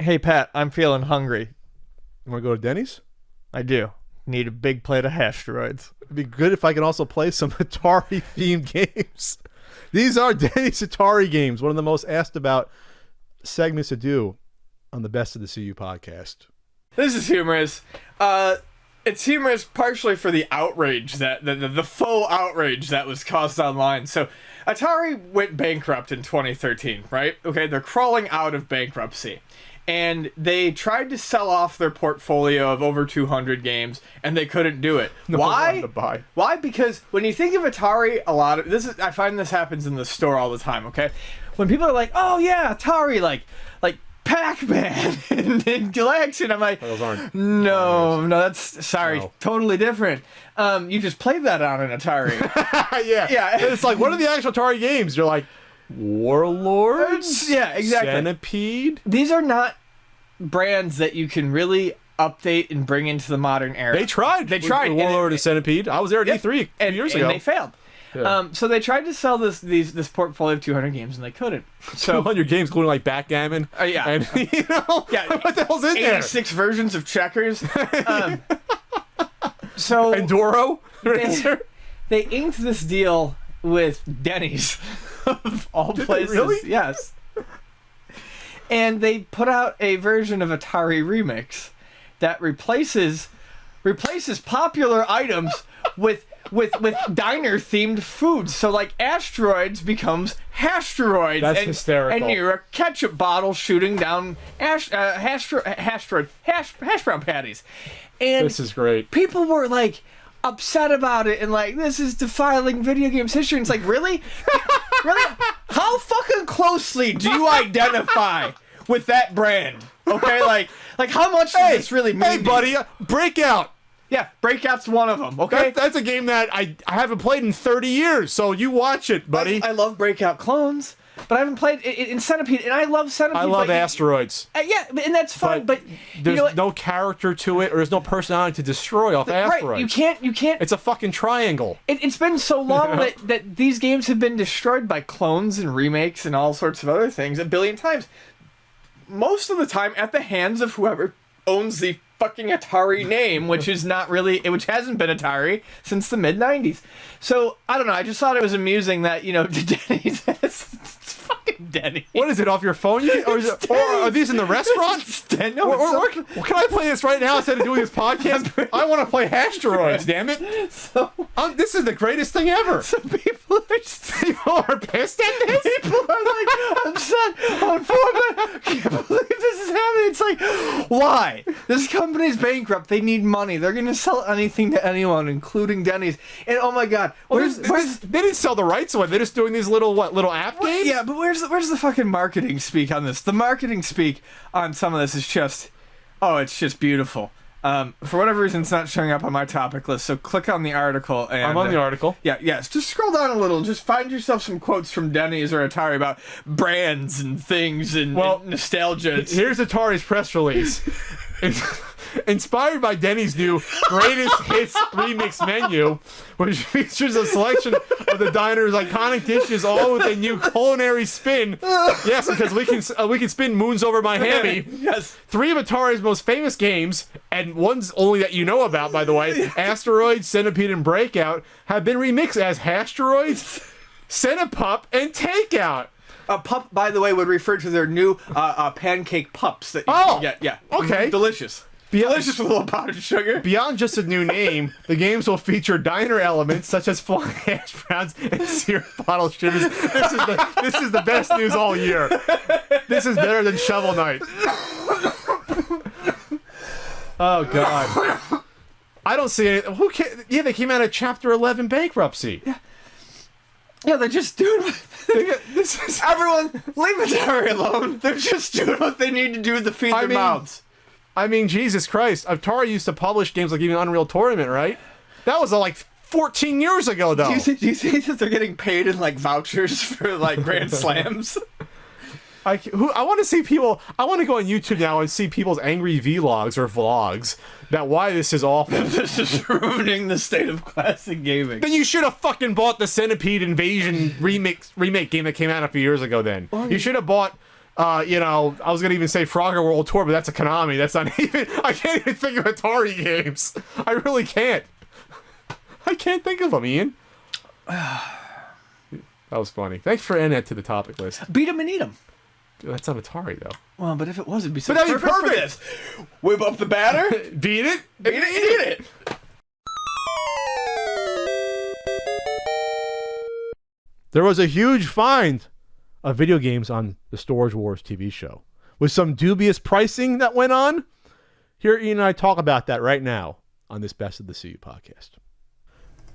Hey, Pat, I'm feeling hungry. You want to go to Denny's? I do. Need a big plate of Hashteroids. It'd be good if I could also play some Atari-themed games. These are Denny's Atari games, one of the most asked about segments to do on the Best of the CU podcast. This is humorous. It's humorous partially for the outrage, that the faux outrage that was caused online. So Atari went bankrupt in 2013, right? Okay, they're crawling out of bankruptcy. And they tried to sell off their portfolio of over 200 games, and they couldn't do it. Why? Why? Because when you think of Atari, I find this happens in the store all the time, okay? When people are like, oh yeah, Atari, like Pac-Man and Galaxian, I'm like, those aren't. No, totally different. You just played that on an Atari. Yeah. It's like, what are the actual Atari games? You're like, Warlords? Yeah, exactly. Centipede? These are not brands that you can really update and bring into the modern era. They tried. Warlord and Centipede. I was there at E3 a few years ago. And they failed. Yeah. So they tried to sell this portfolio of 200 games, and they couldn't. So 200 games, including like backgammon. Yeah. And, what the hell's in 86 there? 86 versions of checkers. So and Doro? They inked this deal with Denny's, of all places. Really? Yes. And they put out a version of Atari Remix that replaces popular items with diner-themed foods. So, like, Asteroids becomes Hashtroids. That's hysterical. And you're a ketchup bottle shooting down hash brown patties. And this is great. People were, like, upset about it and like, this is defiling video games history. And it's like, really? Really? How fucking closely do you identify with that brand? Okay, like how much does this really mean? Hey, buddy, Breakout. Yeah, Breakout's one of them, okay? That's a game that I haven't played in 30 years, so you watch it, buddy. I love Breakout clones, but I haven't played in Centipede, and I love Centipede. I love Asteroids. Yeah, and that's fun, but there's no character to it, or there's no personality to destroy off Asteroids. Right, you can't. It's a fucking triangle. It's been so long that these games have been destroyed by clones and remakes and all sorts of other things a billion times. Most of the time at the hands of whoever owns the fucking Atari name, which hasn't been Atari since the mid-90s. So, I don't know, I just thought it was amusing that, Denny's has... It's fucking Denny. What is it, off your phone? Or are these in the restaurant? Can I play this right now instead of doing this podcast? I want to play Hashtroids, damn it. This is the greatest thing ever. So people are pissed at this? People are like, upset. I can't believe this is happening. It's like, why? This company's bankrupt. They need money. They're going to sell anything to anyone, including Denny's. And oh my god, they didn't sell the rights away. They're just doing these little app games? Yeah, but where's the fucking marketing speak on this? The marketing speak on some of this is just, it's just beautiful. For whatever reason, it's not showing up on my topic list, so click on the article. And, I'm on the article. Yes. Just scroll down a little. Just find yourself some quotes from Denny's or Atari about brands and things and nostalgia. Here's Atari's press release. Inspired by Denny's new Greatest Hits Remix menu, which features a selection of the diner's iconic dishes, all with a new culinary spin. Yes, because we can spin moons over my hammy. Yes. 3 of Atari's most famous games, and one's only that you know about, by the way, Asteroids, Centipede, and Breakout, have been remixed as Hashtroids, Centipup, and Takeout. A pup, by the way, would refer to their new pancake pups that you can get. Yeah. Okay. Delicious. Delicious with a little powdered sugar. Beyond just a new name, the games will feature diner elements such as flying hash browns and syrup bottle shivers. This is the best news all year. This is better than Shovel Knight. Oh god. I don't see it. Who can? Yeah, they came out of Chapter 11 bankruptcy. Yeah, they're just doing. Everyone, leave Atari alone. They're just doing what they need to do to feed their mouths. I mean, Jesus Christ. Atari used to publish games like even Unreal Tournament, right? That was like 14 years ago, though. Do you think that they're getting paid in like vouchers for like Grand Slams? I want to see people. I want to go on YouTube now and see people's angry vlogs or vlogs about why this is awful. This is ruining the state of classic gaming. Then you should have fucking bought the Centipede Invasion remake game that came out a few years ago. Then you should have bought You know, I was gonna even say Frogger World Tour, but that's a Konami. That's not even. I can't even think of Atari games. I really can't. I can't think of them, Ian. That was funny. Thanks for adding that to the topic list. Beat 'em and eat 'em. That's not Atari though. Well, but if it was, it'd be so But that'd be perfect for perfect. this. Whip up the batter. Beat it. Beat it. Eat it. There was a huge find of video games on the Storage Wars TV show, with some dubious pricing that went on. Here, Ian and I talk about that right now on this Best of the CU podcast.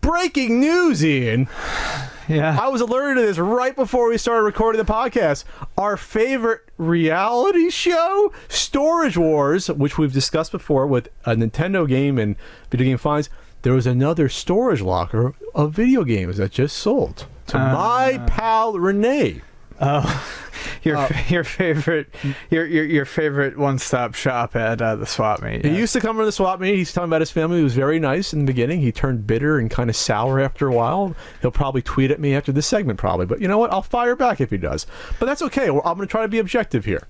Breaking news, Ian. Yeah. I was alerted to this right before we started recording the podcast. Our favorite reality show, Storage Wars, which we've discussed before with a Nintendo game and video game finds, there was another storage locker of video games that just sold to my pal Renee. Oh, your favorite one-stop shop at the swap meet. He used to come to the swap meet. He's talking about his family. He was very nice in the beginning. He turned bitter and kind of sour after a while. He'll probably tweet at me after this segment, probably. But you know what? I'll fire back if he does. But that's okay. I'm going to try to be objective here.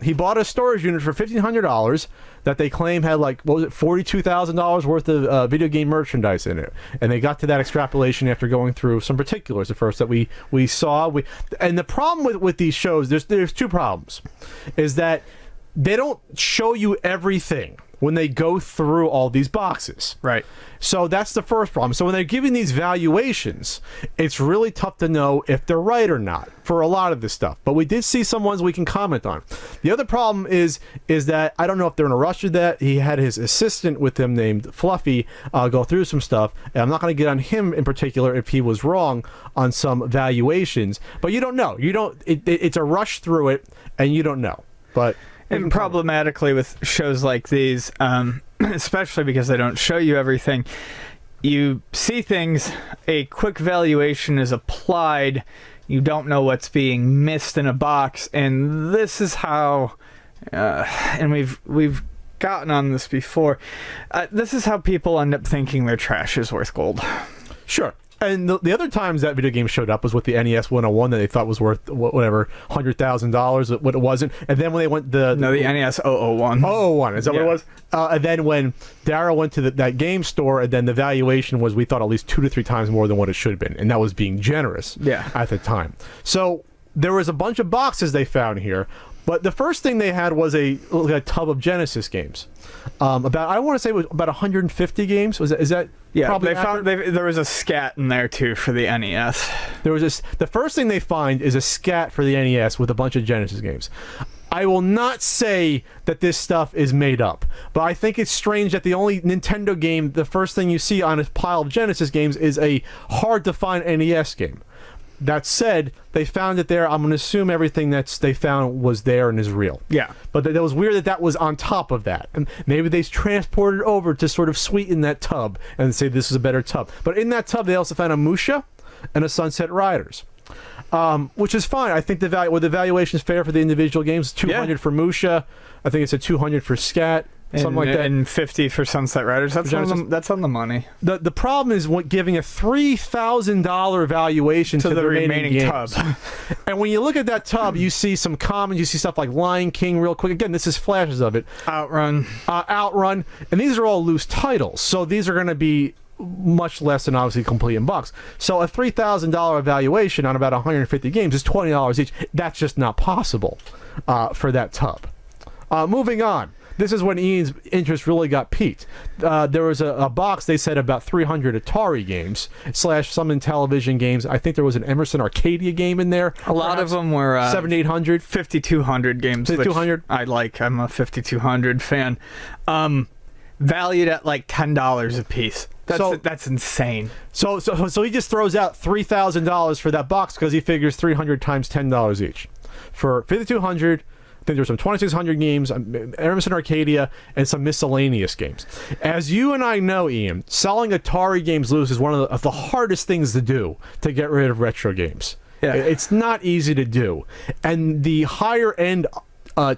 He bought a storage unit for $1,500 that they claim had $42,000 worth of video game merchandise in it, and they got to that extrapolation after going through some particulars at first that we saw. And the problem with these shows, there's two problems, is that they don't show you everything when they go through all these boxes. Right. So that's the first problem. So when they're giving these valuations, it's really tough to know if they're right or not for a lot of this stuff. But we did see some ones we can comment on. The other problem is that I don't know if they're in a rush to that. He had his assistant with him named Fluffy go through some stuff. And I'm not going to get on him in particular if he was wrong on some valuations. But you don't know. It's a rush through it, and you don't know. But... And problematically with shows like these, especially because they don't show you everything, you see things, a quick valuation is applied, you don't know what's being missed in a box, and this is how, and we've gotten on this before, this is how people end up thinking their trash is worth gold. Sure. And the other times that video game showed up was with the NES 101 that they thought was worth whatever $100,000, what it wasn't. And then when they went the NES 001. 001, is that what it was? And then when Daryl went to that game store, and then the valuation was, we thought, at least 2 to 3 times more than what it should have been, and that was being generous at the time. So there was a bunch of boxes they found here. But the first thing they had was a tub of Genesis games. I want to say it was about 150 games. Is that probably there was a scat in there too for the NES. There was the first thing they find is a scat for the NES with a bunch of Genesis games. I will not say that this stuff is made up, but I think it's strange that the only Nintendo game, the first thing you see on a pile of Genesis games is a hard to find NES game. That said, they found it there. I'm going to assume everything they found was there and is real. Yeah. But it was weird that was on top of that. And maybe they transported it over to sort of sweeten that tub and say this is a better tub. But in that tub, they also found a Musha and a Sunset Riders. Which is fine. I think the valuation is fair for the individual games. 200 for Musha. I think it's a 200 for Scat. Something like that. And 50 for Sunset Riders. That's on the money. The problem is giving a $3,000 valuation to the remaining tub. And when you look at that tub, you see some commons. You see stuff like Lion King real quick. Again, this is flashes of it. Outrun. And these are all loose titles. So these are going to be much less than obviously complete in box. So a $3,000 valuation on about 150 games is $20 each. That's just not possible for that tub. Moving on. This is when Ian's interest really got piqued. There was a box, they said, about 300 Atari games, / some Intellivision games. I think there was an Emerson Arcadia game in there. A lot of them were 7800, 5200 games. 5200. I like. I'm a 5200 fan. Valued at like $10 a piece. That's insane. So he just throws out $3,000 for that box because he figures 300 times $10 each. For 5200. I think there's some 2600 games, Emerson Arcadia, and some miscellaneous games. As you and I know, Ian, selling Atari games loose is one of the hardest things to do to get rid of retro games. Yeah. It's not easy to do. And the higher end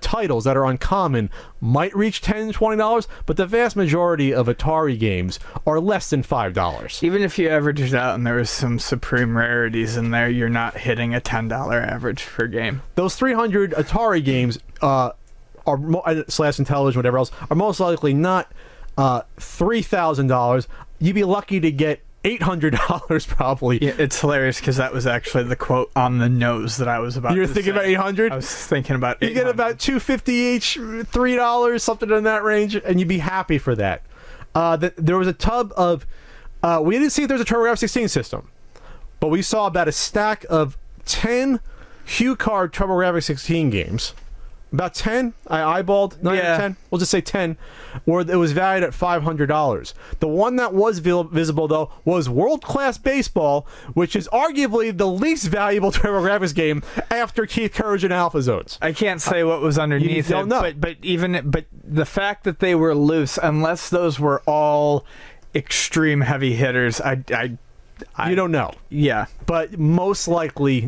titles that are uncommon might reach $10, $20, but the vast majority of Atari games are less than $5. Even if you average it out and there was some supreme rarities in there, you're not hitting a $10 average per game. Those 300 Atari games are slash Intellivision, whatever else, are most likely not $3,000. You'd be lucky to get $800 probably. Yeah, it's hilarious because that was actually the quote on the nose that I was about. You were to thinking say. about 800? I was thinking about. You get about $250 each, $3, something in that range, and you'd be happy for that. There was a tub of. We didn't see if there's a TurboGrafx 16 system, but we saw about a stack of 10 HuCard TurboGrafx 16 games. About 10, I eyeballed, not even 10, we'll just say 10, where it was valued at $500. The one that was visible, though, was World Class Baseball, which is arguably the least valuable TurboGrafx game after Keith Courage and Alpha Zones. I can't say what was underneath don't know. but the fact that they were loose, unless those were all extreme heavy hitters, You don't know. Yeah. But most likely...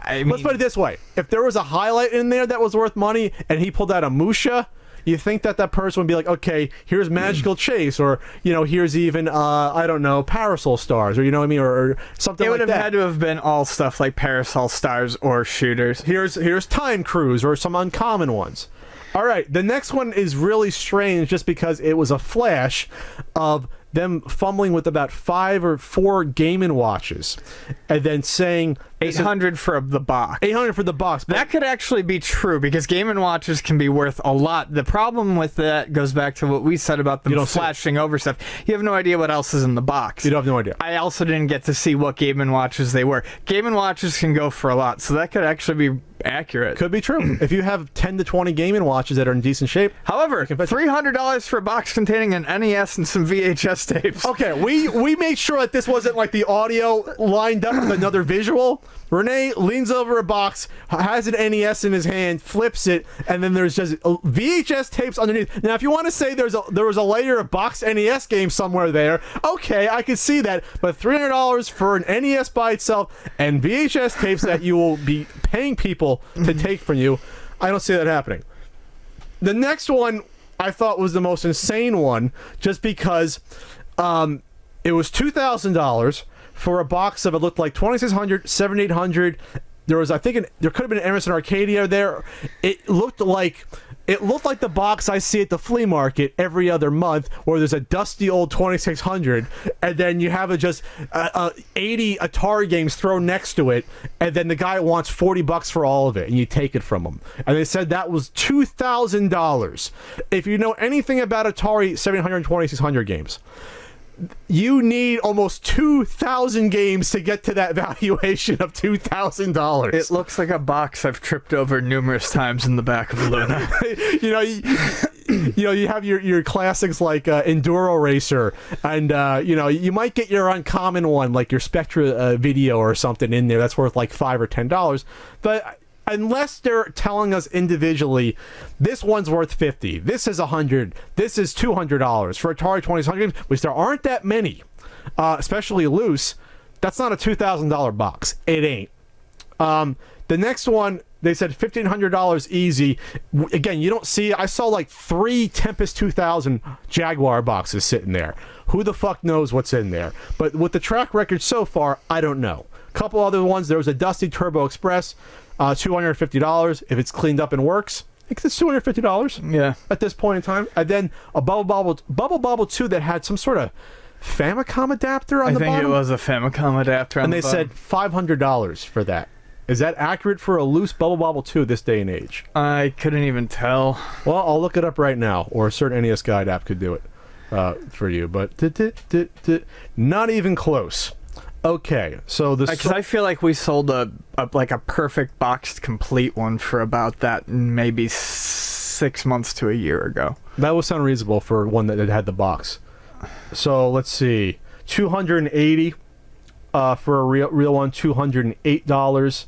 Let's put it this way. If there was a highlight in there that was worth money and he pulled out a Musha, you think that person would be like, okay, here's Magical Chase, or, here's even, I don't know, Parasol Stars, or, you know what I mean, or something like that. It would have had to have been all stuff like Parasol Stars or shooters. Here's Time Cruise, or some uncommon ones. All right, the next one is really strange just because it was a flash of them fumbling with about 5 or 4 Game & Watches and then saying $800 for the box. $800 for the box. That could actually be true because Game & Watches can be worth a lot. The problem with that goes back to what we said about them flashing over stuff. You have no idea what else is in the box. You don't have no idea. I also didn't get to see what Game & Watches they were. Game & Watches can go for a lot, so that could actually be accurate. Could be true. If you have 10 to 20 Game & Watches that are in decent shape. However, $300 for a box containing an NES and some VHS tapes. Okay, we made sure that this wasn't like the audio lined up with another visual. Renee leans over a box, has an NES in his hand, flips it, and then there's just VHS tapes underneath. Now, if you want to say there was a layer of box NES games somewhere there, okay, I could see that. But $300 for an NES by itself and VHS tapes that you will be paying people to take from you, I don't see that happening. The next one I thought was the most insane one, just because it was $2,000 for a box of, it looked like 2600, 7800. There was, I think, there could have been an Emerson Arcadia there. It looked like the box I see at the flea market every other month, where there's a dusty old 2600, and then you have 80 Atari games thrown next to it, and then the guy wants $40 for all of it, and you take it from him. And they said that was $2,000. If you know anything about Atari 700 and 2600 games, you need almost 2,000 games to get to that valuation of $2,000. It looks like a box I've tripped over numerous times in the back of Luna. You have your classics like Enduro Racer, and you might get your uncommon one like your Spectra video or something in there that's worth like $5 or $10, but unless they're telling us individually, this one's worth $50, this is $100, this is $200 for Atari 2600 games, which there aren't that many, especially loose. That's not a $2,000 box. It ain't. The next one, they said $1,500 easy. Again, you don't see. I saw like 3 Tempest 2000 Jaguar boxes sitting there. Who the fuck knows what's in there? But with the track record so far, I don't know. A couple other ones. There was a Dusty Turbo Express. $250 if it's cleaned up and works. I think it's $250. Yeah. At this point in time, and then a Bubble Bobble 2 that had some sort of Famicom adapter on the bottom. I think it was a Famicom adapter on the bottom. And they said $500 for that. Is that accurate for a loose Bubble Bobble 2 this day and age? I couldn't even tell. Well, I'll look it up right now, or a certain NES Guide app could do it for you, but not even close. Okay, so this... Because I feel like we sold a perfect boxed complete one for about that maybe 6 months to a year ago. That would sound reasonable for one that had the box. So let's see, $280 for a real one, $208.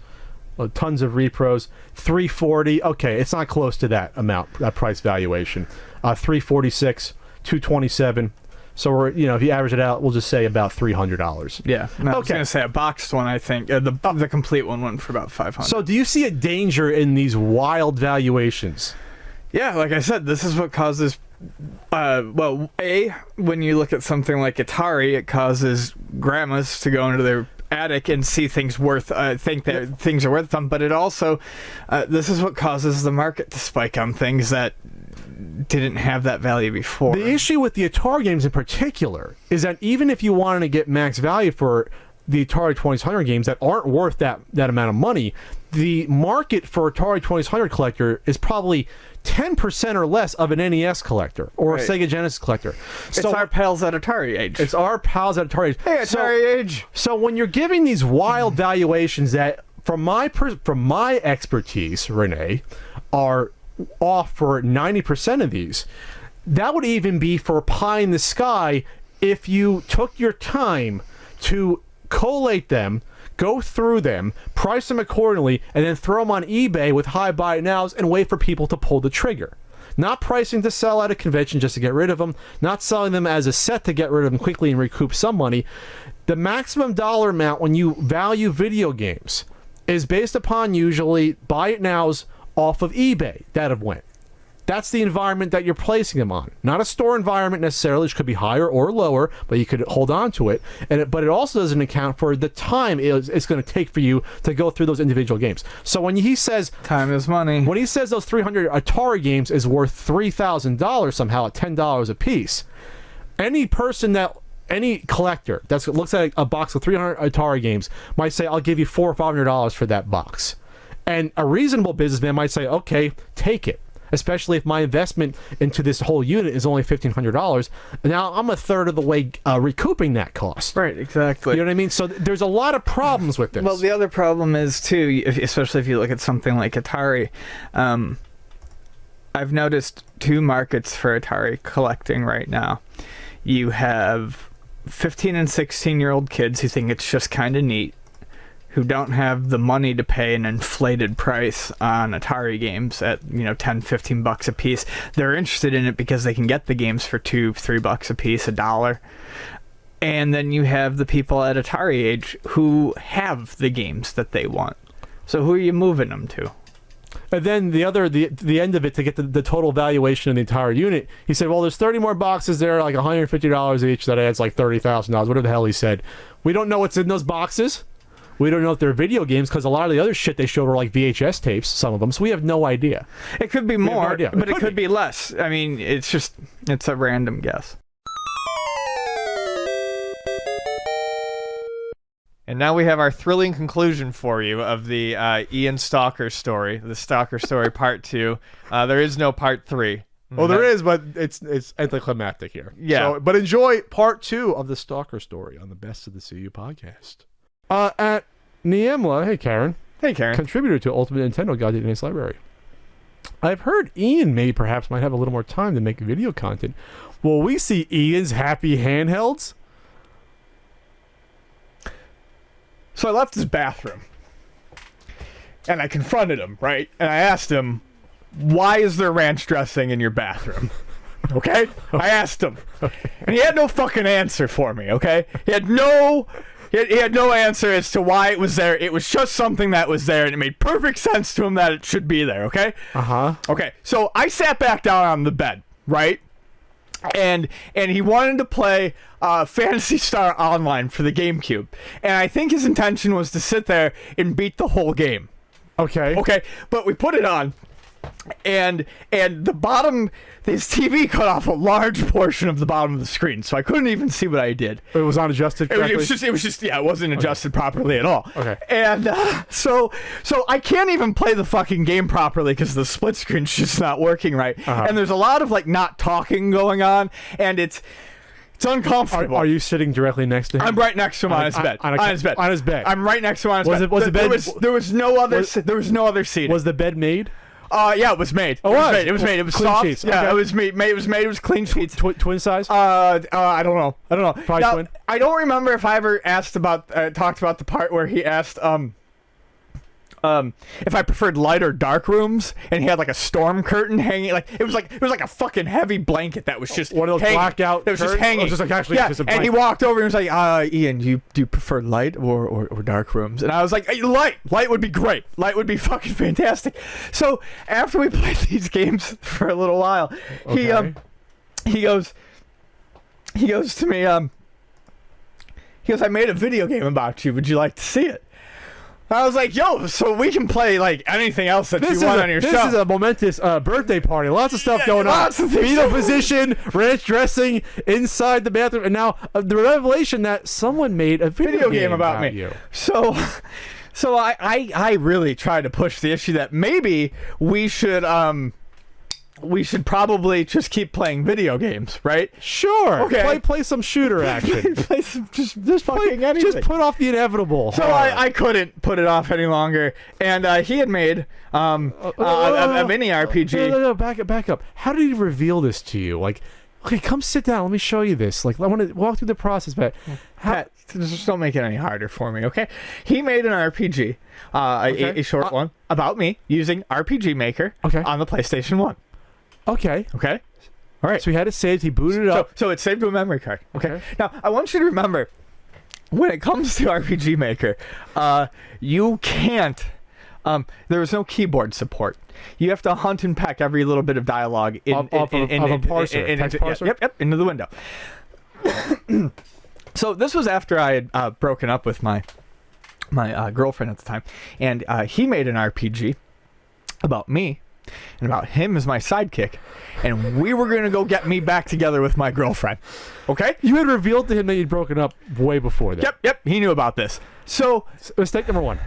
Tons of repros. $340. Okay, it's not close to that amount, that price valuation. $346, $227. So we're, if you average it out, we'll just say about $300. Yeah. No, I was gonna say a boxed one. I think the complete one went for about $500. So do you see a danger in these wild valuations? Yeah, like I said, this is what causes. When you look at something like Atari, it causes grandmas to go into their attic and see things think that things are worth them. But it also, this is what causes the market to spike on things that didn't have that value before. The issue with the Atari games in particular is that even if you wanted to get max value for the Atari 2600 games that aren't worth that amount of money, the market for Atari 2600 collector is probably 10% or less of an NES collector or a Sega Genesis collector. It's our pals at Atari age. It's our pals at Atari age. Hey, Atari age. So when you're giving these wild valuations that, from my expertise, Renee, are off for 90% of these, that would even be for pie in the sky if you took your time to collate them, go through them, price them accordingly, and then throw them on eBay with high buy nows and wait for people to pull the trigger. Not pricing to sell at a convention just to get rid of them, not selling them as a set to get rid of them quickly and recoup some money. The maximum dollar amount when you value video games is based upon usually buy it nows off of eBay that have went. That's the environment that you're placing them on. Not a store environment necessarily, which could be higher or lower, but you could hold on to it. But it also doesn't account for the time it's going to take for you to go through those individual games. So when he says... time is money. When he says those 300 Atari games is worth $3,000 somehow at $10 a piece, any collector that looks at a box of 300 Atari games might say, I'll give you $400 or $500 for that box. And a reasonable businessman might say, okay, take it. Especially if my investment into this whole unit is only $1,500. Now I'm a third of the way recouping that cost. Right, exactly. You know what I mean? So there's a lot of problems with this. Well, the other problem is, too, especially if you look at something like Atari, I've noticed two markets for Atari collecting right now. You have 15 and 16-year-old kids who think it's just kind of neat, who don't have the money to pay an inflated price on Atari games at, $10-15 a piece. They're interested in it because they can get the games for $2-3 a piece, $1. And then you have the people at Atari age who have the games that they want. So who are you moving them to? And then the end of it, to get the total valuation of the entire unit, he said, well, there's 30 more boxes there, like $150 each, that adds like $30,000, whatever the hell he said. We don't know what's in those boxes. We don't know if they're video games, because a lot of the other shit they showed were like VHS tapes, some of them, so we have no idea. It could be more, but it could be less. I mean, it's a random guess. And now we have our thrilling conclusion for you of the Ian Stalker story, the Stalker story part 2. There is no part 3. Well, there is, but it's anticlimactic here. Yeah. So, but enjoy part 2 of the Stalker story on the Best of the CU podcast. At Niemla, hey Karen. Hey Karen. Contributor to Ultimate Nintendo Guide to NES Library. I've heard Ian perhaps might have a little more time to make video content. Will we see Ian's happy handhelds? So I left his bathroom, and I confronted him, right? And I asked him, why is there ranch dressing in your bathroom? Okay? I asked him. And he had no fucking answer for me, okay? He had no answer as to why it was there. It was just something that was there, and it made perfect sense to him that it should be there, okay? Uh-huh. Okay, so I sat back down on the bed, right? And he wanted to play Phantasy Star Online for the GameCube. And I think his intention was to sit there and beat the whole game. Okay. Okay, but we put it on, and the bottom, his TV cut off a large portion of the bottom of the screen, so I couldn't even see what I did. It was not adjusted correctly? It was just it wasn't adjusted properly at all. Okay. And so I can't even play the fucking game properly because the split screen's just not working right. Uh-huh. And there's a lot of like not talking going on, and it's uncomfortable. Are you sitting directly next to him? I'm right next to him on his bed. On his bed. I'm right next to him on his bed. Was the bed? There was no other seat. Was the bed made? Yeah, it was made. It was made. It was clean soft. sheets. Yeah, Okay. it was made. It was made. It was clean sheets. Twin size? I don't know. Probably now, twin. I don't remember if I ever talked about the part where he asked if I preferred light or dark rooms, and he had like a storm curtain hanging, like it was like a fucking heavy blanket that was just one of those hanging. blackout. That was just hanging. Just like actually, yeah, just a and he walked over and was like, "Ian, do you prefer light or dark rooms?" And I was like, "Light. Light would be great. Light would be fucking fantastic." So after we played these games for a little while, he goes to me, he goes, "I made a video game about you. Would you like to see it?" I was like, "Yo, so we can play like anything else that you want on your show." This is a momentous birthday party. Lots of stuff going on. Lots of things. Fetal position, ranch dressing inside the bathroom, and now the revelation that someone made a video game about me. You. So I really tried to push the issue that maybe we should probably just keep playing video games, right? Sure. Okay. Play some shooter action. Play some, just fucking anything. Just put off the inevitable. So I couldn't put it off any longer, and he had made a mini RPG. No, back up. How did he reveal this to you? Like, okay, come sit down. Let me show you this. Like, I want to walk through the process, but Pat, just don't make it any harder for me, okay? He made an RPG, a short one, about me using RPG Maker on the PlayStation 1. Okay. Okay? All right. So he had it saved. He booted it up. So it saved to a memory card. Okay. Now, I want you to remember, when it comes to RPG Maker, you can't... there was no keyboard support. You have to hunt and peck every little bit of dialogue of a parser. Text parser? Yep, into the window. So this was after I had broken up with my girlfriend at the time, and he made an RPG about me and about him as my sidekick, and we were gonna go get me back together with my girlfriend. Okay? You had revealed to him that you'd broken up way before that. Yep, he knew about this. So mistake number one.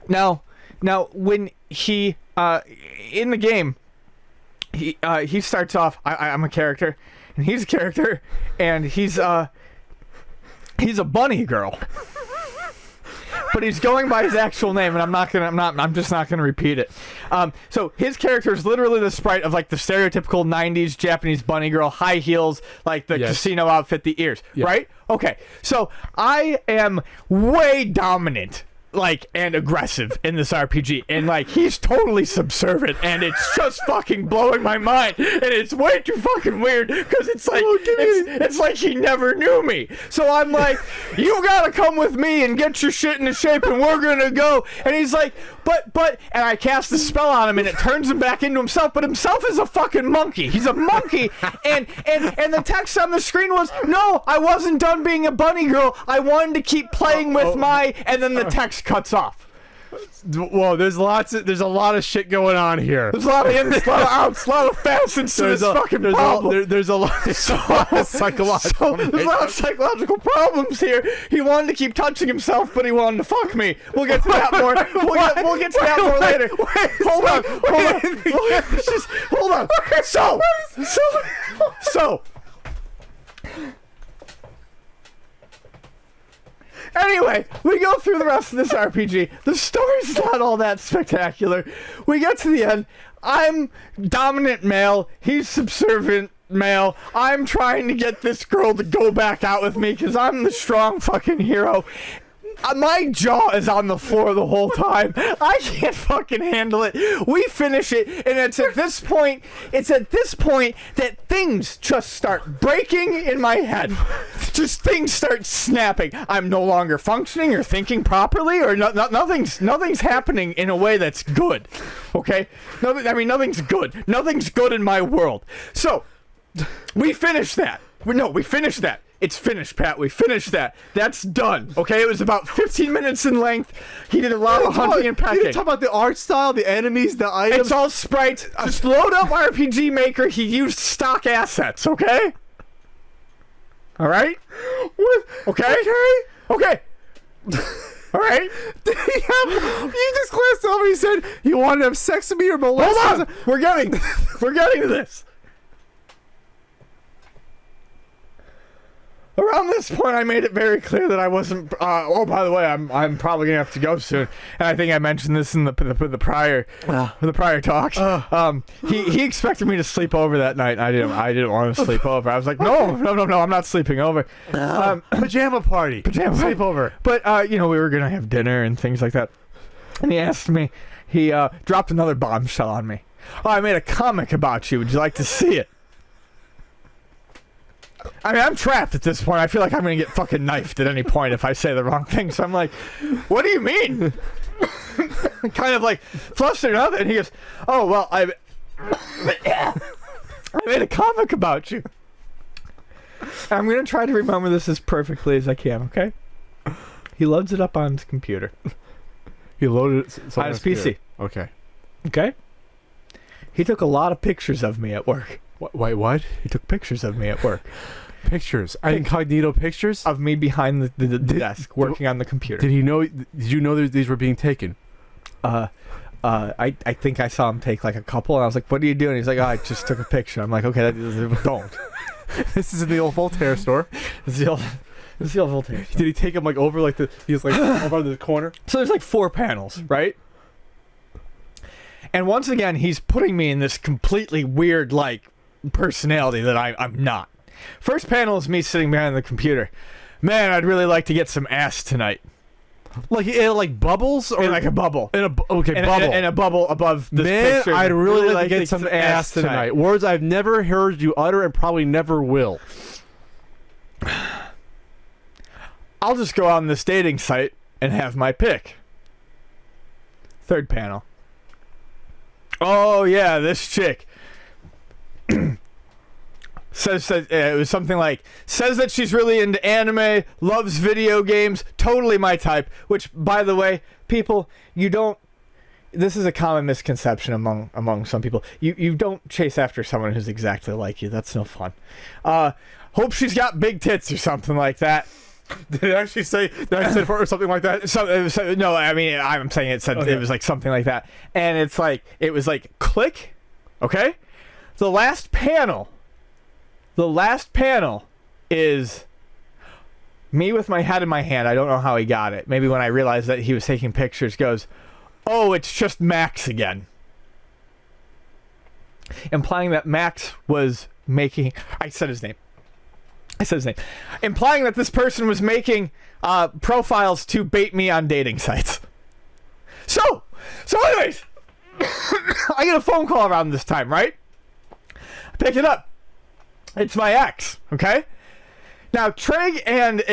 Now when he in the game, he starts off. I'm a character, and he's a character, and he's a bunny girl. But he's going by his actual name, and I'm just not gonna repeat it. So his character is literally the sprite of like the stereotypical '90s Japanese bunny girl, high heels, like the casino outfit, the ears, right? Okay, so I am way dominant, like, and aggressive in this RPG, and like he's totally subservient, and it's just fucking blowing my mind, and it's way too fucking weird because it's like it's like he never knew me. So I'm like, "You gotta come with me and get your shit into shape, and we're gonna go." And he's like, but and I cast a spell on him, and it turns him back into himself, but himself is a fucking monkey. He's a monkey, and the text on the screen was, "No, I wasn't done being a bunny girl. I wanted to keep playing with my," and then the text cuts off. Whoa, there's a lot of shit going on here. There's a lot of ins, a lot of outs, a lot of facets to this fucking problem. There's a lot of psychological. There's a lot of psychological problems here. He wanted to keep touching himself, but he wanted to fuck me. We'll get to that more. We'll get to that more later. Hold on. So. Anyway, we go through the rest of this RPG. The story's not all that spectacular. We get to the end. I'm dominant male. He's subservient male. I'm trying to get this girl to go back out with me because I'm the strong fucking hero. My jaw is on the floor the whole time. I can't fucking handle it. We finish it, and it's at this point that things just start breaking in my head. Just things start snapping. I'm no longer functioning or thinking properly, or nothing's happening in a way that's good. Okay? Nothing's good. Nothing's good in my world. So, we finished that. We finished that. It's finished, Pat. We finished that. That's done. Okay? It was about 15 minutes in length. He did a lot of hunting and pecking. You didn't talk about the art style, the enemies, the items. It's all sprites. Just load up RPG Maker. He used stock assets, okay? All right? What? Okay? Okay. All right? Did he have... You just glanced over. He said you wanted to have sex with me or molest. Hold on. We're getting to this. Around this point, I made it very clear that I wasn't. By the way, I'm probably gonna have to go soon, and I think I mentioned this in the prior talks. He expected me to sleep over that night. And I didn't want to sleep over. I was like, no, I'm not sleeping over. Pajama party. Sleep over. But we were gonna have dinner and things like that. And he asked me, he dropped another bombshell on me. Oh, I made a comic about you. Would you like to see it? I mean, I'm trapped at this point. I feel like I'm going to get fucking knifed at any point if I say the wrong thing. So I'm like, what do you mean? Kind of like flustered up. And he goes, oh, well, I made a comic about you. And I'm going to try to remember this as perfectly as I can, okay? He loads it up on his computer. He loaded it on his PC. Okay. Okay? He took a lot of pictures of me at work. Wait, what? He took pictures of me at work. Pictures? Incognito pictures? Of me behind the desk, working on the computer. Did you know that these were being taken? I think I saw him take like a couple, and I was like, what are you doing? He's like, oh, I just took a picture. I'm like, okay, don't. This is in the old Voltaire store. This is the old Voltaire store. Did he take him like over like he's like over the corner? So there's like 4 panels, right? And once again, he's putting me in this completely weird like personality that I'm not. First panel is me sitting behind the computer. Man, I'd really like to get some ass tonight. Like bubbles or like a bubble. Bubble. In a bubble above this picture. Man, I'd really like to get some ass tonight. Words I've never heard you utter and probably never will. I'll just go on this dating site and have my pick. Third panel. Oh yeah, this chick. Says that it was something like, says that she's really into anime, loves video games, totally my type. Which, by the way, people, you don't. This is a common misconception among some people. You don't chase after someone who's exactly like you. That's no fun. Hope she's got big tits or something like that. Did it actually say that I said for or something like that? No, I mean I'm saying it said It was like something like that, and it was like click, okay. The last panel is me with my head in my hand. I don't know how he got it. Maybe when I realized that he was taking pictures, goes, oh, it's just Max again, implying that Max was making. I said his name. Implying that this person was making profiles to bait me on dating sites. So anyways, I get a phone call around this time, right? I pick it up. It's my ex, okay? Now, Trig and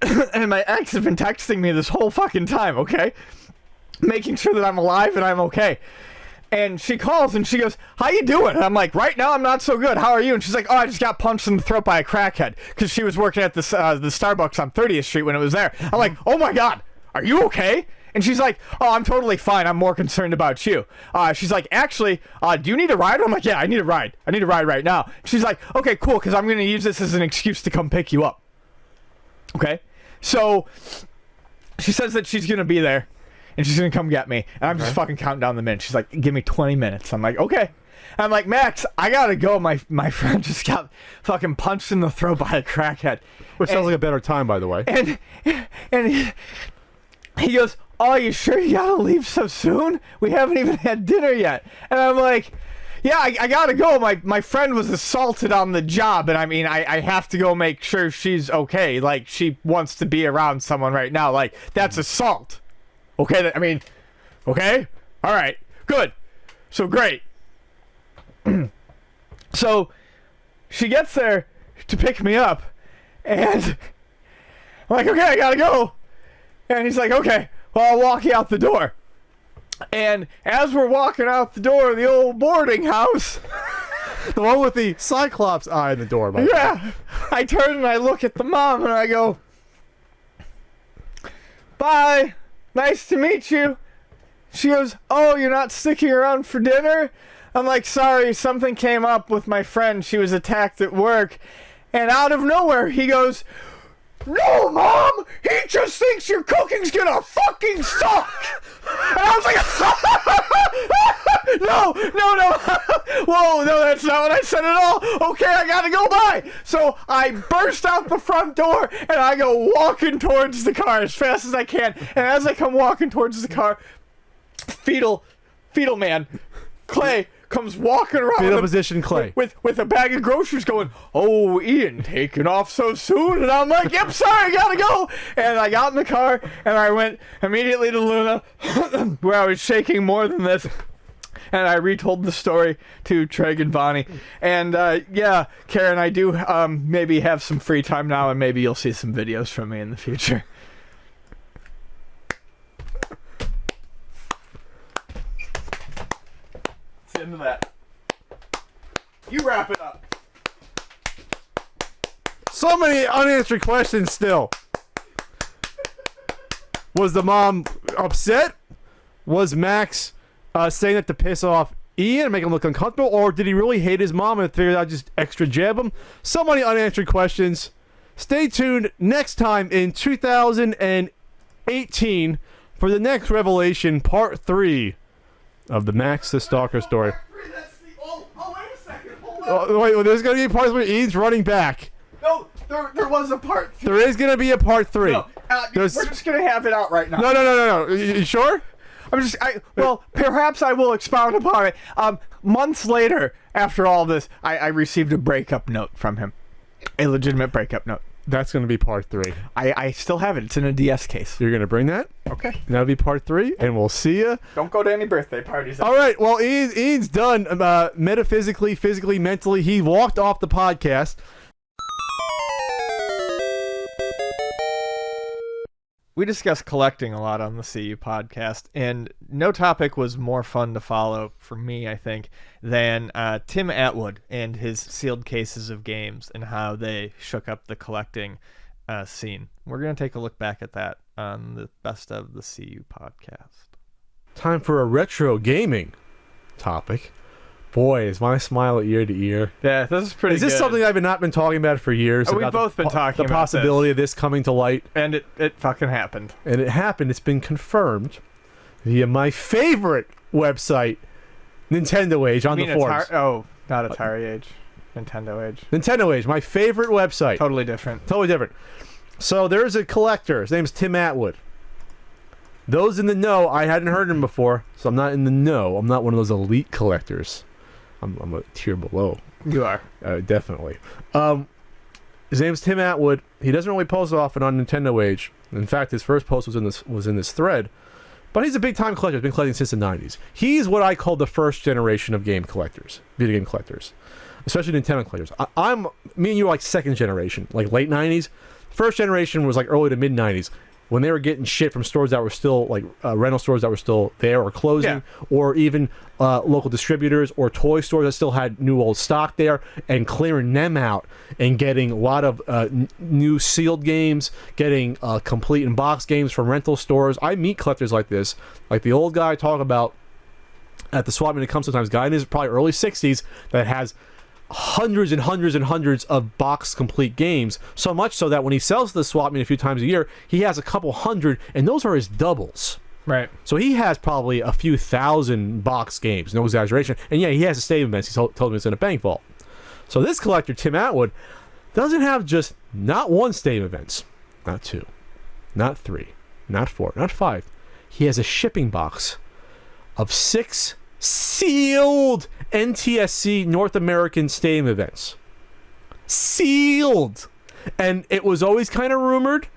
my ex have been texting me this whole fucking time, okay? Making sure that I'm alive and I'm okay. And she calls and she goes, how you doing? And I'm like, right now I'm not so good. How are you? And she's like, oh, I just got punched in the throat by a crackhead. Because she was working at the Starbucks on 30th Street when it was there. I'm like, oh my God, are you okay? And she's like, oh, I'm totally fine. I'm more concerned about you. She's like, actually, do you need a ride? I'm like, yeah, I need a ride. I need a ride right now. She's like, okay, cool, because I'm going to use this as an excuse to come pick you up. Okay? So she says that she's going to be there. And she's going to come get me. And I'm just fucking counting down the minutes. She's like, give me 20 minutes. I'm like, okay. And I'm like, Max, I got to go. My friend just got fucking punched in the throat by a crackhead. Which sounds like a better time, by the way. And he goes, oh, you sure you got to leave so soon? We haven't even had dinner yet. And I'm like, yeah, I got to go. My friend was assaulted on the job. And I mean, I have to go make sure she's okay. Like, she wants to be around someone right now. Like, that's assault. Okay, I mean, okay? All right, good. So, great. So, she gets there to pick me up, and I'm like, okay, I gotta go. And he's like, okay, well, I'll walk you out the door. And as we're walking out the door of the old boarding house... The one with the Cyclops eye in the door, by the way. Yeah. I turn and I look at the mom, and I go, bye. Nice to meet you. She goes, oh, you're not sticking around for dinner? I'm like, sorry, something came up with my friend. She was attacked at work. And out of nowhere, he goes, no, Mom! He just thinks your cooking's gonna fucking suck! And I was like, no! Whoa, no, that's not what I said at all! Okay, I gotta go by! So I burst out the front door, and I go walking towards the car as fast as I can. And as I come walking towards the car, fetal man, Clay comes walking around Fetal position Clay. with a bag of groceries going, "Oh, Ian, taking off so soon?" And I'm like, "Yep, sorry, I gotta go." And I got in the car and I went immediately to Luna, where I was shaking more than this. And I retold the story to Treg and Bonnie. And yeah, Karen, I do maybe have some free time now, and maybe you'll see some videos from me in the future. That's the end of that. You wrap it up. So many unanswered questions still. Was the mom upset? Was Max saying that to piss off Ian, make him look uncomfortable? Or did he really hate his mom and figured out just extra jab him? So many unanswered questions. Stay tuned next time in 2018 for the next revelation, part 3 of the Max the Stalker story. Oh, wait a second. Hold on. Oh, wait, there's going to be parts where Ian's running back. No, there was a part 3. There is going to be a part 3. No, we're just going to have it out right now. No. You sure? Well, perhaps I will expound upon it. Months later, after all this, I received a breakup note from him. A legitimate breakup note. That's going to be part 3. I still have it. It's in a DS case. You're going to bring that? Okay. That'll be part 3, and we'll see you. Don't go to any birthday parties. All right. Well, Ian's done metaphysically, physically, mentally. He walked off the podcast. We discussed collecting a lot on the CU podcast, and no topic was more fun to follow for me, I think, than Tim Atwood and his sealed cases of games and how they shook up the collecting scene. We're going to take a look back at that on the Best of the CU podcast. Time for a retro gaming topic. Boy, is my smile ear to ear. Yeah, this is pretty good. Is this something I've not been talking about for years? We've both been talking about the about possibility of this coming to light. And it fucking happened. And it happened. It's been confirmed via my favorite website, Nintendo Age, on the forums. Not Atari Age. Nintendo Age. Nintendo Age, my favorite website. Totally different. Totally different. So there's a collector. His name's Tim Atwood. Those in the know, I hadn't heard him before, so I'm not in the know. I'm not one of those elite collectors. I'm a tier below. You are. Definitely. His name's Tim Atwood. He doesn't really post often on Nintendo Age. In fact, his first post was in this thread. But he's a big time collector. He's been collecting since the 90s. He's what I call the first generation of game collectors, video game collectors, especially Nintendo collectors. Me and you are like second generation, like late 90s. First generation was like early to mid 90s. When they were getting shit from stores that were still, like rental stores that were still there or closing, or even local distributors or toy stores that still had new old stock there, and clearing them out and getting a lot of new sealed games, getting complete in box games from rental stores. I meet collectors like this, like the old guy I talk about at the swap meet that comes sometimes, guy in his probably early 60s that has hundreds and hundreds and hundreds of box complete games, so much so that when he sells to the swap meet a few times a year, he has a couple hundred, and those are his doubles. Right. So he has probably a few thousand box games, no exaggeration. And yeah, he has a save events. He told me it's in a bank vault. So this collector, Tim Atwood, doesn't have just not one save events, not 2, not 3, not 4, not 5. He has a shipping box of 6 sealed NTSC North American stadium events. Sealed! And it was always kind of rumored,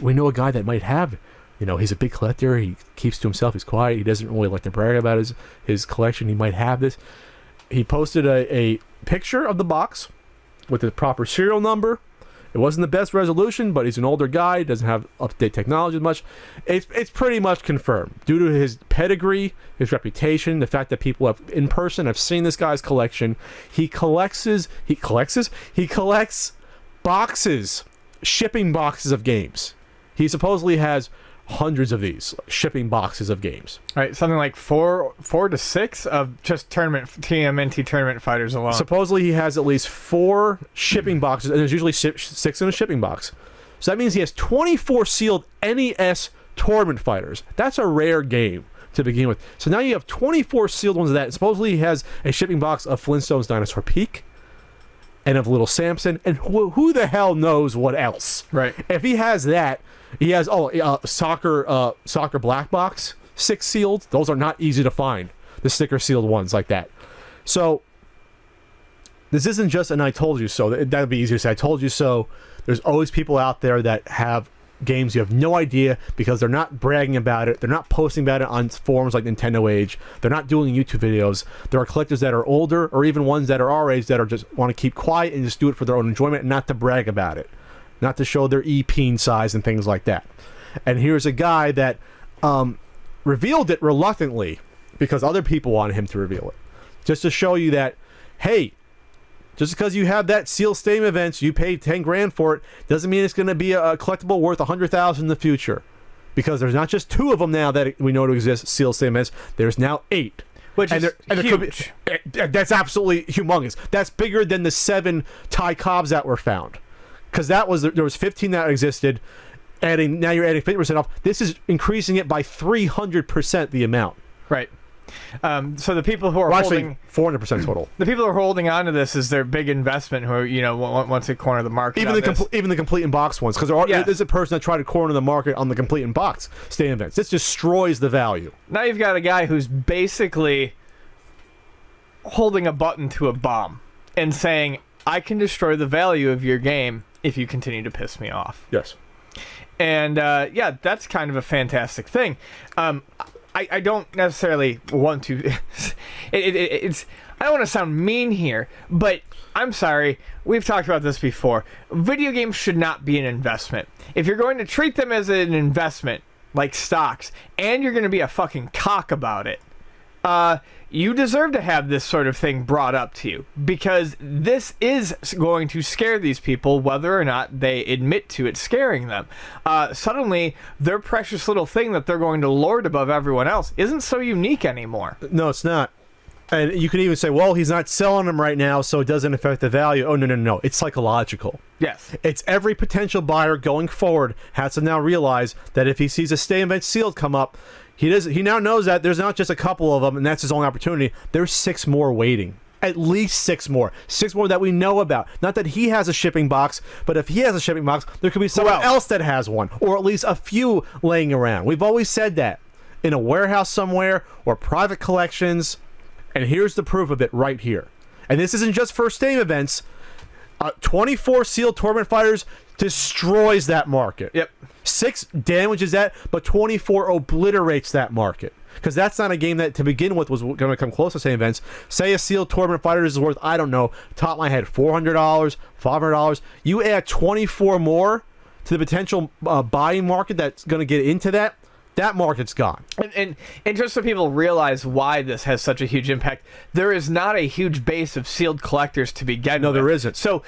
we know a guy that might have, he's a big collector, he keeps to himself, he's quiet, he doesn't really like to brag about his collection, he might have this. He posted a picture of the box with the proper serial number. It wasn't the best resolution, but he's an older guy, doesn't have up-to-date technology as much. It's pretty much confirmed. Due to his pedigree, his reputation, the fact that people have I've seen this guy's collection. He collects boxes, shipping boxes of games. He supposedly has hundreds of these shipping boxes of games. Right, something like 4 to 6 of just TMNT tournament fighters alone. Supposedly he has at least 4 shipping boxes, and there's usually 6 in a shipping box. So that means he has 24 sealed NES tournament fighters. That's a rare game to begin with. So now you have 24 sealed ones of that. And supposedly he has a shipping box of Flintstones Dinosaur Peak and of Little Samson, and who the hell knows what else. Right. If he has that, he has soccer black box, 6 sealed. Those are not easy to find. the sticker sealed ones like that. So this isn't just an I told you so. That would be easier to say I told you so. There's always people out there that have games you have no idea because they're not bragging about it. They're not posting about it on forums like Nintendo Age. They're not doing YouTube videos. There are collectors that are older or even ones that are our age that are just want to keep quiet and just do it for their own enjoyment and not to brag about it. Not to show their e-peen size and things like that. And here's a guy that revealed it reluctantly because other people wanted him to reveal it. Just to show you that, hey, just because you have that sealed Steam events, you paid 10 grand for it, doesn't mean it's going to be a collectible worth 100,000 in the future. Because there's not just 2 of them now that we know to exist, sealed Steam events. There's now 8. Which is huge. That's absolutely humongous. That's bigger than the 7 Ty Cobbs that were found. Because there was 15 that existed. Now you're adding 50% off. This is increasing it by 300% the amount. Right. So the people who are holding 400% total. The people who are holding on to this is their big investment who want to corner the market. Even the complete in box ones, because there's a person that tried to corner the market on the complete in box Steam events. This destroys the value. Now you've got a guy who's basically holding a button to a bomb and saying, "I can destroy the value of your game if you continue to piss me off." Yes. And that's kind of a fantastic thing. I don't necessarily want to. It's. I don't want to sound mean here, but I'm sorry. We've talked about this before. Video games should not be an investment. If you're going to treat them as an investment, like stocks, and you're going to be a fucking cock about it, you deserve to have this sort of thing brought up to you, because this is going to scare these people whether or not they admit to it scaring them. Suddenly, their precious little thing that they're going to lord above everyone else isn't so unique anymore. No, it's not. And you can even say, well, he's not selling them right now, so it doesn't affect the value. Oh, no. It's psychological. Yes. It's every potential buyer going forward has to now realize that if he sees a Steam event sealed come up, he now knows that there's not just a couple of them, and that's his only opportunity. There's 6 more waiting. At least 6 more. 6 more that we know about. Not that he has a shipping box, but if he has a shipping box, there could be someone else that has one, or at least a few laying around. We've always said that. In a warehouse somewhere, or private collections, and here's the proof of it right here. And this isn't just for Steam events. 24 sealed Tournament Fighters destroys that market. Yep. 6 damages that, but 24 obliterates that market. Because that's not a game that, to begin with, was going to come close to Steam events. Say a sealed Tournament Fighters is worth, I don't know, top of my head, $400, $500. You add 24 more to the potential buying market that's going to get into that market's gone. And just so people realize why this has such a huge impact, there is not a huge base of sealed collectors to begin with. No, there isn't. So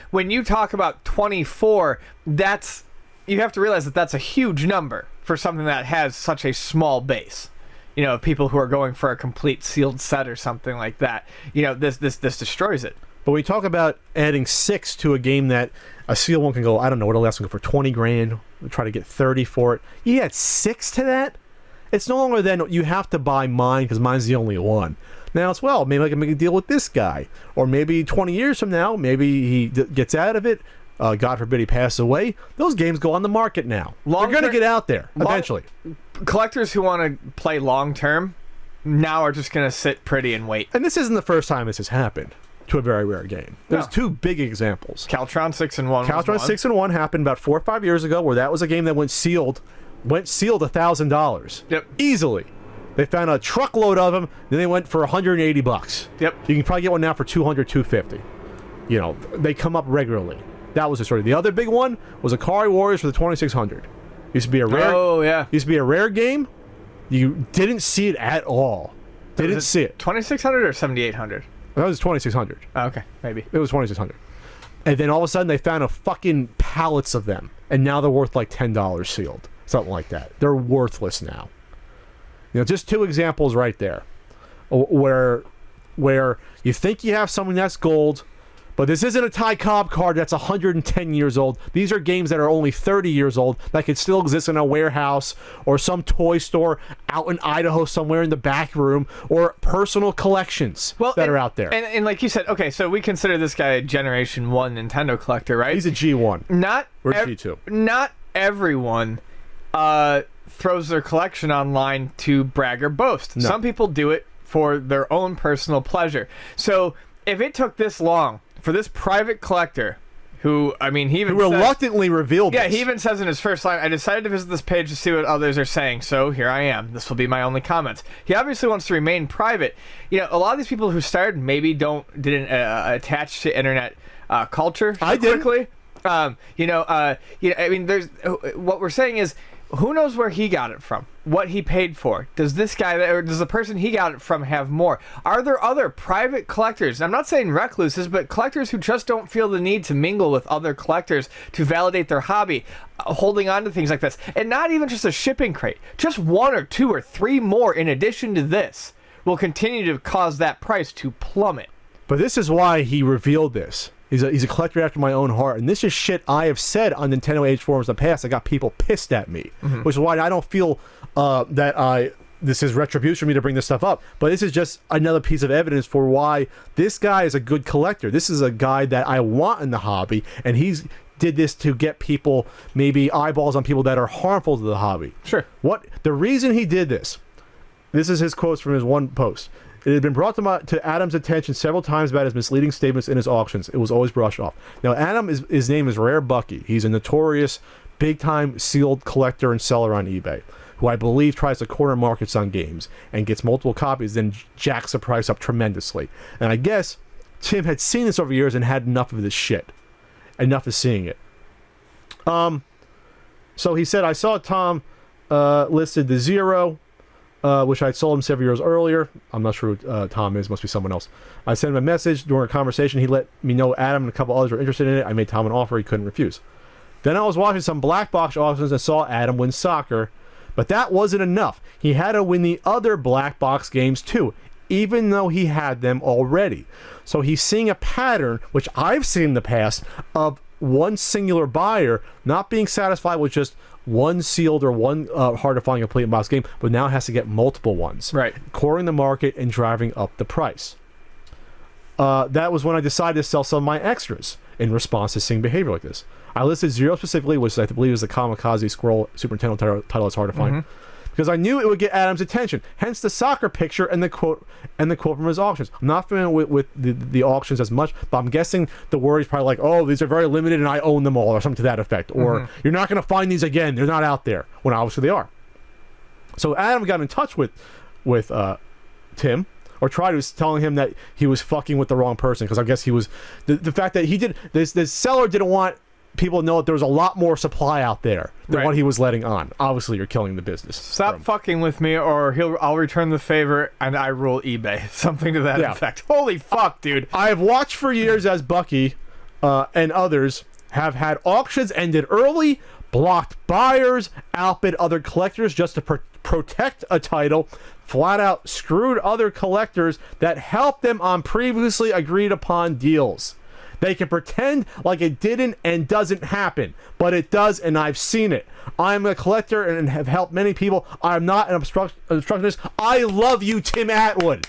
when you talk about 24, you have to realize that that's a huge number for something that has such a small base. People who are going for a complete sealed set or something like that. This destroys it. But when we talk about adding 6 to a game that a sealed one can go, I don't know, what else can go for 20 grand, try to get 30 for it. You add 6 to that? It's no longer then you have to buy mine because mine's the only one. Now it's, well, maybe I can make a deal with this guy. Or maybe 20 years from now, maybe he gets out of it. God forbid he passes away. Those games go on the market now. They're going to get out there eventually. Collectors who want to play long term now are just going to sit pretty and wait. And this isn't the first time this has happened to a very rare game. There's 2 big examples. Caltron 6-1. Caltron 6-1 happened about 4 or 5 years ago, where that was a game that went sealed $1,000. Yep. Easily. They found a truckload of them, then they went for $180. Yep. You can probably get one now for $200, $250. They come up regularly. That was the story. The other big one was Akari Warriors for the 2600. Used to be a rare. Oh yeah. Used to be a rare game. You didn't see it at all. Didn't see it. 2600 or 7800. That was 2600. Oh, okay, maybe. It was 2600. And then all of a sudden they found a fucking pallets of them, and now they're worth like $10 sealed, something like that. They're worthless now. Just 2 examples right there, where you think you have something that's gold. But this isn't a Ty Cobb card that's 110 years old. These are games that are only 30 years old that could still exist in a warehouse or some toy store out in Idaho somewhere in the back room, or personal collections that are out there. And like you said, okay, so we consider this guy a Generation 1 Nintendo collector, right? He's a G1. Or G2. Not everyone throws their collection online to brag or boast. No. Some people do it for their own personal pleasure. So if it took this long for this private collector, who, I mean, he even reluctantly revealed this. Yeah, he even says in his first line, I decided to visit this page to see what others are saying, so here I am. This will be my only comments. He obviously wants to remain private. You know, a lot of these people who started maybe didn't attach to internet culture quickly. I mean, there's what we're saying is, who knows where he got it from? What he paid for? Does this guy, or does the person he got it from have more? Are there other private collectors? I'm not saying recluses, but collectors who just don't feel the need to mingle with other collectors to validate their hobby, holding on to things like this. And not even just a shipping crate. Just 1 or 2 or 3 more in addition to this will continue to cause that price to plummet. But this is why he revealed this. He's a collector after my own heart, and this is shit I have said on Nintendo Age forums in the past. I got people pissed at me, which is why I don't feel this is retribution for me to bring this stuff up. But this is just another piece of evidence for why this guy is a good collector. This is a guy that I want in the hobby, and he's did this to get people, maybe eyeballs on people that are harmful to the hobby. Sure. The reason he did this is his quotes from his one post. It had been brought to Adam's attention several times about his misleading statements in his auctions. It was always brushed off. Now, his name is Rare Bucky. He's a notorious, big-time sealed collector and seller on eBay, who I believe tries to corner markets on games and gets multiple copies, then jacks the price up tremendously. And I guess Tim had seen this over years and had enough of this shit. Enough of seeing it. So he said, I saw Tom listed the 0... which I sold him several years earlier. I'm not sure who Tom is. Must be someone else. I sent him a message during a conversation. He let me know Adam and a couple others were interested in it. I made Tom an offer he couldn't refuse. Then I was watching some black box auctions and saw Adam win soccer, but that wasn't enough. He had to win the other black box games too, even though he had them already. So he's seeing a pattern, which I've seen in the past, of one singular buyer not being satisfied with just one sealed or one hard to find complete box game, but now has to get multiple ones. Right. Cornering the market and driving up the price. That was when I decided to sell some of my extras in response to seeing behavior like this. I listed 0 specifically, which I believe is the Kamikaze Squirrel Super Nintendo title that's hard to find. Because I knew it would get Adam's attention. Hence the soccer picture and the quote from his auctions. I'm not familiar with the auctions as much, but I'm guessing the word is probably like, oh, these are very limited and I own them all, or something to that effect. Or you're not going to find these again. They're not out there. When obviously they are. So Adam got in touch with Tim, or tried to, telling him that he was fucking with the wrong person, because I guess he was the fact that he did this seller didn't want people know that there was a lot more supply out there than what he was letting on. Obviously, you're killing the business. Stop fucking with me, or I'll return the favor and I rule eBay. Something to that effect. Holy fuck, dude! I have watched for years as Bucky and others have had auctions ended early, blocked buyers, outbid other collectors just to protect a title, flat out screwed other collectors that helped them on previously agreed upon deals. They can pretend like it didn't and doesn't happen, but it does, and I've seen it. I'm a collector and have helped many people. I'm not an obstructionist. I love you, Tim Atwood.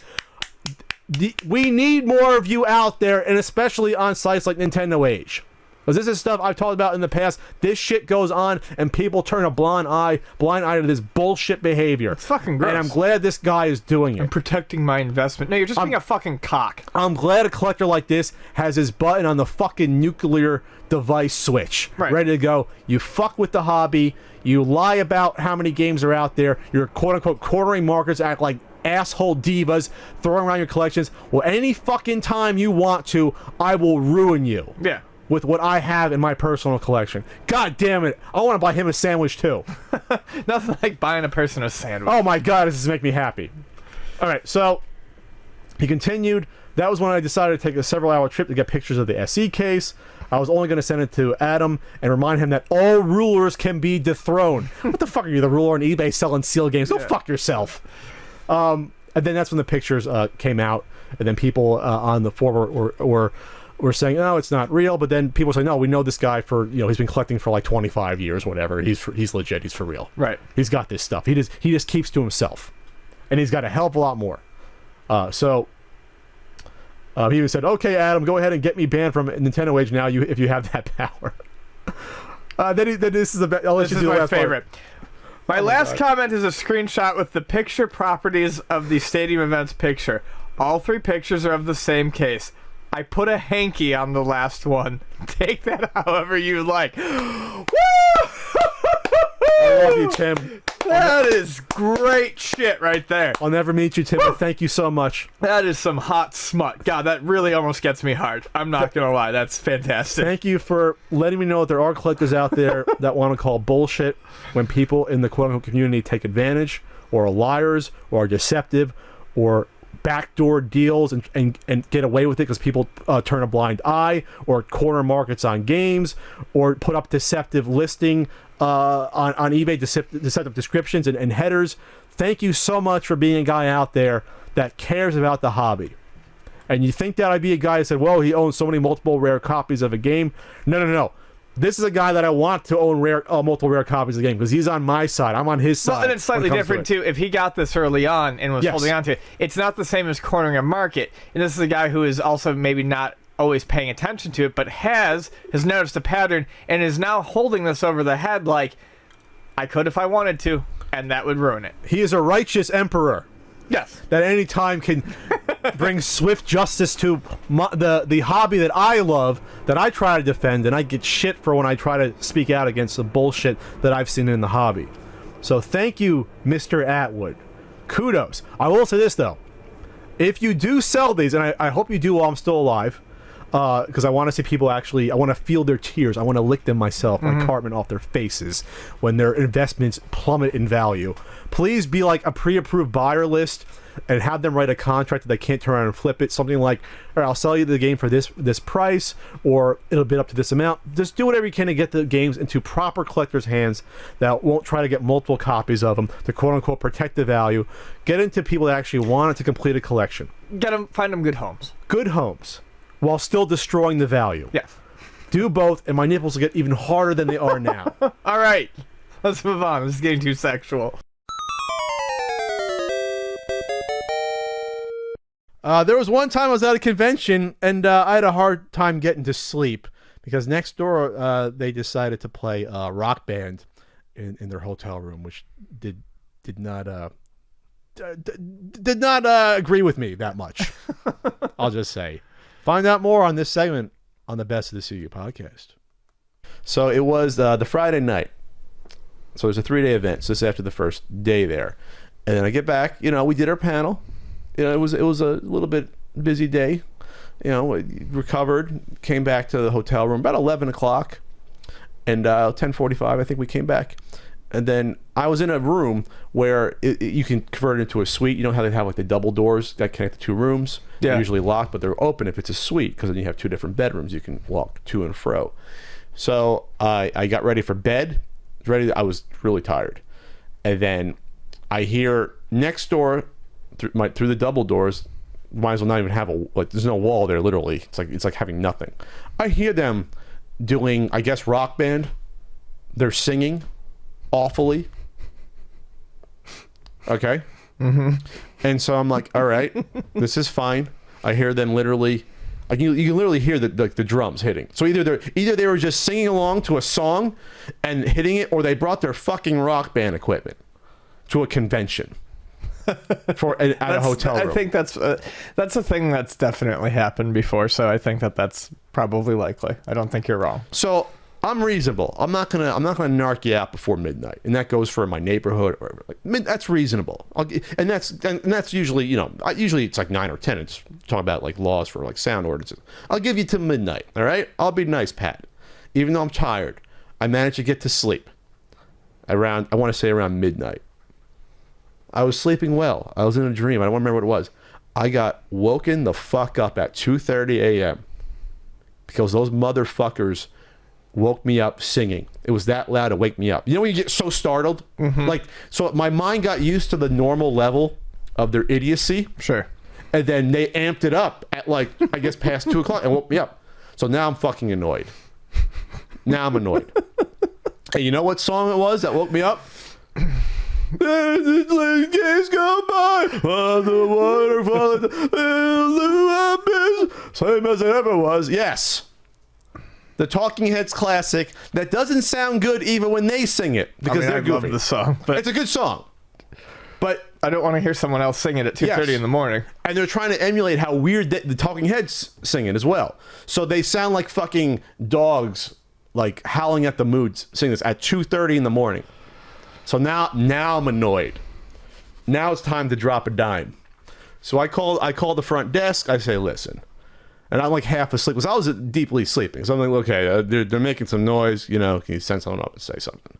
We need more of you out there, and especially on sites like Nintendo Age. Because this is stuff I've talked about in the past. This shit goes on, and people turn a blind eye to this bullshit behavior. It's fucking gross. And I'm glad this guy is doing it. I'm protecting my investment. No, you're just being a fucking cock. I'm glad a collector like this has his button on the fucking nuclear device switch. Ready to go. You fuck with the hobby. You lie about how many games are out there. You're quote-unquote cornering markets, act like asshole divas, throwing around your collections. Well, any fucking time you want to, I will ruin you. Yeah. With what I have in my personal collection. God damn it. I want to buy him a sandwich too. Nothing like buying a person a sandwich. Oh my god, this is making me happy. Alright, so he continued. That was when I decided to take a several-hour trip to get pictures of the SE case. I was only going to send it to Adam and remind him that all rulers can be dethroned. What the fuck are you, the ruler on eBay selling sealed games? Go fuck yourself. And then that's when the pictures came out, and then people on the forum were saying, no, it's not real, but then people say, no, we know this guy for, he's been collecting for like 25 years, whatever. He's legit. He's for real. Right. He's got this stuff. He just keeps to himself. And he's got a hell of a lot more. So he even said, okay, Adam, go ahead and get me banned from Nintendo Age now if you have that power. Then this is my favorite. My last comment is a screenshot with the picture properties of the Stadium Events picture. All 3 pictures are of the same case. I put a hanky on the last one. Take that however you like. Woo! I love you, Tim. That is great shit right there. I'll never meet you, Tim, but thank you so much. That is some hot smut. God, that really almost gets me hard. I'm not going to lie. That's fantastic. Thank you for letting me know that there are collectors out there that want to call bullshit when people in the quote-unquote community take advantage, or are liars, or are deceptive, or backdoor deals and get away with it because people turn a blind eye, or corner markets on games, or put up deceptive listing on eBay, deceptive descriptions and headers. Thank you so much for being a guy out there that cares about the hobby. And you think that I'd be a guy that said, well, he owns so many multiple rare copies of a game. No. This is a guy that I want to own multiple rare copies of the game because he's on my side. I'm on his side. Well, and it's slightly different, too. If he got this early on and was holding on to it, it's not the same as cornering a market. And this is a guy who is also maybe not always paying attention to it, but has noticed a pattern and is now holding this over the head like, I could if I wanted to, and that would ruin it. He is a righteous emperor. Yes. That any time can bring swift justice to the hobby that I love, that I try to defend, and I get shit for when I try to speak out against the bullshit that I've seen in the hobby. So thank you, Mr. Atwood. Kudos. I will say this, though. If you do sell these, and I hope you do while I'm still alive, because I want to see people actually, I want to feel their tears. I want to lick them myself, like Cartman, off their faces when their investments plummet in value. Please be like a pre-approved buyer list and have them write a contract that they can't turn around and flip it. Something like, all right, I'll sell you the game for this price, or it'll bid up to this amount. Just do whatever you can to get the games into proper collectors' hands that won't try to get multiple copies of them to quote-unquote protect the value. Get into people that actually want it to complete a collection. Find them good homes. Good homes. While still destroying the value. Yes. Do both, and my nipples will get even harder than they are now. All right. Let's move on. This is getting too sexual. There was one time I was at a convention, and I had a hard time getting to sleep, because next door they decided to play Rock Band in their hotel room, which did not agree with me that much. I'll just say. Find out more on this segment on the Best of the CU podcast. So it was the Friday night. So it was a 3-day event. So this is after the first day there. And then I get back, we did our panel. It was a little bit busy day. Recovered, came back to the hotel room about 11 o'clock. And 10:45, I think we came back. And then I was in a room where you can convert it into a suite. You know how they have like the double doors that connect the two rooms? Yeah. They're usually locked, but they're open if it's a suite, because then you have 2 different bedrooms. You can walk to and fro. So I got ready for bed. I was really tired. And then I hear next door through the double doors, might as well not even have there's no wall there, literally. It's like having nothing. I hear them doing, I guess, Rock Band. They're singing awfully. Okay. And so I'm like, all right, this is fine. I hear them literally, you can literally hear the drums hitting. So either they were just singing along to a song and hitting it, or they brought their fucking Rock Band equipment to a convention at a hotel room. I think that's a thing that's definitely happened before. So I think that's probably likely. I don't think you're wrong. So I'm reasonable. I'm not gonna narc you out before midnight, and that goes for my neighborhood. Or that's reasonable. And that's usually, usually it's like 9 or 10. It's talking about like laws for like sound ordinances. I'll give you till midnight. All right. I'll be nice, Pat. Even though I'm tired, I managed to get to sleep around, I want to say around midnight. I was sleeping well. I was in a dream. I don't remember what it was. I got woken the fuck up at 2:30 a.m. because those motherfuckers woke me up singing. It was that loud to wake me up. You know when you get so startled? So my mind got used to the normal level of their idiocy. Sure. And then they amped it up at I guess past 2 o'clock and woke me up. So now I'm fucking annoyed. Now I'm annoyed. And you know what song it was that woke me up? Days go by, the waterfall, same as it ever was. Yes. the Talking Heads classic that doesn't sound good even when they sing it because they're goofy. I love the song, but it's a good song. But I don't want to hear someone else sing it at 2:30 in the morning. And they're trying to emulate how weird the Talking Heads sing it as well. So they sound like fucking dogs, like howling at the moon, sing this at 2:30 in the morning. So now I'm annoyed. Now it's time to drop a dime. So I call the front desk. I say, listen. And I'm like half asleep because I was deeply sleeping. So I'm like, okay, they're making some noise. You know, can you send someone up and say something?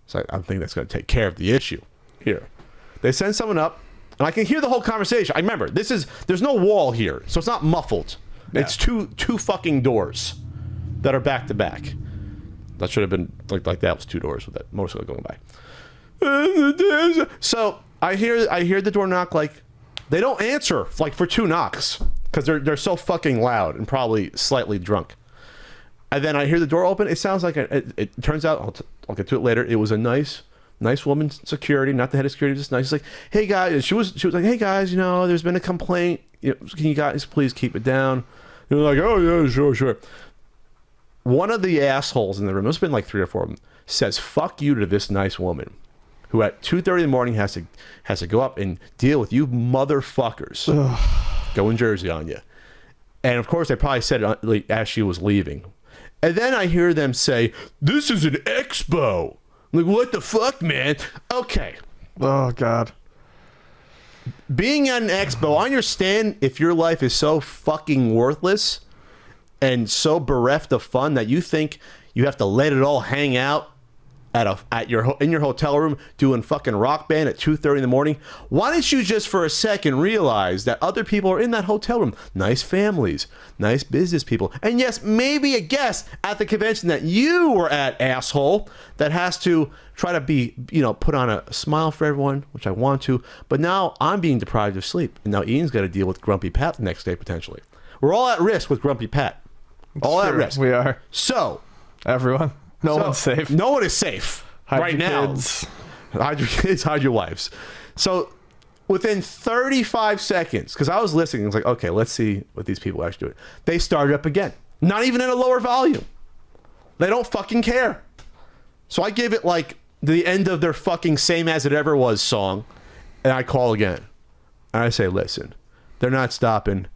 So I think that's going to take care of the issue here. They send someone up, and I can hear the whole conversation. I remember, there's no wall here, so it's not muffled. Yeah. It's two fucking doors that are back to back. That should have been, like that was two doors with that motorcycle going by. So I hear the door knock, like, they don't answer, like, for two knocks, because they're so fucking loud and probably slightly drunk. And then I hear the door open. It sounds like, it turns out, I'll get to it later, it was a nice woman, security, not the head of security, just nice. Like, hey guys, she was like, hey guys, you know, there's been a complaint. You know, can you guys please keep it down? And they're like, oh yeah, sure. One of the assholes in the room, there's been like 3 or 4 of them, says fuck you to this nice woman, who at 2:30 in the morning has to go up and deal with you motherfuckers going Jersey on you. And of course, they probably said it as she was leaving. And then I hear them say, this is an expo. Like, what the fuck, man? Okay. Oh, God. Being at an expo, I understand if your life is so fucking worthless and so bereft of fun that you think you have to let it all hang out in your hotel room doing fucking Rock Band at 2:30 in the morning. Why don't you just for a second realize that other people are in that hotel room? Nice families, nice business people, and yes, maybe a guest at the convention that you were at, asshole, that has to try to be, you know, put on a smile for everyone, which I want to, but now I'm being deprived of sleep, and now Ian's got to deal with Grumpy Pat the next day potentially. We're all at risk with Grumpy Pat. All at risk. We are. So, everyone. No one's safe. No one is safe right now. Kids. Hide your kids, hide your wives. So within 35 seconds, because I was listening, I was like, okay, let's see what these people actually do. They started up again. Not even at a lower volume. They don't fucking care. So I give it like the end of their fucking Same As It Ever Was song, and I call again. And I say, listen, they're not stopping.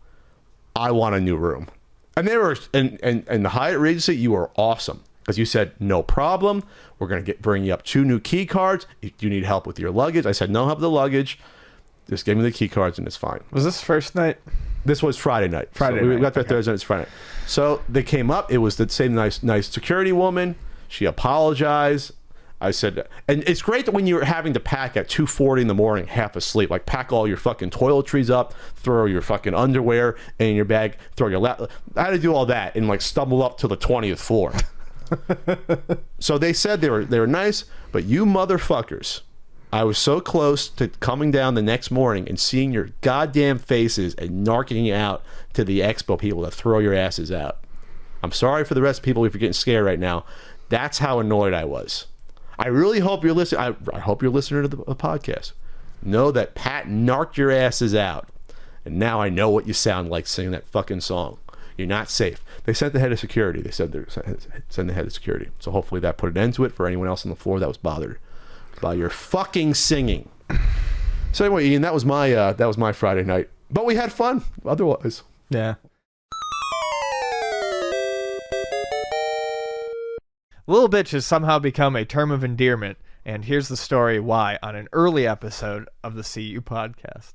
I want a new room. And they were, and the Hyatt Regency, you were awesome. Because you said, no problem. We're going to bring you up 2 new key cards. Do you need help with your luggage? I said, no help with the luggage. Just give me the key cards and it's fine. Was this first night? This was Friday night. We got there Thursday, it's Friday night. So they came up. It was the same nice security woman. She apologized. I said, and it's great that when you're having to pack at 2:40 in the morning, half asleep, like pack all your fucking toiletries up, throw your fucking underwear in your bag, throw your laptop. I had to do all that and like stumble up to the 20th floor. So they said they were nice, but you motherfuckers, I was so close to coming down the next morning and seeing your goddamn faces and narking out to the expo people to throw your asses out. I'm sorry for the rest of the people if you're getting scared right now. That's how annoyed I was. I really hope you're listening. I hope you're listening to the podcast. Know that Pat narked your asses out, and now I know what you sound like singing that fucking song. You're not safe. They sent the head of security. They said they're send the head of security. So hopefully that put an end to it for anyone else on the floor that was bothered by your fucking singing. So anyway, Ian, that was my Friday night. But we had fun otherwise. Yeah. Little bitch has somehow become a term of endearment, and here's the story why on an early episode of the CU podcast.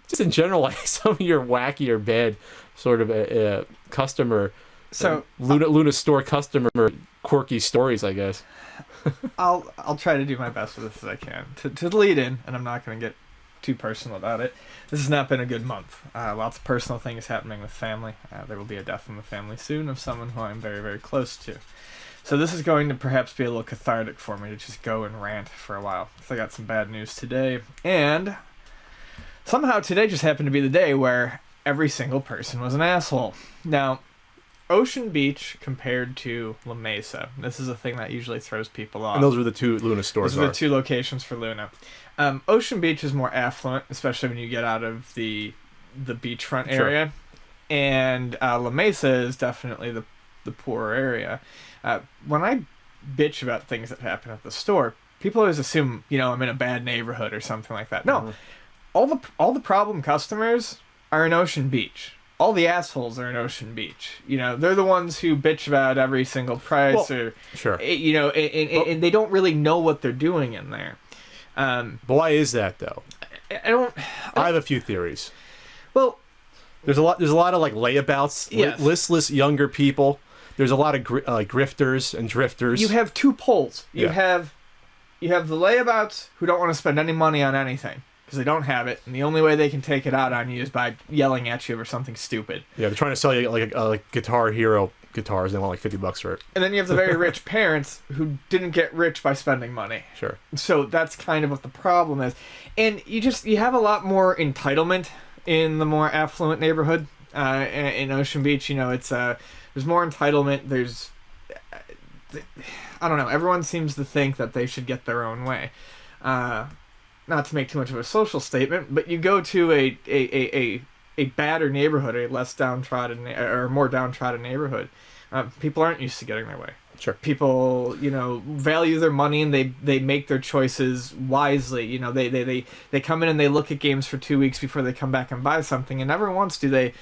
Just in general, like some of your wacky or bad sort of customer, so Luna store customer quirky stories, I guess. I'll try to do my best with this as I can to lead in, and I'm not going to get too personal about it. This has not been a good month. Lots of personal things happening with family. There will be a death in the family soon of someone who I'm very, very close to. So this is going to perhaps be a little cathartic for me to just go and rant for a while. So I got some bad news today, and somehow today just happened to be the day where every single person was an asshole. Now, Ocean Beach compared to La Mesa. This is a thing that usually throws people off. And those were the 2 Luna stores. Those are the 2 locations for Luna. Ocean Beach is more affluent, especially when you get out of the beachfront area. Sure. And La Mesa is definitely the the poorer area. When I bitch about things that happen at the store, people always assume, I'm in a bad neighborhood or something like that. No, all the problem customers are in Ocean Beach. All the assholes are in Ocean Beach. They're the ones who bitch about every single price, sure. And they don't really know what they're doing in there. But why is that though? I have a few theories. Well, there's a lot of like layabouts, yes. listless younger people. There's a lot of grifters and drifters. You have two poles. You have the layabouts who don't want to spend any money on anything because they don't have it, and the only way they can take it out on you is by yelling at you over something stupid. Yeah, they're trying to sell you like Guitar Hero guitars. They want like $50 for it. And then you have the very rich parents who didn't get rich by spending money. Sure. So that's kind of what the problem is, and you have a lot more entitlement in the more affluent neighborhood in Ocean Beach. It's there's more entitlement. There's I don't know. Everyone seems to think that they should get their own way. Not to make too much of a social statement, but you go to a badder neighborhood, a less downtrodden or more downtrodden neighborhood, people aren't used to getting their way. Sure. People, value their money and they make their choices wisely. They come in and they look at games for 2 weeks before they come back and buy something, and never once do they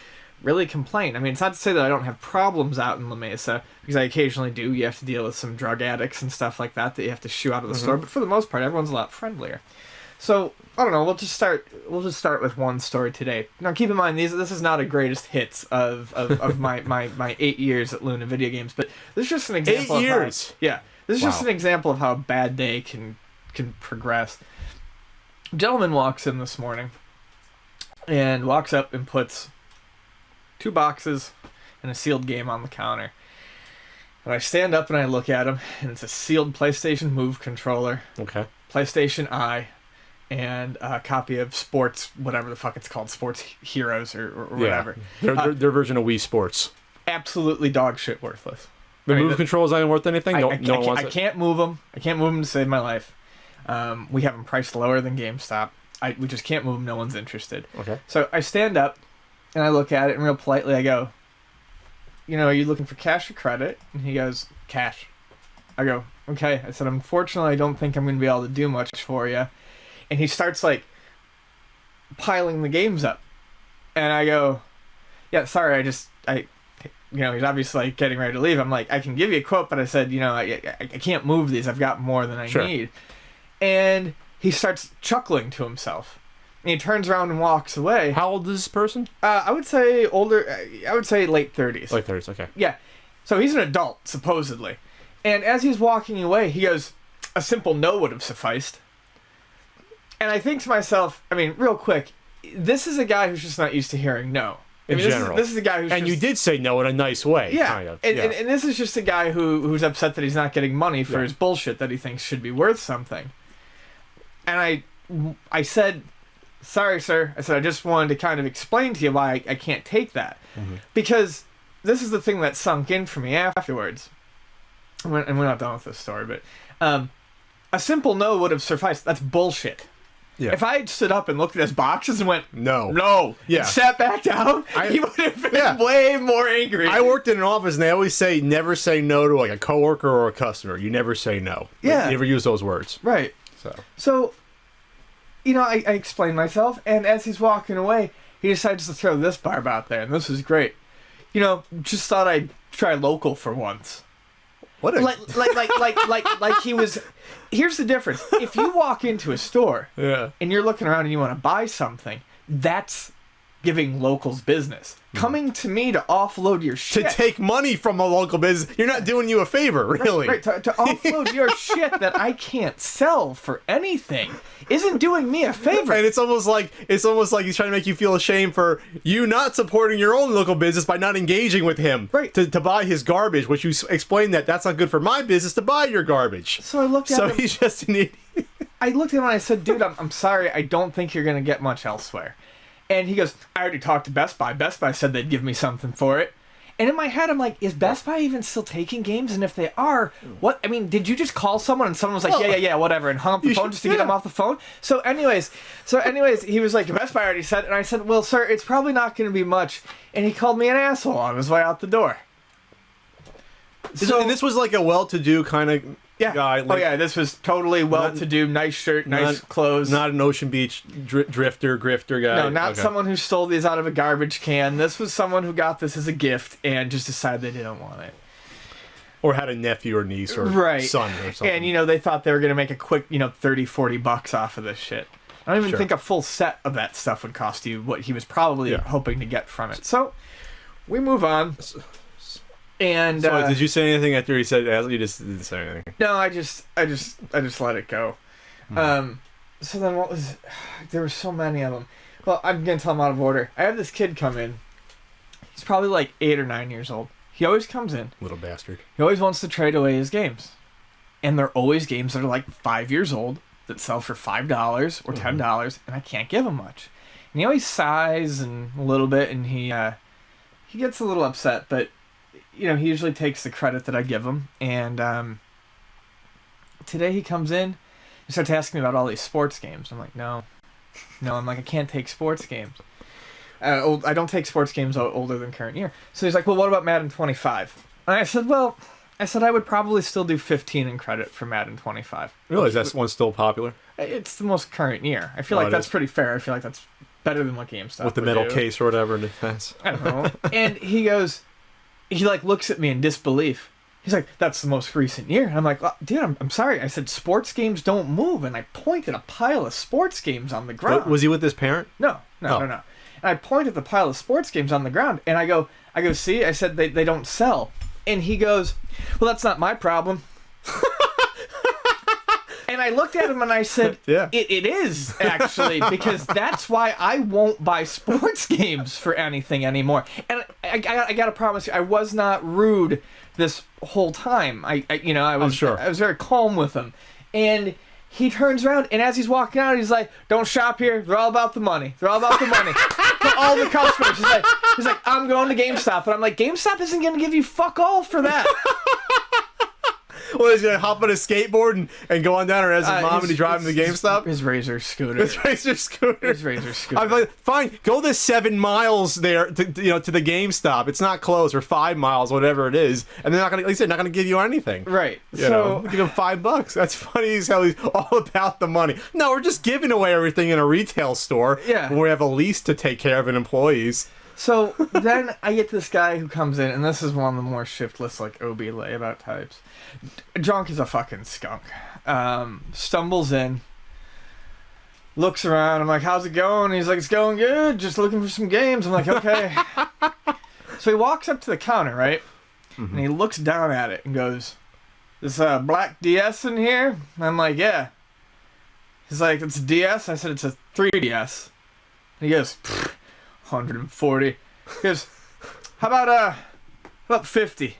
really complain. I mean, it's not to say that I don't have problems out in La Mesa, because I occasionally do. You have to deal with some drug addicts and stuff like that you have to shoo out of the store, but for the most part, everyone's a lot friendlier. So, I don't know, we'll just start with one story today. Now, keep in mind, this is not a greatest hits of my 8 years at Luna Video Games, but this is just an example 8 years? This is just an example of how a bad day can progress. A gentleman walks in this morning, and walks up and puts 2 boxes and a sealed game on the counter. And I stand up and I look at him, and it's a sealed PlayStation Move controller. Okay. PlayStation Eye. And a copy of Sports, whatever the fuck it's called, Sports Heroes or whatever. Their version of Wii Sports. Absolutely dog shit worthless. The Move controls aren't worth anything? I can't move them. I can't move them to save my life. We have them priced lower than GameStop. We just can't move them. No one's interested. Okay. So I stand up and I look at it and real politely I go, are you looking for cash or credit? And he goes, cash. I go, okay. I said, unfortunately, I don't think I'm going to be able to do much for you. And he starts, piling the games up. And I go, yeah, sorry, he's obviously, getting ready to leave. I'm like, I can give you a quote, but I said, I can't move these. I've got more than I need. And he starts chuckling to himself. And he turns around and walks away. How old is this person? I would say older. I would say late 30s. Late 30s, okay. Yeah. So he's an adult, supposedly. And as he's walking away, he goes, a simple no would have sufficed. And I think to myself, real quick, this is a guy who's just not used to hearing no. In general. This is a guy who's And you did say no in a nice way, kind of. And this is just a guy who's upset that he's not getting money for his bullshit that he thinks should be worth something. And I said, sorry, sir. I said, I just wanted to kind of explain to you why I can't take that. Mm-hmm. Because this is the thing that sunk in for me afterwards. And we're not done with this story, but a simple no would have sufficed. That's bullshit. Yeah. If I had stood up and looked at his boxes and went, no, and sat back down, he would have been way more angry. I worked in an office, and they always say never say no to a coworker or a customer. You never say no. Yeah. You never use those words. Right. So I explained myself, and as he's walking away, he decides to throw this barb out there, and this is great. Just thought I'd try local for once. What a... like he was. Here's the difference. If you walk into a store and you're looking around and you want to buy something, that's giving locals business. Coming to me to offload your shit. To take money from a local business. You're not doing you a favor, really. Right. To offload your shit that I can't sell for anything isn't doing me a favor. And it's almost like he's trying to make you feel ashamed for you not supporting your own local business by not engaging with him. Right. To buy his garbage, which you explained that's not good for my business to buy your garbage. So I looked at him. So he's just an idiot. I looked at him and I said, dude, I'm sorry. I don't think you're going to get much elsewhere. And he goes, I already talked to Best Buy. Best Buy said they'd give me something for it. And in my head, I'm like, is Best Buy even still taking games? And if they are, what? I mean, did you just call someone and someone was like, yeah, whatever, and hung up the phone just to get him off the phone? So anyways, he was like, Best Buy already said, and I said, well, sir, it's probably not going to be much. And he called me an asshole on his way out the door. And this was like a well-to-do kind of guy. Like, oh yeah, this was totally well-to-do, nice shirt, nice clothes. Not an Ocean Beach grifter guy. No, not someone who stole these out of a garbage can. This was someone who got this as a gift and just decided they didn't want it. Or had a nephew or niece or son or something. And, they thought they were going to make a quick, $30-$40 off of this shit. I don't even think a full set of that stuff would cost you what he was probably hoping to get from it. So, we move on. And so did you say anything after he said that? You just didn't say anything. No, I just let it go. So then what was... There were so many of them. Well, I'm going to tell them out of order. I have this kid come in. He's probably like 8 or 9 years old. He always comes in. Little bastard. He always wants to trade away his games. And they're always games that are like 5 years old that sell for $5 or $10, and I can't give him much. And he always sighs and a little bit, and he gets a little upset, but he usually takes the credit that I give him. And today he comes in, he starts asking me about all these sports games. I'm like, no, I'm like, I can't take sports games. I don't take sports games older than current year. So he's like, well, what about Madden 25? And I said, I would probably still do 15 in credit for Madden 25. Really? Is that one still popular? It's the most current year. I feel like that's pretty fair. I feel like that's better than what GameStop with the metal case or whatever in defense. I don't know. And he looks at me in disbelief. He's like, that's the most recent year. And I'm like, well, dude, I'm sorry. I said sports games don't move. And I pointed a pile of sports games on the ground. Was he with his parent? No. And I pointed the pile of sports games on the ground. And I go, see? I said, they don't sell. And he goes, well, that's not my problem. And I looked at him and I said, it is, actually, because that's why I won't buy sports games for anything anymore. And I got to promise you, I was not rude this whole time. I was very calm with him. And he turns around, and as he's walking out, he's like, don't shop here. They're all about the money. To all the customers. He's like, I'm going to GameStop. And I'm like, GameStop isn't going to give you fuck all for that. Well, he's going to hop on his skateboard and go on down, or as his mom and he drive him to GameStop? His Razor scooter. I'm like, fine, go the 7 miles there to the GameStop. It's not close, or 5 miles, whatever it is. And they're not going to, like I said, not going to give you anything. Right. Give him $5. That's funny as hell. He's all about the money. No, we're just giving away everything in a retail store. Yeah. Where we have a lease to take care of and employees. So then I get this guy who comes in, and this is one of the more shiftless, like, OB layabout types. Drunk as a fucking skunk. Stumbles in, looks around. I'm like, how's it going? He's like, it's going good. Just looking for some games. I'm like, okay. So he walks up to the counter, right? Mm-hmm. And he looks down at it and goes, this black DS in here? And I'm like, yeah. He's like, it's a DS? I said, it's a 3DS. And he goes, 140. He goes, how about 50?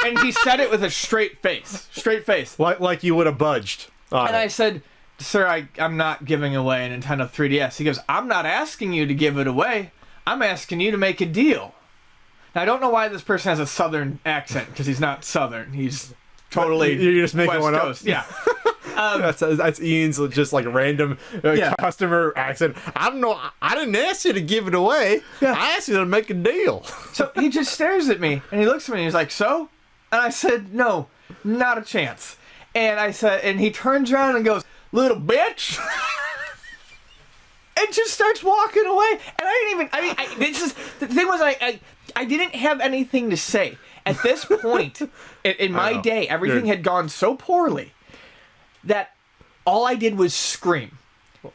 And he said it with a straight face. Like you would have budged. And I said, sir, I'm not giving away a Nintendo 3DS. He goes, I'm not asking you to give it away. I'm asking you to make a deal. Now, I don't know why this person has a southern accent, because he's not southern. He's totally You're just making West one Coast. up? Yeah. That's Ian's just like random customer accent. I don't know. I didn't ask you to give it away. Yeah. I asked you to make a deal. So he just stares at me, and he looks at me, and he's like, so? And I said, no, not a chance. And I said, and he turns around and goes, little bitch. And just starts walking away. And the thing was, I didn't have anything to say. At this point in my day, everything had gone so poorly that all I did was scream.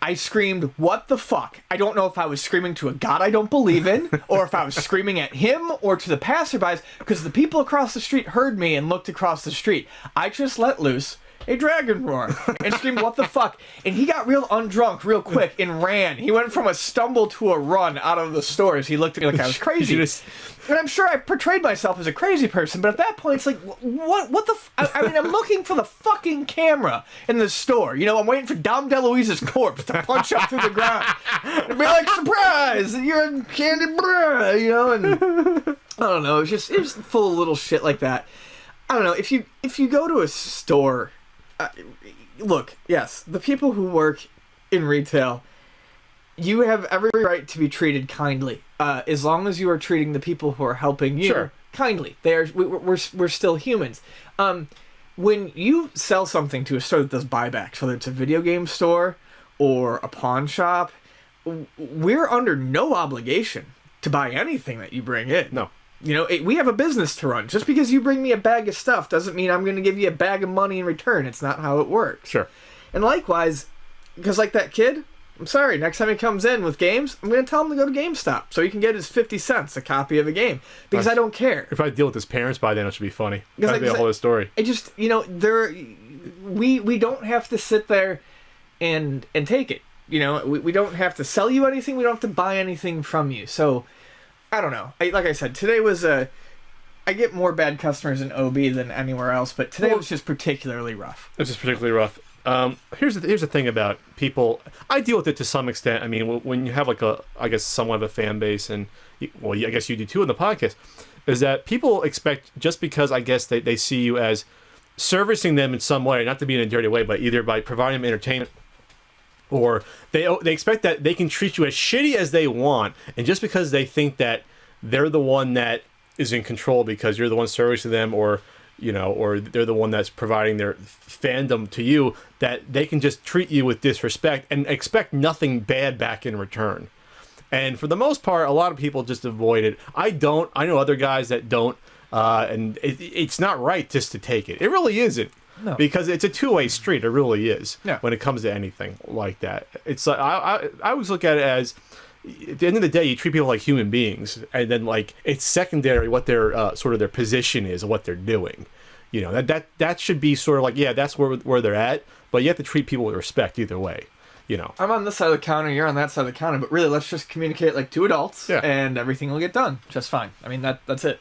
I screamed, what the fuck? I don't know if I was screaming to a god I don't believe in, or if I was screaming at him or to the passerbys, because the people across the street heard me and looked across the street. I just let loose a dragon roar and screamed, what the fuck? And he got real undrunk real quick and ran. He went from a stumble to a run out of the stores. He looked at me like I was crazy. And I'm sure I portrayed myself as a crazy person, but at that point, it's like, what the I mean, I'm looking for the fucking camera in the store. I'm waiting for Dom DeLuise's corpse to punch up through the ground. And be like, surprise! You're a candy bruh, and I don't know, it was full of little shit like that. I don't know, if you go to a store, look, yes, the people who work in retail, you have every right to be treated kindly, as long as you are treating the people who are helping you kindly. We're still humans. When you sell something to a store that does buybacks, whether it's a video game store or a pawn shop, we're under no obligation to buy anything that you bring in. No. You know, we have a business to run. Just because you bring me a bag of stuff doesn't mean I'm going to give you a bag of money in return. It's not how it works. Sure. And likewise, because like that kid, I'm sorry, next time he comes in with games, I'm going to tell him to go to GameStop so he can get his 50 cents a copy of a game. Because I don't care. If I deal with his parents by then, it should be funny. That'd be a Like, whole other story. I just, you know, we don't have to sit there and take it. You know, we don't have to sell you anything. We don't have to buy anything from you. So, I don't know. Like I said, today was I get more bad customers in OB than anywhere else, but today was just particularly rough. It's just particularly rough. Here's the thing about people. I deal with it to some extent. I mean, when you have like I guess somewhat of a fan base, and I guess you do too in the podcast, is that people expect, just because I guess they see you as servicing them in some way, not to be in a dirty way, but either by providing them entertainment, or they expect that they can treat you as shitty as they want, and just because they think that they're the one that is in control because you're the one servicing them, or or they're the one that's providing their fandom to you, that they can just treat you with disrespect and expect nothing bad back in return. And for the most part, a lot of people just avoid it. I don't. I know other guys that don't, and it's not right just to take it. It really isn't. No. Because it's a two-way street. It really is. Yeah. When it comes to anything like that, it's like I always look at it as, at the end of the day, you treat people like human beings, and then like it's secondary what their sort of their position is and what they're doing. You know, that should be sort of like, yeah, that's where they're at, but you have to treat people with respect either way. You know, I'm on this side of the counter, you're on that side of the counter, but really, let's just communicate like two adults, and everything will get done just fine. I mean, that's it.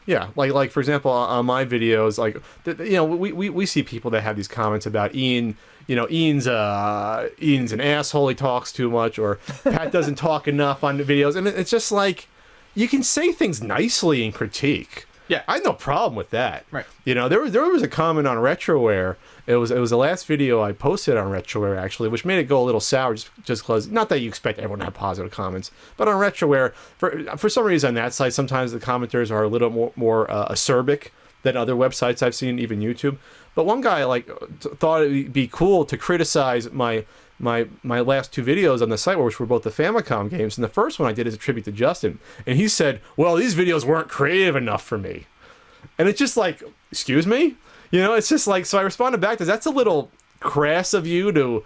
Yeah, like for example, on my videos, like we see people that have these comments about Ian. You know, Ian's an asshole. He talks too much, or Pat doesn't talk enough on the videos, and it's just like, you can say things nicely and critique. Yeah, I have no problem with that. Right. You know, there was a comment on Retroware. It was the last video I posted on Retroware, actually, which made it go a little sour, just because, not that you expect everyone to have positive comments, but on Retroware, for some reason on that site, sometimes the commenters are a little more acerbic than other websites I've seen, even YouTube. But one guy thought it'd be cool to criticize my last two videos on the site, which were both the Famicom games, and the first one I did is a tribute to Justin, and he said, well, these videos weren't creative enough for me. And it's just like, excuse me? You know, it's just like, so I responded back to, that's a little crass of you to,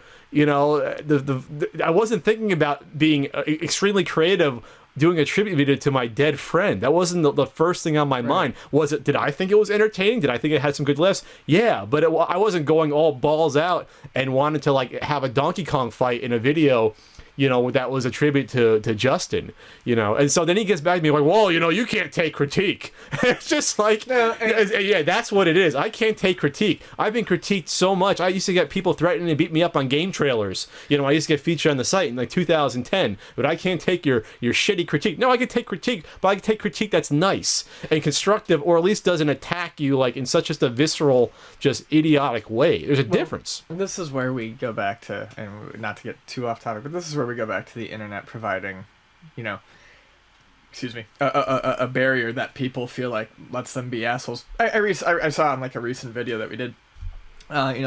I wasn't thinking about being extremely creative doing a tribute video to my dead friend. That wasn't the first thing on my mind. Did I think it was entertaining? Did I think it had some good laughs? Yeah, but I wasn't going all balls out and wanted to like have a Donkey Kong fight in a video, that was a tribute to Justin, and so then he gets back to me like, whoa, you can't take critique. It's just like, yeah, that's what it is. I can't take critique. I've been critiqued so much. I used to get people threatening to beat me up on game trailers. I used to get featured on the site in like 2010, but I can't take your shitty critique. No, I can take critique, but I can take critique that's nice and constructive, or at least doesn't attack you like in such just a visceral, just idiotic way. There's a difference. This is where we go back to, and not to get too off topic, but this is where we go back to the internet providing, a barrier that people feel like lets them be assholes. I saw on like a recent video that we did,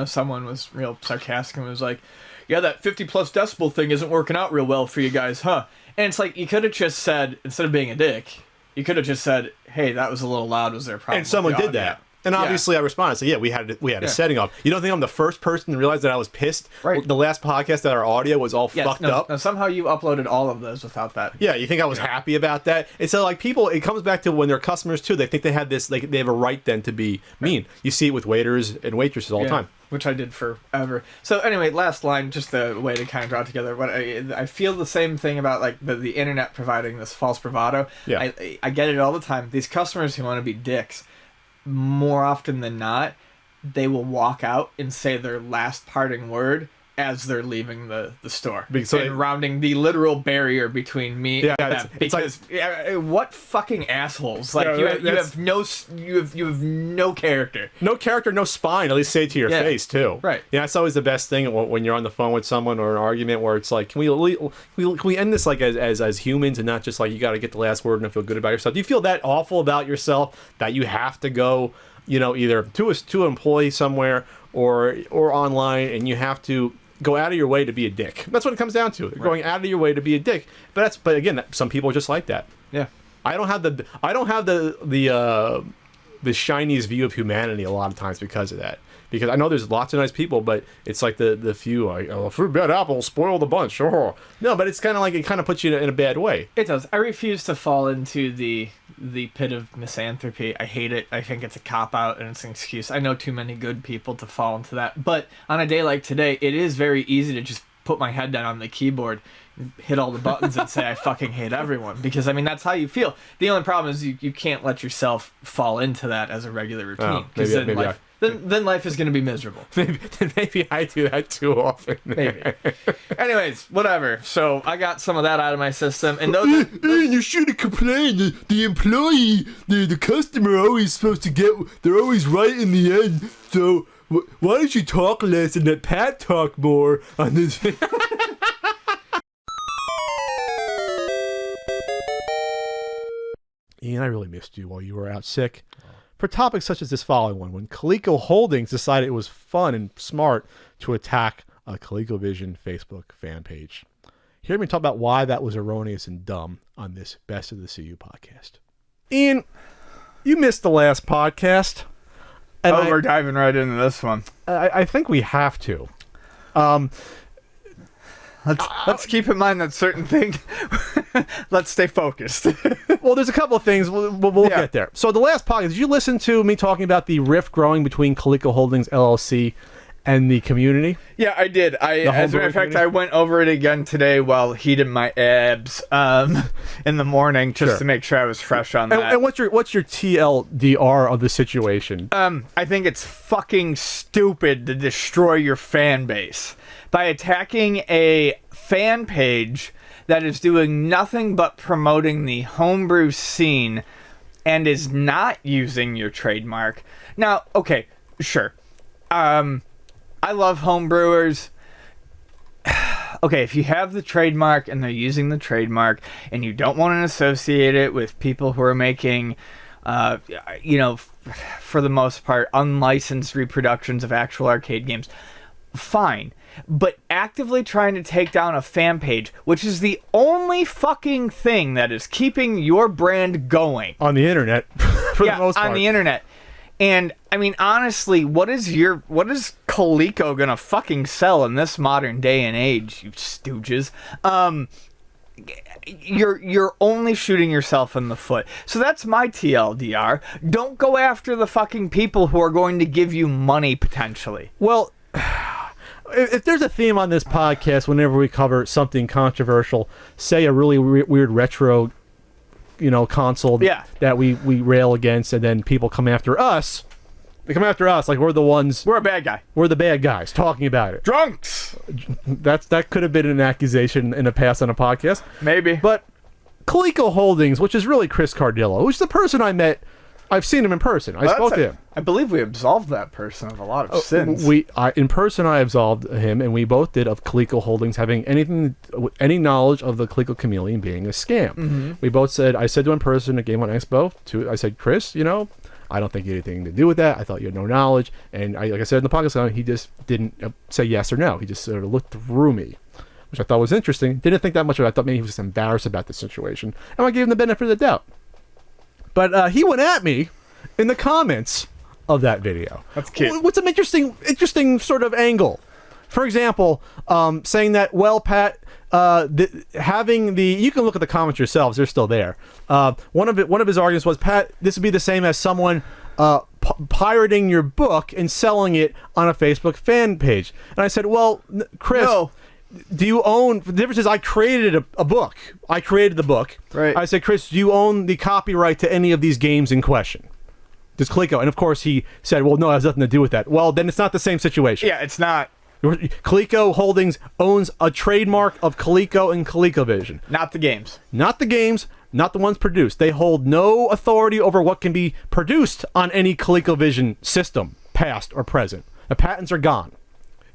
someone was real sarcastic and was like, yeah, that 50 plus decibel thing isn't working out real well for you guys, huh? And it's like, you could have just said, instead of being a dick, you could have just said, hey, that was a little loud, was there a problem? And someone did that. And obviously I responded, so yeah, we had a setting up. You don't think I'm the first person to realize that I was pissed? Right. The last podcast that our audio was all fucked up? No, somehow you uploaded all of those without that. Yeah, you think I was happy about that? And so like people, it comes back to when they're customers too, they think they have this, like they have a right then to be mean. You see it with waiters and waitresses all the time. Which I did forever. So anyway, last line, just a way to kind of draw it together. What I feel the same thing about like the internet providing this false bravado. Yeah. I get it all the time. These customers who want to be dicks, more often than not, they will walk out and say their last parting word as they're leaving the store, So and rounding the literal barrier between me and them. Because what fucking assholes! Like you have no character. No character, no spine. At least say it to your face too. Right. Yeah, that's always the best thing when you're on the phone with someone or an argument where it's like, can we end this like as humans and not just like you got to get the last word and feel good about yourself? Do you feel that awful about yourself that you have to go, either to an employee somewhere or online, and you have to go out of your way to be a dick? That's what it comes down to. Right. Going out of your way to be a dick. But again, some people are just like that. Yeah. I don't have the shiniest view of humanity a lot of times because of that. Because I know there's lots of nice people, but it's like the few, fruit bad apple spoil the bunch. Oh. No, but it's kind of like it kind of puts you in a bad way. It does. I refuse to fall into the pit of misanthropy. I hate it. I think it's a cop-out and it's an excuse. I know too many good people to fall into that. But on a day like today, it is very easy to just put my head down on the keyboard, hit all the buttons and say I fucking hate everyone, because I mean that's how you feel. The only problem is you can't let yourself fall into that as a regular routine, because then life is going to be miserable. Maybe I do that too often. Maybe. Anyways, whatever. So I got some of that out of my system, and those you shouldn't complain. The employee, the customer, are always supposed to get. They're always right in the end. So why don't you talk less and let Pat talk more on this? Ian, I really missed you while you were out sick. For topics such as this following one, when Coleco Holdings decided it was fun and smart to attack a ColecoVision Facebook fan page. Hear me talk about why that was erroneous and dumb on this Best of the CU podcast. Ian, you missed the last podcast. And we're diving right into this one. I think we have to. Let's keep in mind that certain things. Let's stay focused. Well, there's a couple of things. We'll get there. So the last podcast, did you listen to me talking about the rift growing between Coleco Holdings LLC and the community? Yeah, I did. As a matter of fact, I went over it again today while heating my abs in the morning just to make sure I was fresh on that. And what's your TLDR of the situation? I think it's fucking stupid to destroy your fan base by attacking a fan page that is doing nothing but promoting the homebrew scene and is not using your trademark. Now, okay, sure. I love homebrewers. Okay, if you have the trademark and they're using the trademark and you don't want to associate it with people who are making, for the most part, unlicensed reproductions of actual arcade games, fine. But actively trying to take down a fan page, which is the only fucking thing that is keeping your brand going. On the internet, for the most part. On the internet. And, I mean, honestly, what is Coleco gonna fucking sell in this modern day and age, you stooges? You're only shooting yourself in the foot. So that's my TLDR. Don't go after the fucking people who are going to give you money, potentially. Well, if there's a theme on this podcast whenever we cover something controversial, say a really weird retro console that we rail against, and then people come after us. They come after us like we're the ones. We're a bad guy. We're the bad guys talking about it. Drunks! That could have been an accusation in the past on a podcast. Maybe. But Coleco Holdings, which is really Chris Cardillo, who's the person I met. I've seen him in person. I spoke to him. I believe we absolved that person of a lot of sins. In person, I absolved him, and we both did, of Coleco Holdings having any knowledge of the Coleco Chameleon being a scam. Mm-hmm. We both said, I said to him in person at Game One Expo, I said, Chris, I don't think you had anything to do with that. I thought you had no knowledge. And like I said in the podcast, he just didn't say yes or no. He just sort of looked through me, which I thought was interesting. Didn't think that much of it. I thought maybe he was just embarrassed about the situation. And I gave him the benefit of the doubt. But he went at me in the comments of that video. That's cute. What's an interesting sort of angle? For example, saying that, well, Pat, you can look at the comments yourselves; they're still there. One of his arguments was, Pat, this would be the same as someone pirating your book and selling it on a Facebook fan page. And I said, well, Chris. No. Do you own... The difference is I created a book. I created the book. Right. I said, Chris, do you own the copyright to any of these games in question? Does Coleco? And of course he said, well, no, it has nothing to do with that. Well, then it's not the same situation. Yeah, it's not. Coleco Holdings owns a trademark of Coleco and ColecoVision. Not the games. Not the games, not the ones produced. They hold no authority over what can be produced on any ColecoVision system, past or present. The patents are gone.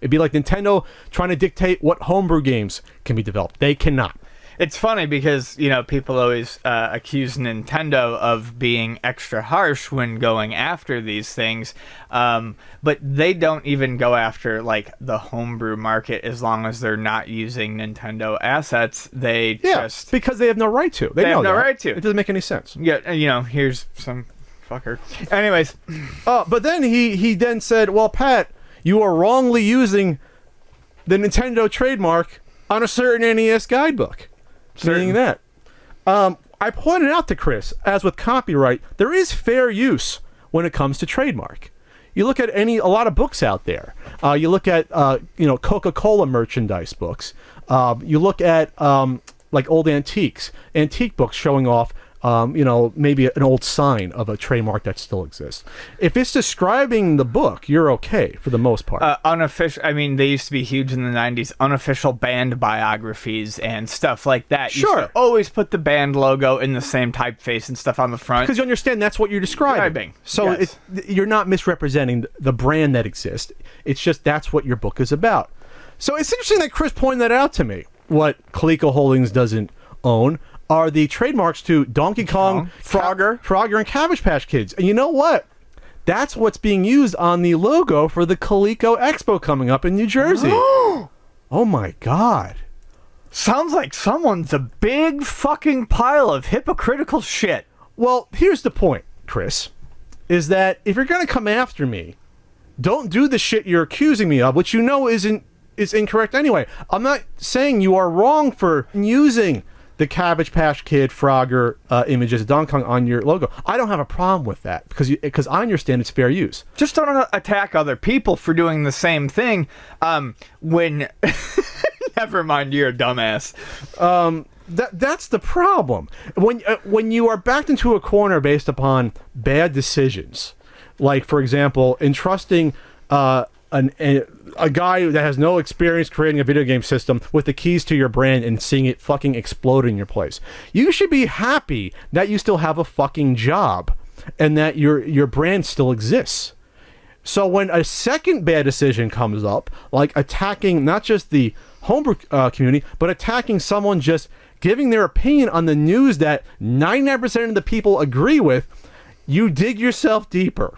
It'd be like Nintendo trying to dictate what homebrew games can be developed. They cannot. It's funny because, people always accuse Nintendo of being extra harsh when going after these things, but they don't even go after, the homebrew market as long as they're not using Nintendo assets. They just... because they have no right to. They know have no that. right to. It doesn't make any sense. Yeah, here's some fucker. Anyways. But then he then said, well, Pat, you are wrongly using the Nintendo trademark on a certain NES guidebook. Saying that. I pointed out to Chris, as with copyright, there is fair use when it comes to trademark. You look at a lot of books out there. You look at, Coca-Cola merchandise books. You look at, old antique books showing off, maybe an old sign of a trademark that still exists. If it's describing the book, you're okay for the most part. Unofficial. They used to be huge in the 90s. Unofficial band biographies and stuff like that. Sure. Used to always put the band logo in the same typeface and stuff on the front. Because you understand that's what you're describing. So yes. You're not misrepresenting the brand that exists. It's just that's what your book is about. So it's interesting that Chris pointed that out to me. What Coleco Holdings doesn't own are the trademarks to Donkey Kong, Frogger, and Cabbage Patch Kids. And you know what? That's what's being used on the logo for the Coleco Expo coming up in New Jersey. Oh my God. Sounds like someone's a big fucking pile of hypocritical shit. Well, here's the point, Chris, is that if you're going to come after me, don't do the shit you're accusing me of, which is incorrect anyway. I'm not saying you are wrong for using the Cabbage Patch Kid, Frogger images of Donkey Kong on your logo. I don't have a problem with that because I understand it's fair use. Just don't attack other people for doing the same thing. When never mind, you're a dumbass. That's the problem. When you are backed into a corner based upon bad decisions, like for example, entrusting a guy that has no experience creating a video game system with the keys to your brand and seeing it fucking explode in your place. You should be happy that you still have a fucking job and that your brand still exists. So when a second bad decision comes up, like attacking not just the homebrew community, but attacking someone just giving their opinion on the news that 99% of the people agree with, you dig yourself deeper.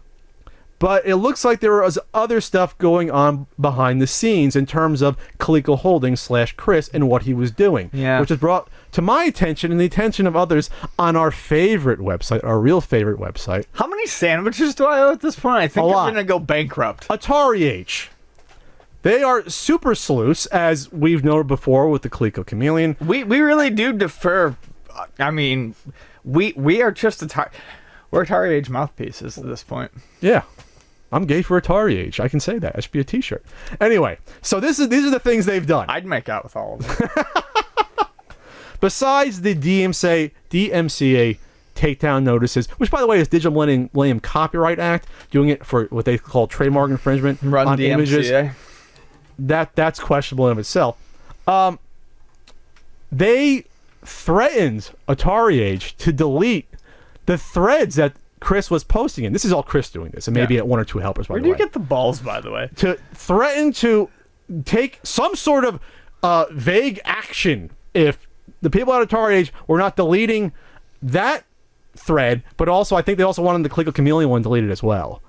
But it looks like there was other stuff going on behind the scenes in terms of Coleco Holdings / Chris and what he was doing. Yeah. Which has brought to my attention and the attention of others on our favorite website, our real favorite website. How many sandwiches do I owe at this point? I think I'm going to go bankrupt. Atari H. They are super sleuths, as we've noted before with the Coleco Chameleon. We really do defer. We are just we're Atari Age mouthpieces at this point. Yeah. I'm gay for Atari Age. I can say that. That should be a t-shirt. Anyway, so these are the things they've done. I'd make out with all of them. Besides the DMCA takedown notices, which by the way is Digital Millennium Copyright Act, doing it for what they call trademark infringement on DMCA. Images. That's questionable in itself. They threatened Atari Age to delete the threads that Chris was posting in. This is all Chris doing this, and maybe one or two helpers, by the way. Where do you get the balls, by the way? To threaten to take some sort of vague action if the people at Atari Age were not deleting that thread, but also I think they also wanted the Coleco Chameleon one deleted as well.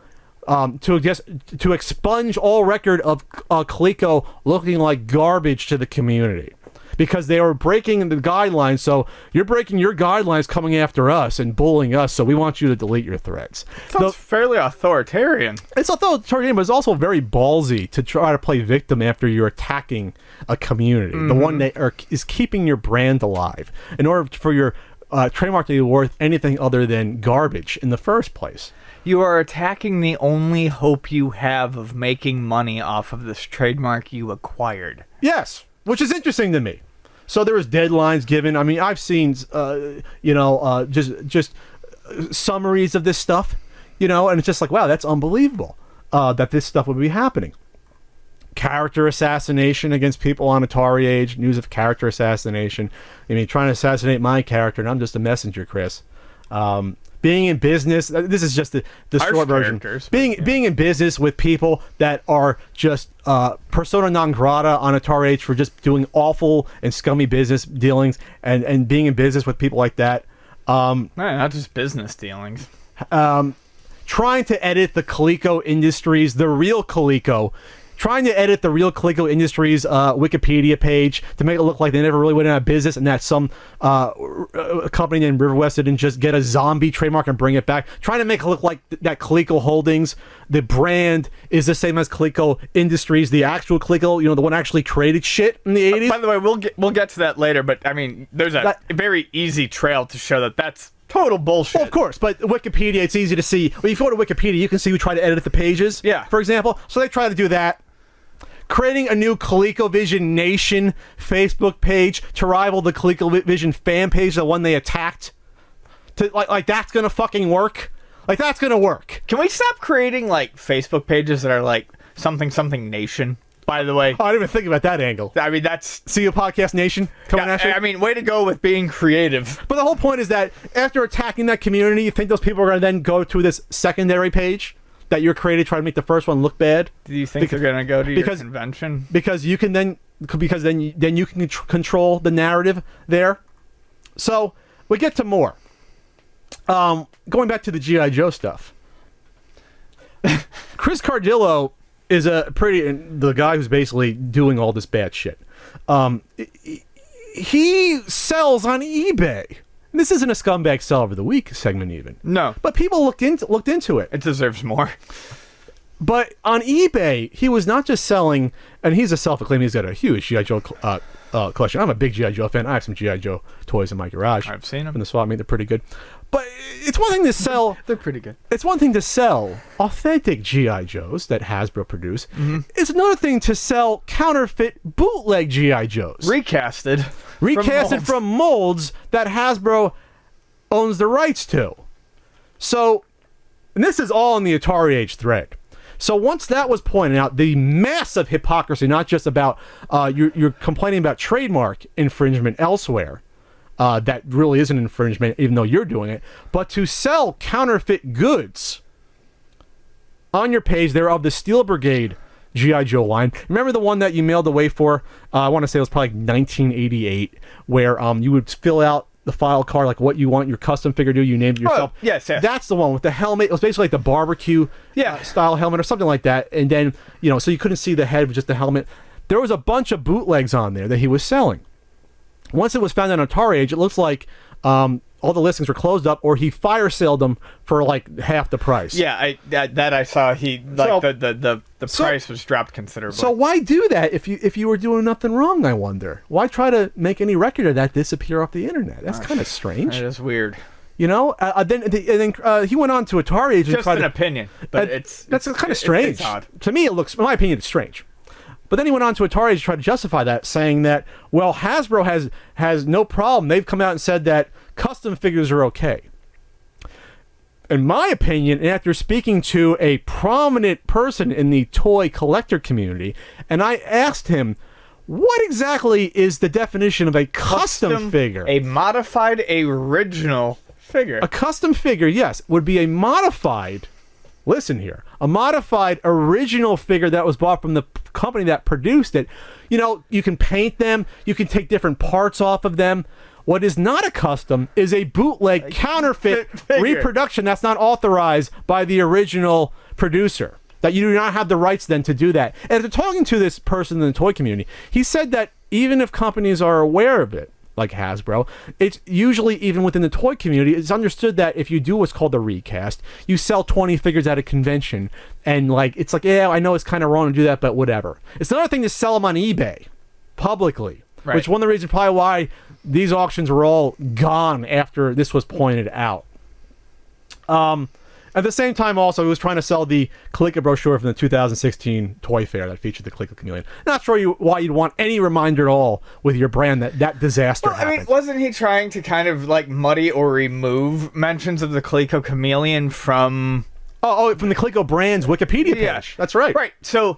To expunge all record of Coleco looking like garbage to the community. Because they were breaking the guidelines, so you're breaking your guidelines coming after us and bullying us, so we want you to delete your threads. Sounds fairly authoritarian. It's authoritarian, but it's also very ballsy to try to play victim after you're attacking a community. The one that is keeping your brand alive in order for your trademark to be worth anything other than garbage in the first place. You are attacking the only hope you have of making money off of this trademark you acquired. Yes, which is interesting to me. So there was deadlines given. I mean, I've seen, just summaries of this stuff, and it's just like, wow, that's unbelievable that this stuff would be happening. character assassination against people on Atari Age. News of character assassination. I mean, trying to assassinate my character, and I'm just a messenger, Chris. Being in business, this is just the short version. Being in business with people that are just persona non grata on Atari Age for just doing awful and scummy business dealings, and being in business with people like that. Not just business dealings. Trying to edit the Coleco Industries, the real Coleco. Trying to edit the real Coleco Industries Wikipedia page to make it look like they never really went out of business and that some company named River West didn't just get a zombie trademark and bring it back. Trying to make it look like that Coleco Holdings, the brand, is the same as Coleco Industries, the actual Coleco, the one actually created shit in the 80s. By the way, we'll get to that later, but I mean, there's a very easy trail to show that that's total bullshit. Well, of course, but Wikipedia, it's easy to see. Well, if you go to Wikipedia, you can see who tried to edit the pages, for example. So they try to do that. Creating a new ColecoVision Nation Facebook page to rival the ColecoVision fan page, the one they attacked. Like that's gonna fucking work? Like that's gonna work. Can we stop creating like Facebook pages that are like something nation? By the way, I didn't even think about that angle. I mean, that's See You Podcast Nation coming at you. I mean, way to go with being creative. But the whole point is that after attacking that community, you think those people are gonna then go to this secondary page that you're created, try to make the first one look bad? Do you think they're gonna go to your convention? Because you can then you can control the narrative there. So we get to more. Going back to the G.I. Joe stuff. Chris Cardillo is the guy who's basically doing all this bad shit. He sells on eBay. This isn't a Scumbag Seller of the Week segment even. No. But people looked into it. It deserves more. But on eBay, he was not just selling, and he's a self-acclaimed, he's got a huge G.I. Joe collection. I'm a big G.I. Joe fan. I have some G.I. Joe toys in my garage. I've seen them. From the swap meet. They're pretty good. But it's one thing to sell... They're pretty good. It's one thing to sell authentic G.I. Joes that Hasbro produced. Mm-hmm. It's another thing to sell counterfeit bootleg G.I. Joes. Recasted from molds that Hasbro owns the rights to. So, and this is all in the Atari Age thread. So once that was pointed out, the massive hypocrisy, not just about you're complaining about trademark infringement elsewhere, that really is an infringement, even though you're doing it, but to sell counterfeit goods on your page there of the Steel Brigade G.I. Joe line. Remember the one that you mailed away for? I want to say it was probably 1988, where you would fill out the file card, like what you want your custom figure to do. You named it yourself. Oh, yes. That's the one with the helmet. It was basically like the barbecue style helmet or something like that. And then, so you couldn't see the head with just the helmet. There was a bunch of bootlegs on there that he was selling. Once it was found on Atari Age, it looks like all the listings were closed up, or he fire saled them for like half the price. Yeah, I saw. The price was dropped considerably. So why do that if you were doing nothing wrong? I wonder. Why try to make any record of that disappear off the internet? That's kind of strange. It is weird. Then he went on to Atari Age. Just an opinion, but that's kind of strange. It's odd. To me, in my opinion, it's strange. But then he went on to Atari to try to justify that, saying that, well, Hasbro has no problem. They've come out and said that custom figures are okay. In my opinion, and after speaking to a prominent person in the toy collector community, and I asked him, what exactly is the definition of a custom figure? A modified original figure. A custom figure, yes, would be a modified... Listen here. A modified original figure that was bought from the company that produced it. You can paint them. You can take different parts off of them. What is not a custom is a bootleg counterfeit reproduction that's not authorized by the original producer. That you do not have the rights then to do that. And after talking to this person in the toy community, he said that even if companies are aware of it, like Hasbro, it's usually, even within the toy community, it's understood that if you do what's called a recast, you sell 20 figures at a convention, and it's like, yeah, I know it's kind of wrong to do that, but whatever. It's another thing to sell them on eBay, publicly, which is one of the reasons probably why these auctions were all gone after this was pointed out. At the same time, also, he was trying to sell the Coleco brochure from the 2016 Toy Fair that featured the Coleco Chameleon. Not sure why you'd want any reminder at all with your brand that disaster happened. I mean, wasn't he trying to kind of muddy or remove mentions of the Coleco Chameleon from... from the Coleco brand's Wikipedia page. Yeah. That's right. Right, so...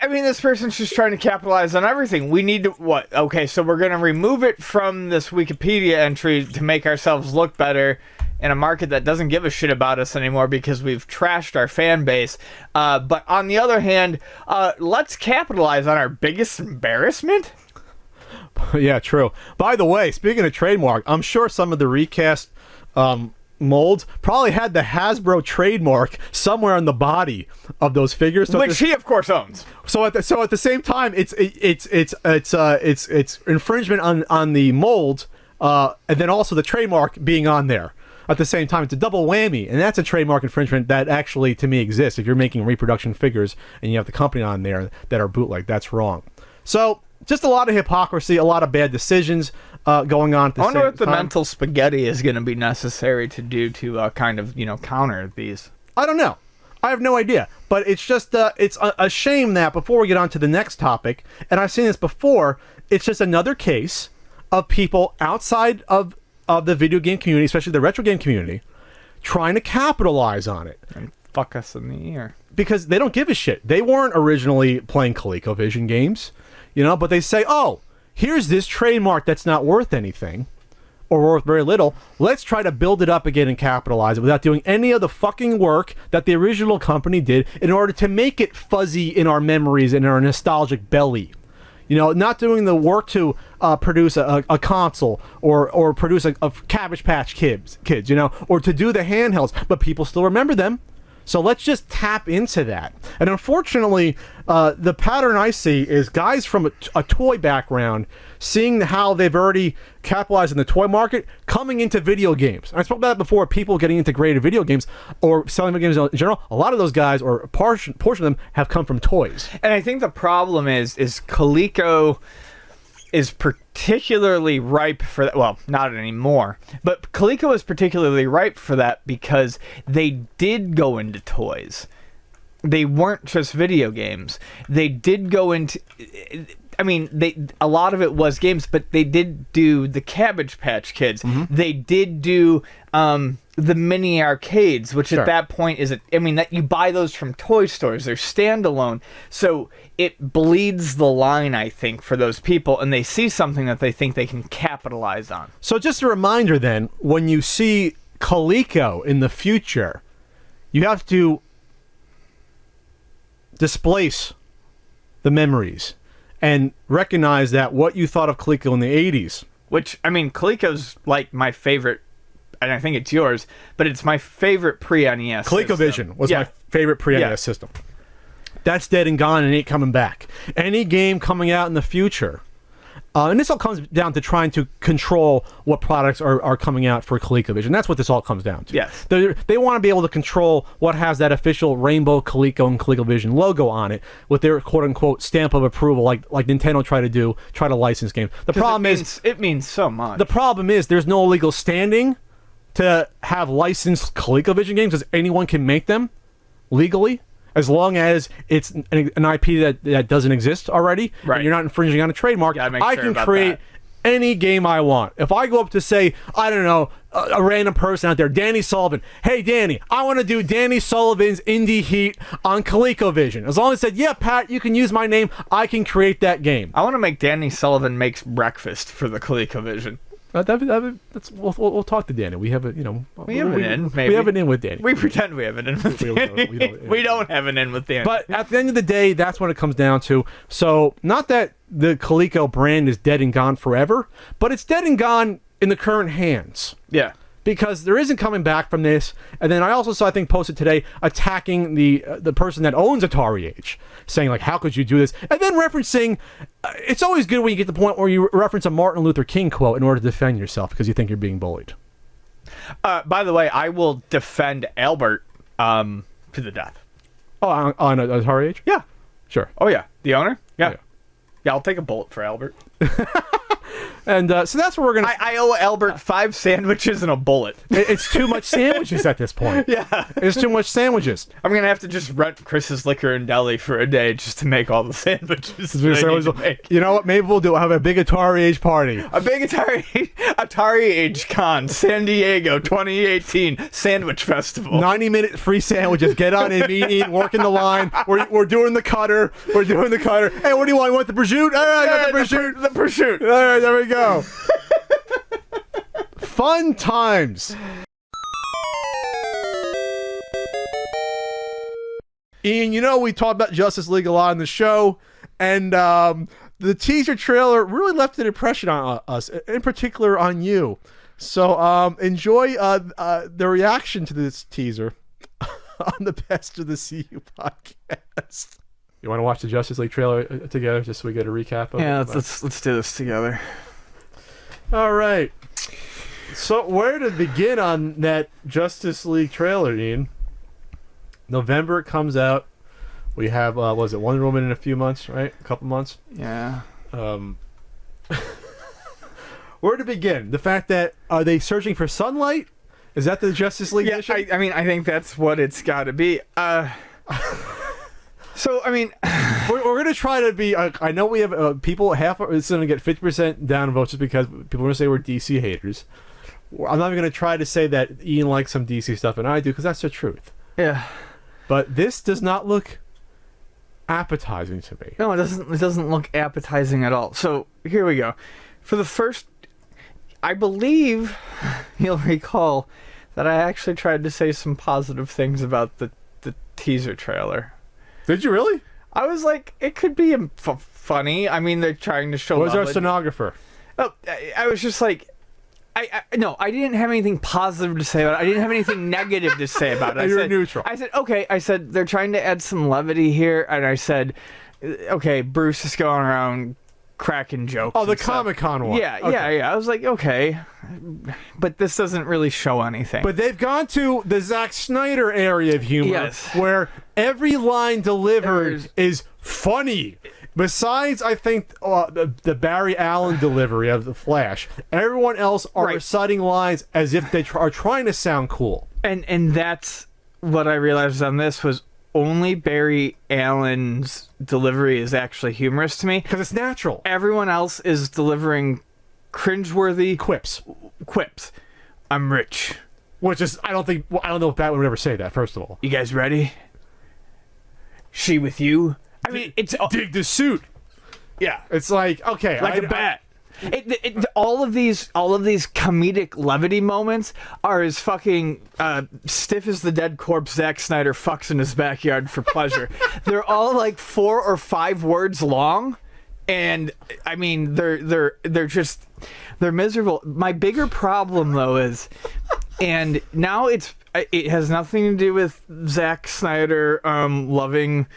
I mean, this person's just trying to capitalize on everything. We need to, what? Okay, so we're going to remove it from this Wikipedia entry to make ourselves look better in a market that doesn't give a shit about us anymore because we've trashed our fan base. But on the other hand, let's capitalize on our biggest embarrassment. Yeah, true. By the way, speaking of trademark, I'm sure some of the recast molds probably had the Hasbro trademark somewhere on the body of those figures, so which he of course owns. So at the same time, it's infringement on the mold, and then also the trademark being on there at the same time. It's a double whammy, and that's a trademark infringement that actually to me exists. If you're making reproduction figures and you have the company on there that are bootleg, that's wrong. So just a lot of hypocrisy, a lot of bad decisions going on at the same time. I wonder what the mental spaghetti is going to be necessary to do to kind of, counter these. I don't know. I have no idea. But it's just, it's a shame that before we get on to the next topic, and I've seen this before, it's just another case of people outside of the video game community, especially the retro game community, trying to capitalize on it. And fuck us in the ear. Because they don't give a shit. They weren't originally playing ColecoVision games. But they say, oh, here's this trademark that's not worth anything or worth very little. Let's try to build it up again and capitalize it without doing any of the fucking work that the original company did in order to make it fuzzy in our memories and our nostalgic belly. Not doing the work to produce a console or produce a Cabbage Patch Kids, or to do the handhelds, but people still remember them. So let's just tap into that. And unfortunately, the pattern I see is guys from a toy background seeing how they've already capitalized in the toy market, coming into video games. And I spoke about that before, people getting integrated video games or selling video games in general. A lot of those guys, or a portion of them, have come from toys. And I think the problem is Coleco is particularly ripe for that. Well, not anymore. But Coleco is particularly ripe for that because they did go into toys. They weren't just video games. They did go into... I mean, a lot of it was games, but they did do the Cabbage Patch Kids. Mm-hmm. They did do the mini arcades, which at that point is... that you buy those from toy stores. They're standalone. So it bleeds the line, I think, for those people, and they see something that they think they can capitalize on. So just a reminder then, when you see Coleco in the future, you have to displace the memories and recognize that what you thought of Coleco in the 80s. Which, Coleco's like my favorite, and I think it's yours, but it's my favorite pre-NES ColecoVision was my favorite pre-NES system. That's dead and gone and ain't coming back. Any game coming out in the future, and this all comes down to trying to control what products are coming out for ColecoVision. That's what this all comes down to. Yes. They want to be able to control what has that official rainbow Coleco and ColecoVision logo on it with their quote-unquote stamp of approval, like Nintendo try to license games. The problem is... It means so much. The problem is there's no legal standing to have licensed ColecoVision games because anyone can make them legally. As long as it's an IP that doesn't exist already, right. And you're not infringing on a trademark, I can create any game I want. If I go up to say, I don't know, a random person out there, Danny Sullivan, hey Danny, I want to do Danny Sullivan's Indie Heat on ColecoVision. As long as I said, yeah, Pat, you can use my name, I can create that game. I want to make Danny Sullivan makes breakfast for the ColecoVision. We'll talk to Danny. We have a, we have an in. Maybe we have an in with Danny. We pretend we have an in with Danny. We don't have an in with Danny. But at the end of the day, that's what it comes down to. So not that the Coleco brand is dead and gone forever, but it's dead and gone in the current hands. Yeah. Because there isn't coming back from this. And then I also saw, I think, posted today, attacking the person that owns Atari Age, saying, like, how could you do this? And then referencing, it's always good when you get to the point where you reference a Martin Luther King quote in order to defend yourself because you think you're being bullied. By the way, I will defend Albert to the death. Oh, on Atari Age? Yeah. Sure. Oh, yeah. The owner? Yeah. Oh, yeah. Yeah, I'll take a bullet for Albert. And so that's what we're gonna. I owe Albert 5 sandwiches and a bullet. It's too much sandwiches at this point. Yeah. It's too much sandwiches. I'm gonna have to just rent Chris's Liquor and Deli for a day just to make all the sandwiches. that I need to make. You know what? Maybe we'll do. Have a big Atari Age party. A big Atari Age Con, San Diego 2018 Sandwich Festival. 90-minute free sandwiches. Get on in, eat, work in the line. We're doing the cutter. We're doing the cutter. Hey, what do you want? You want the prosciutto? All right, I got the prosciutto. The prosciutto. All right, there we go. Fun times. Ian, you know we talked about Justice League a lot on the show, and the teaser trailer really left an impression on us, in particular on you. So enjoy the reaction to this teaser on the Best of the CU podcast. You want to watch the Justice League trailer together, just so we get a recap of it? Yeah, let's do this together. All right. So where to begin on that Justice League trailer, Ian? November it comes out. We have was it Wonder Woman in a few months, right? A couple months. Yeah. Where to begin? The fact that are they searching for sunlight? Is that the Justice League mission? I mean, I think that's what it's got to be. So, I mean, we're going to try to be. I know we have people. Half it's going to get 50% downvotes just because people are going to say we're DC haters. I'm not even going to try to say that Ian likes some DC stuff and I do, because that's the truth. Yeah. But this does not look appetizing to me. No, it doesn't. It doesn't look appetizing at all. So here we go. For the first, I believe you'll recall that I actually tried to say some positive things about the teaser trailer. Did you really? I was like, it could be funny. I mean, they're trying to show. Was our stenographer? Oh, I was just like, no, I didn't have anything positive to say about it. I didn't have anything negative to say about it. You were neutral. I said, okay. I said they're trying to add some levity here, and I said, okay, Bruce is going around cracking jokes. Oh, the Comic-Con one. Yeah, okay. yeah. I was like, okay, but this doesn't really show anything. But they've gone to the Zack Snyder area of humor, Yes. where every line delivered is funny. Besides, I think the Barry Allen delivery of the Flash, everyone else are reciting lines as if they are trying to sound cool. And that's what I realized on this was only Barry Allen's delivery is actually humorous to me, because it's natural. Everyone else is delivering cringeworthy quips. I'm rich. Which is, I don't know if Batman would ever say that, first of all. You guys ready? She with you? I mean, it's dig the suit. Yeah, it's like, okay, like a bat. All of these comedic levity moments are as fucking stiff as the dead corpse Zack Snyder fucks in his backyard for pleasure. They're all like 4 or 5 words long, and I mean they're miserable. My bigger problem though is, and now it has nothing to do with Zack Snyder loving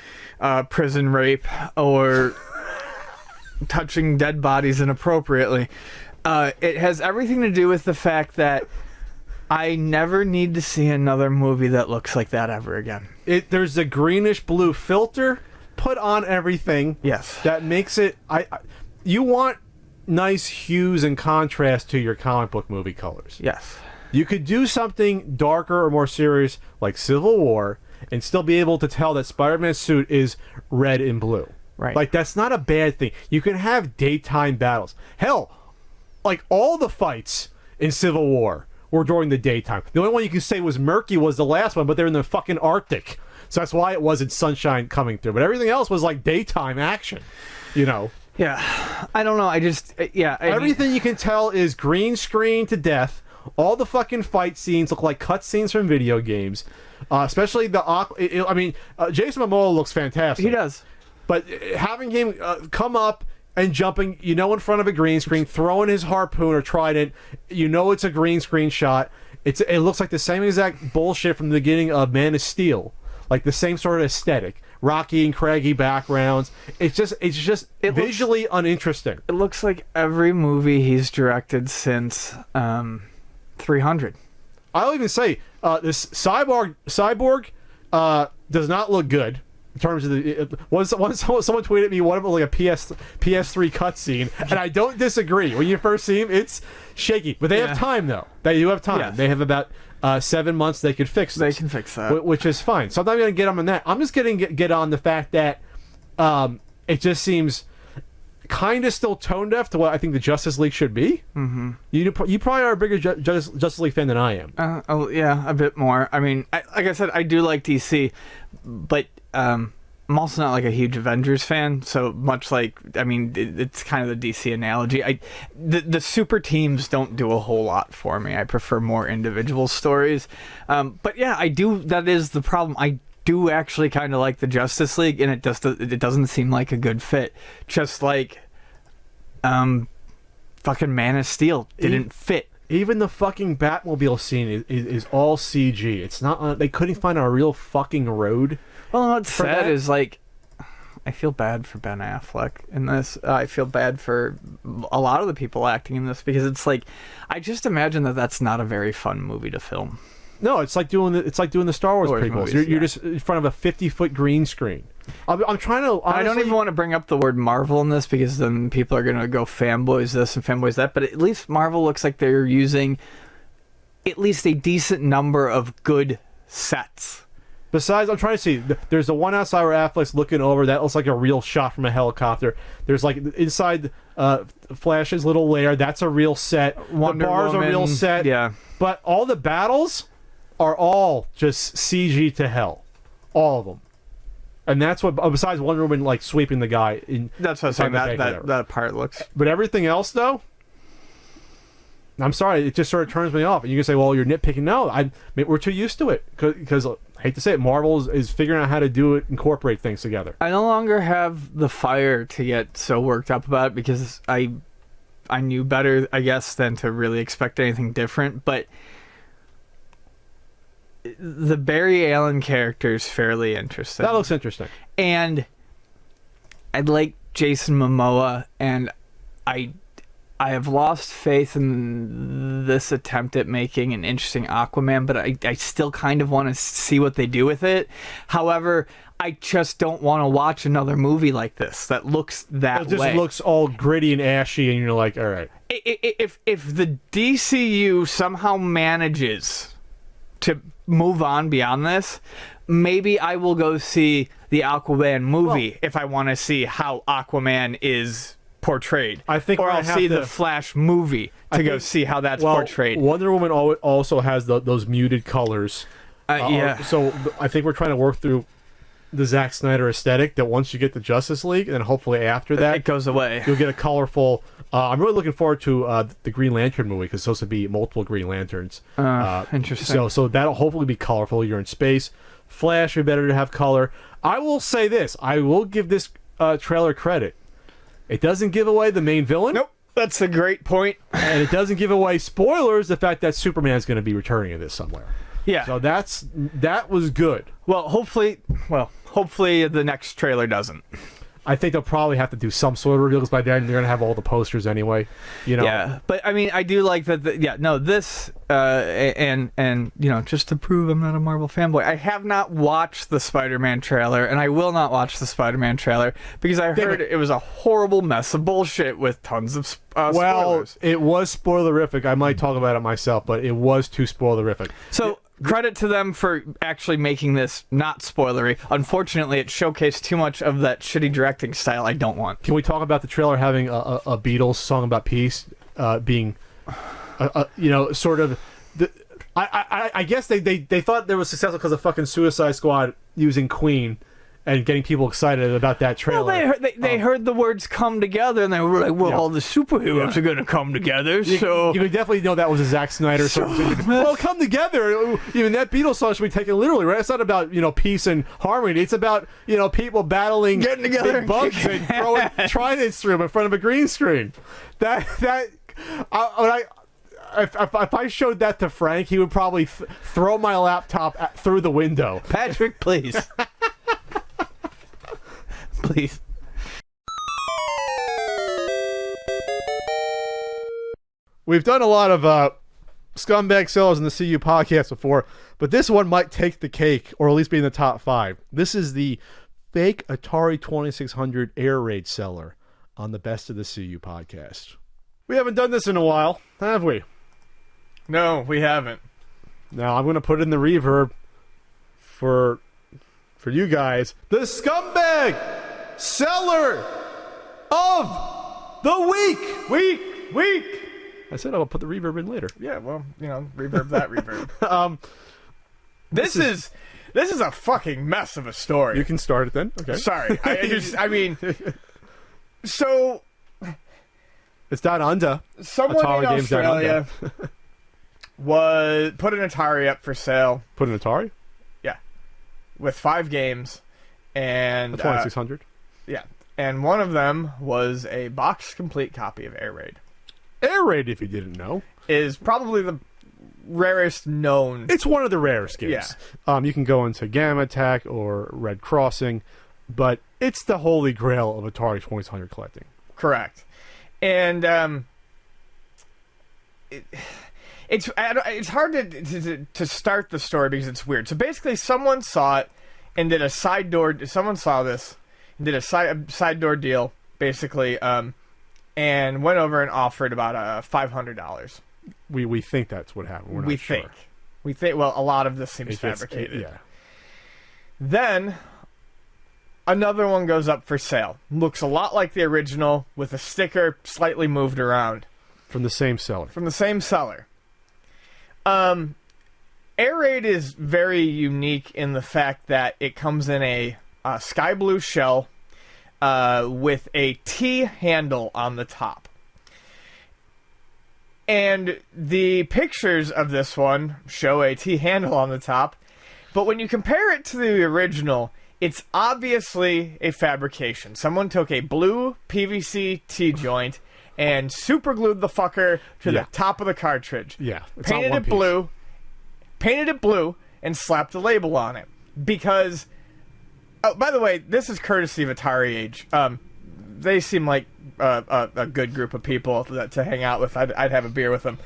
prison rape or touching dead bodies inappropriately. It has everything to do with the fact that I never need to see another movie that looks like that ever again. There's a greenish blue filter put on everything. Yes. That makes it. You want nice hues and contrast to your comic book movie colors. Yes. You could do something darker or more serious like Civil War and still be able to tell that Spider-Man's suit is red and blue. Right. Like, that's not a bad thing. You can have daytime battles. Hell, like, all the fights in Civil War were during the daytime. The only one you can say was murky was the last one, but they're in the fucking Arctic. So that's why it wasn't sunshine coming through. But everything else was, like, daytime action, you know? Yeah. I don't know. Everything you can tell is green screen to death. All the fucking fight scenes look like cutscenes from video games. Especially Jason Momoa looks fantastic. He does. But having him come up and jumping, in front of a green screen, throwing his harpoon or trident, it's a green screen shot. It looks like the same exact bullshit from the beginning of Man of Steel, like the same sort of aesthetic, rocky and craggy backgrounds. It's just visually uninteresting. It looks like every movie he's directed since 300. I'll even say this Cyborg does not look good. in terms of once someone tweeted me one of them like a PS3 cutscene, and I don't disagree. When you first see him, it's shaky, but they have time though. They do have time. Yes. They have about 7 months. They could fix this. They can fix that, which is fine. So I'm not gonna get them on that. I'm just gonna get on the fact that it just seems kind of still tone deaf to what I think the Justice League should be. Mm-hmm. You probably are a bigger Justice League fan than I am. Oh yeah, a bit more. I mean, like I said, I do like DC, but I'm also not like a huge Avengers fan. So much like, I mean, it's kind of the DC analogy. The super teams don't do a whole lot for me. I prefer more individual stories. But yeah, I do. That is the problem. I do actually kind of like the Justice League, and it doesn't seem like a good fit. Just like fucking Man of Steel didn't fit. Even the fucking Batmobile scene is all CG. It's not. They couldn't find a real fucking road. Well, what's sad is like, I feel bad for Ben Affleck in this. I feel bad for a lot of the people acting in this, because it's like, I just imagine that that's not a very fun movie to film. No, it's like doing the Star Wars prequels. Movies, you're just in front of a 50-foot green screen. I'm trying to. Honestly, I don't even want to bring up the word Marvel in this, because then people are gonna go fanboys this and fanboys that. But at least Marvel looks like they're using at least a decent number of good sets. Besides, I'm trying to see. There's the one outside where Affleck's looking over. That looks like a real shot from a helicopter. There's like inside Flash's little lair. That's a real set. Wonder the bars Woman, are a real set. Yeah. But all the battles are all just CG to hell. All of them. And that's what, besides Wonder Woman like sweeping the guy in. That's what I'm saying. That part looks. But everything else, though, I'm sorry, it just sort of turns me off. And you can say, well, you're nitpicking. No, we're too used to it. Because, I hate to say it, Marvel is figuring out how to do it, incorporate things together. I no longer have the fire to get so worked up about it, because I knew better, I guess, than to really expect anything different. But the Barry Allen character is fairly interesting. That looks interesting. And I like Jason Momoa, and I have lost faith in this attempt at making an interesting Aquaman, but I still kind of want to see what they do with it. However, I just don't want to watch another movie like this that looks that way. It just looks all gritty and ashy, and you're like, all right. If the DCU somehow manages to move on beyond this, maybe I will go see the Aquaman movie if I want to see how Aquaman is portrayed. I think, or I'll see the Flash movie to go see how that's portrayed. Wonder Woman also has those muted colors. Yeah. So I think we're trying to work through the Zack Snyder aesthetic, that once you get the Justice League, and then hopefully after that it goes away, you'll get a colorful. I'm really looking forward to the Green Lantern movie, because it's supposed to be multiple Green Lanterns. Interesting. So that'll hopefully be colorful. You're in space. Flash, would be better to have color. I will say this. I will give this trailer credit. It doesn't give away the main villain. Nope. That's a great point. And it doesn't give away, spoilers, the fact that Superman's going to be returning in this somewhere. Yeah. So that was good. Well, hopefully the next trailer doesn't. I think they'll probably have to do some sort of reveal, because by then they're gonna have all the posters anyway. You know. Yeah, but I mean, I do like that. This and you know, just to prove I'm not a Marvel fanboy, I have not watched the Spider-Man trailer, and I will not watch the Spider-Man trailer because I heard it was a horrible mess of bullshit with tons of spoilers. Well, it was spoilerific. I might talk about it myself, but it was too spoilerific. So. Credit to them for actually making this not spoilery. Unfortunately, it showcased too much of that shitty directing style I don't want. Can we talk about the trailer having a Beatles song about peace being, you know, sort of... I guess they thought they were successful because of fucking Suicide Squad using Queen and getting people excited about that trailer. Well, they heard the words "come together" and they were like, "Well, all the superheroes are going to come together." So you could definitely know that was a Zack Snyder song. Well, come together. Even that Beatles song should be taken literally, right? It's not about peace and harmony. It's about people battling, getting together, big bugs and throwing tridents through them in front of a green screen. If I showed that to Frank, he would probably throw my laptop through the window. Patrick, please. Please. We've done a lot of Scumbag Sellers in the CU podcast before, but this one might take the cake, or at least be in the top 5. This is the fake Atari 2600 air raid seller on the Best of the CU podcast. We haven't done this in a while, have we? No, we haven't. Now I'm going to put in the reverb for you guys. The Scumbag Seller of the Week. Week. I said I'll put the reverb in later. Yeah, well, reverb that reverb. This is a fucking mess of a story. You can start it then. Okay. Sorry. So it's down under. Someone Atari in games down Australia put an Atari up for sale. Put an Atari? Yeah. With 5 games and A 2600. Yeah. And one of them was a box complete copy of Air Raid. Air Raid, if you didn't know, is probably the rarest known. It's one of the rarest games. Yeah. You can go into Gamma Attack or Red Crossing, but it's the holy grail of Atari 2600 collecting. Correct. And it's hard to start the story because it's weird. So basically, someone saw it and did a side door. Someone saw this and did a side door deal, basically, and went over and offered about $500. We think that's what happened. We're not sure. We think. Well, a lot of this seems fabricated. Yeah. Then another one goes up for sale. Looks a lot like the original, with a sticker slightly moved around. From the same seller. From the same seller. Air Raid is very unique in the fact that it comes in a sky blue shell with a T handle on the top. And the pictures of this one show a T handle on the top, but when you compare it to the original, it's obviously a fabrication. Someone took a blue PVC T-joint and super glued the fucker to the top of the cartridge. Yeah. Painted it blue, and slapped the label on it. Because, oh, by the way, this is courtesy of Atari Age. They seem like a good group of people to hang out with. I'd have a beer with them.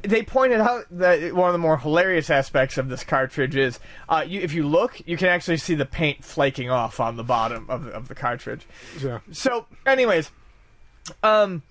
They pointed out that one of the more hilarious aspects of this cartridge is, if you look, you can actually see the paint flaking off on the bottom of the cartridge. Yeah. So, anyways, they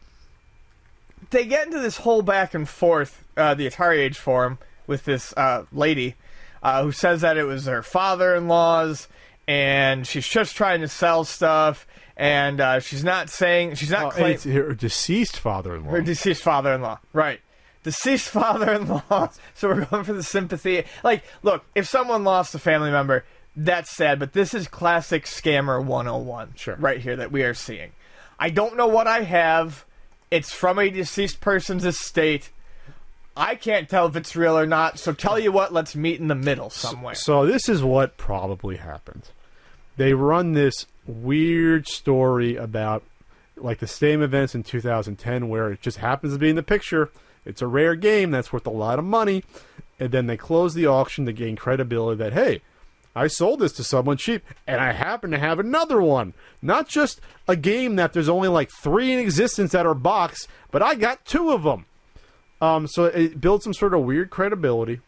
get into this whole back and forth, the Atari Age forum, with this lady who says that it was her father-in-law's, and she's just trying to sell stuff, and she's not claiming... It's her deceased father-in-law. Her deceased father-in-law, right. Deceased father-in-law. So we're going for the sympathy. Like, look, if someone lost a family member, that's sad, but this is classic scammer 101 right here that we are seeing. I don't know what I have. It's from a deceased person's estate. I can't tell if it's real or not, so tell you what, let's meet in the middle somewhere. So this is what probably happened. They run this weird story about, like, the same events in 2010 where it just happens to be in the picture. It's a rare game that's worth a lot of money. And then they close the auction to gain credibility that, hey, I sold this to someone cheap, and I happen to have another one. Not just a game that there's only like 3 in existence that are boxed, but I got 2 of them. So it builds some sort of weird credibility.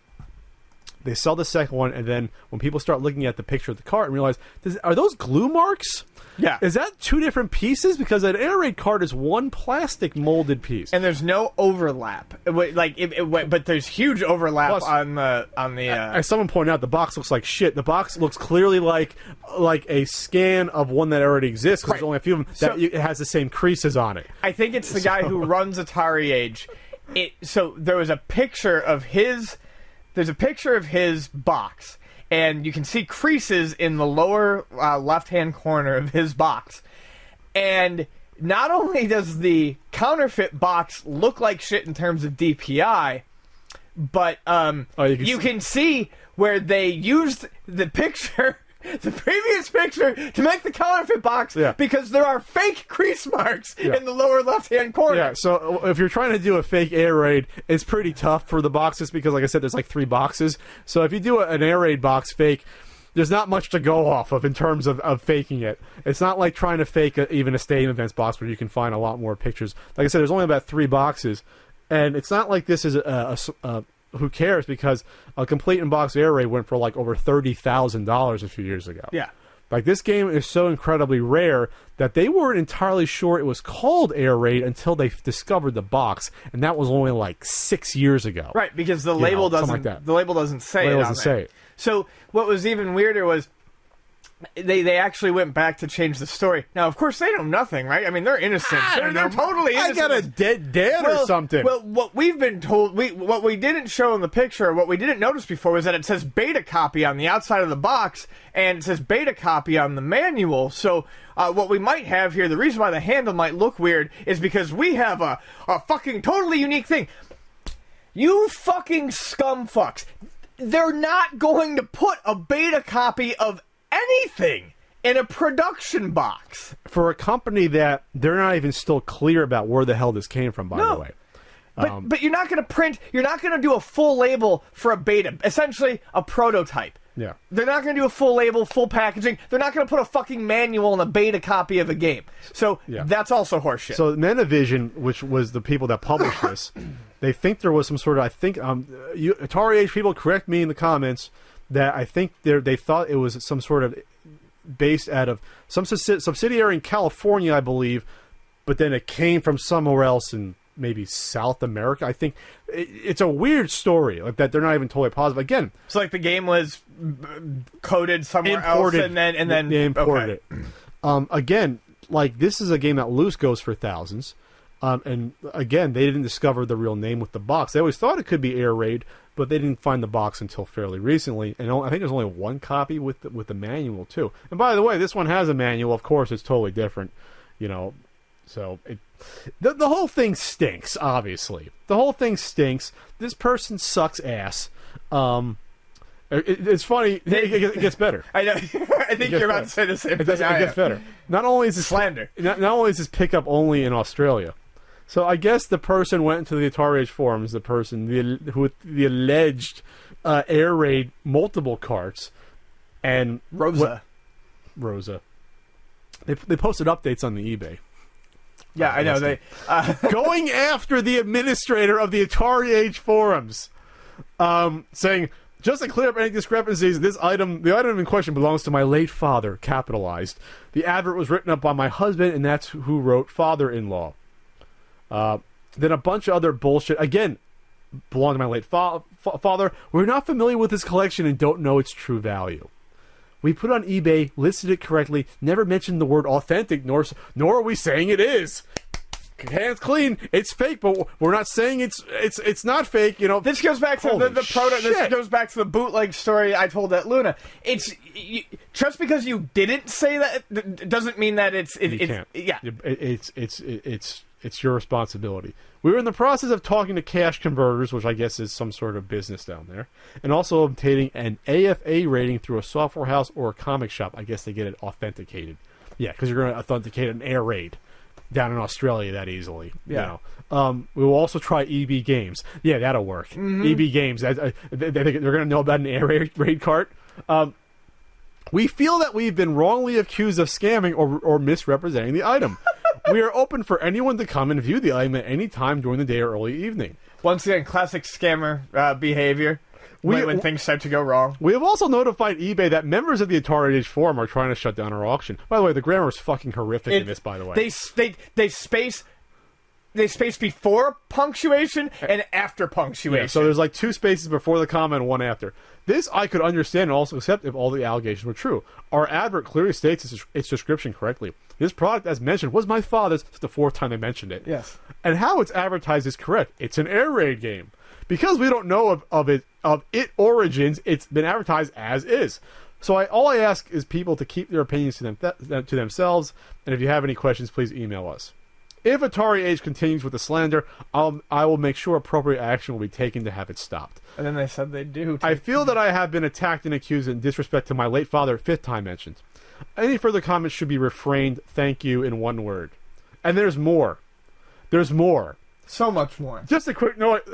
They sell the second one, and then when people start looking at the picture of the cart and realize, are those glue marks? Yeah. Is that 2 different pieces? Because an Air Raid card is one plastic molded piece. And there's no overlap. But there's huge overlap. Plus, on the. As someone pointed out, the box looks like shit. The box looks clearly like a scan of one that already exists, because there's only a few of them that it has the same creases on it. I think it's the guy who runs Atari Age. So there was a picture of his. There's a picture of his box, and you can see creases in the lower left-hand corner of his box. And not only does the counterfeit box look like shit in terms of DPI, but you can see where they used the picture, the previous picture, to make the counterfeit box, because there are fake crease marks in the lower left-hand corner. Yeah, so if you're trying to do a fake Air Raid, it's pretty tough for the boxes because, like I said, there's like 3 boxes. So if you do an Air Raid box fake, there's not much to go off of in terms of faking it. It's not like trying to fake even a Stadium Events box where you can find a lot more pictures. Like I said, there's only about 3 boxes. And it's not like this is a who cares, because a complete in-box Air Raid went for like over $30,000 a few years ago. Yeah. Like, this game is so incredibly rare that they weren't entirely sure it was called Air Raid until they discovered the box, and that was only like 6 years ago. Right, because the label doesn't the label doesn't say it on there. So what was even weirder was they actually went back to change the story. Now, of course, they know nothing, right? I mean, they're innocent. They're totally innocent. I got a dead dad or something. Well, what we've been told, what we didn't show in the picture, what we didn't notice before, was that it says beta copy on the outside of the box, and it says beta copy on the manual. So what we might have here, the reason why the handle might look weird, is because we have a fucking totally unique thing. You fucking scum fucks. They're not going to put a beta copy of anything in a production box for a company that they're not even still clear about where the hell this came from, by the way. But you're not going to print, you're not going to do a full label for a beta, essentially a prototype. Yeah. They're not going to do a full label, full packaging. They're not going to put a fucking manual in a beta copy of a game. So that's also horseshit. So Intellivision, which was the people that published this, they think there was some sort of, Atari Age people, correct me in the comments, that I think they thought it was some sort of based out of some subsidiary in California, I believe, but then it came from somewhere else in maybe South America. I think it's a weird story like that. They're not even totally positive. Again, it's like the game was coded somewhere imported, else, and then they imported it. Again, like, this is a game that loose goes for thousands. And again, they didn't discover the real name with the box. They always thought it could be Air Raid, but they didn't find the box until fairly recently. And I think there's only one copy with the manual too. And by the way, this one has a manual. Of course, it's totally different, So the whole thing stinks. Obviously, the whole thing stinks. This person sucks ass. It's funny. It gets better. I know. I think you're about to say the same thing. It gets better. Not only is this slander. Not only is this pickup only in Australia. So I guess the person went into the Atari Age forums, the person who with the alleged Air Raid multiple carts, and Rosa. They posted updates on the eBay. Yeah, I know. They going after the administrator of the Atari Age forums, saying, just to clear up any discrepancies, the item in question belongs to my late father, capitalized. The advert was written up by my husband, and that's who wrote father-in-law. Then a bunch of other bullshit. Again, belong to my late father. We're not familiar with his collection and don't know its true value. We put it on eBay, listed it correctly, never mentioned the word authentic, nor are we saying it is. Hands clean. It's fake, but we're not saying it's not fake. This goes back to the product. This goes back to the bootleg story I told at Luna. Just because you didn't say that doesn't mean that it's your responsibility. We were in the process of talking to cash converters, which I guess is some sort of business down there, and also obtaining an AFA rating through a software house or a comic shop. I guess they get it authenticated. Yeah, because you're going to authenticate an Air Raid down in Australia that easily. Yeah. We will also try EB Games. Yeah, that'll work. Mm-hmm. EB Games. They're going to know about an Air Raid cart. We feel that we've been wrongly accused of scamming or misrepresenting the item. We are open for anyone to come and view the item at any time during the day or early evening. Once again, classic scammer behavior. When things start to go wrong. We have also notified eBay that members of the Atari Age forum are trying to shut down our auction. By the way, the grammar is fucking horrific in this, by the way. They space before punctuation and after punctuation. Yeah, so there's like 2 spaces before the comma and 1 after. This I could understand and also accept if all the allegations were true. Our advert clearly states its description correctly. This product, as mentioned, was my father's. It's the 4th time they mentioned it. Yes. And how it's advertised is correct. It's an Air Raid game. Because we don't know of its origins, it's been advertised as is. So all I ask is people to keep their opinions to themselves, and if you have any questions, please email us. If Atari Age continues with the slander, I will make sure appropriate action will be taken to have it stopped. And then they said they do. I feel that I have been attacked and accused in disrespect to my late father, 5th time mentioned. Any further comments should be refrained. Thank you in 1 word. And there's more. There's more. So much more. Just a quick note.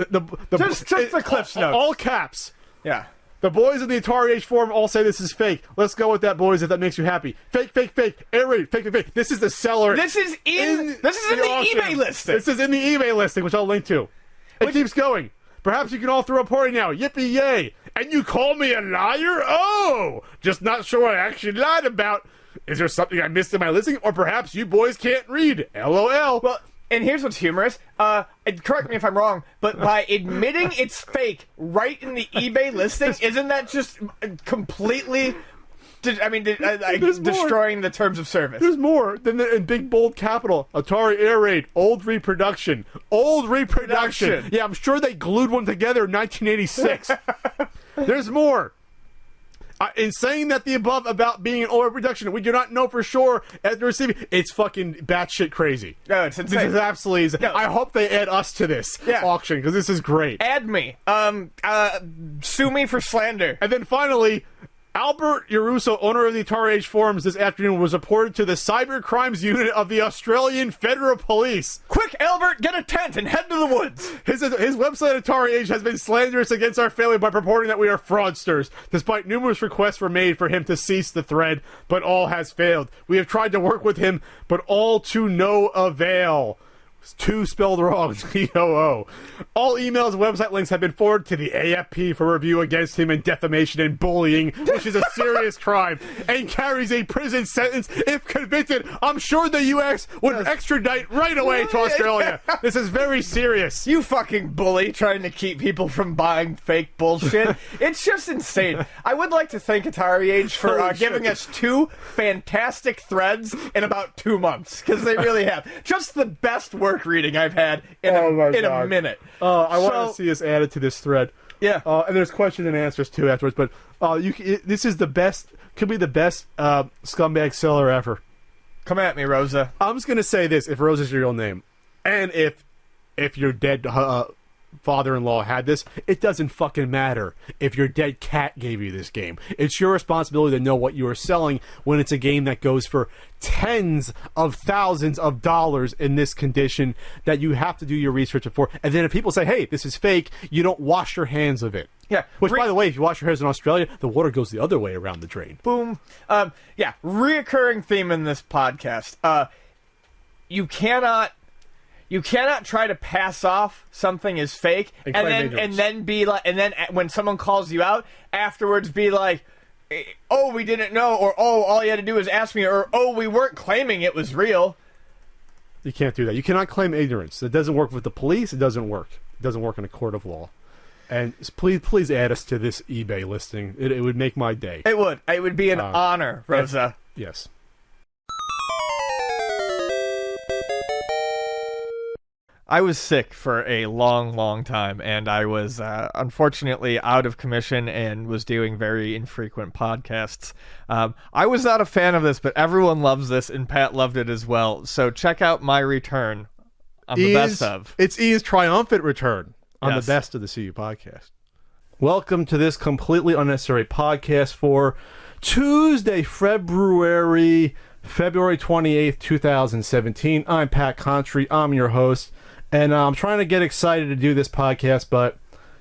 Just the Cliff's notes. All caps. Yeah. The boys in the Atari Age forum all say this is fake. Let's go with that, boys, if that makes you happy. Fake, fake, fake. Air Raid, fake, fake, fake. This is the seller. This is in the eBay listing. This is in the eBay listing, which I'll link to. It keeps going. Perhaps you can all throw a party now. Yippee yay. And you call me a liar? Oh, just not sure what I actually lied about. Is there something I missed in my listing? Or perhaps you boys can't read. LOL. Well, and here's what's humorous. Correct me if I'm wrong, but by admitting it's fake right in the eBay listing, isn't that just completely... destroying the terms of service? There's more than in big bold capital. Atari Air Raid, old reproduction. Old reproduction. Yeah, I'm sure they glued one together in 1986. There's more. In saying that the above about being an old reproduction, we do not know for sure after receiving. It's fucking batshit crazy. No, it's insane. This is absolutely. No. I hope they add us to this auction because this is great. Add me. Sue me for slander. And then finally, Albert Yaruso, owner of the Atari Age forums this afternoon, was reported to the Cyber Crimes Unit of the Australian Federal Police. Quick, Albert, get a tent and head to the woods. His website, Atari Age, has been slanderous against our family by purporting that we are fraudsters. Despite numerous requests were made for him to cease the thread, but all has failed. We have tried to work with him, but all to no avail. 2 spelled wrong, T-O-O. All emails and website links have been forwarded to the AFP for review against him in defamation and bullying, which is a serious crime, and carries a prison sentence if convicted. I'm sure the U.S. would extradite right away to Australia. This is very serious. You fucking bully trying to keep people from buying fake bullshit. It's just insane. I would like to thank Atari Age for giving us 2 fantastic threads in about 2 months, because they really have. Just the best work reading I've had in a minute. I want to see us added to this thread. Yeah. And there's question and answers too afterwards. But this is the best. Could be the best scumbag seller ever. Come at me, Rosa. I'm just gonna say this: if Rosa's your real name, and if your dead father-in-law had this, it doesn't fucking matter if your dead cat gave you this game. It's your responsibility to know what you are selling when it's a game that goes for tens of thousands of dollars in this condition that you have to do your research for. And then if people say, hey, this is fake, you don't wash your hands of it. Yeah. Which, by the way, if you wash your hands in Australia, the water goes the other way around the drain. Boom. Reoccurring theme in this podcast. You cannot try to pass off something as fake and then be like, and then when someone calls you out afterwards, be like, oh, we didn't know, or oh, all you had to do was ask me, or oh, we weren't claiming it was real. You can't do that. You cannot claim ignorance. It doesn't work with the police. It doesn't work. It doesn't work in a court of law. And please add us to this eBay listing. It would make my day. It would. It would be an honor, Rosa. Yes. I was sick for a long, long time, and I was unfortunately out of commission and was doing very infrequent podcasts. I was not a fan of this, but everyone loves this, and Pat loved it as well. So check out my return on the best of. It's Ian's triumphant return on the best of the CU podcast. Welcome to this completely unnecessary podcast for Tuesday, February 28th, 2017. I'm Pat Contry. I'm your host. And I'm trying to get excited to do this podcast, but,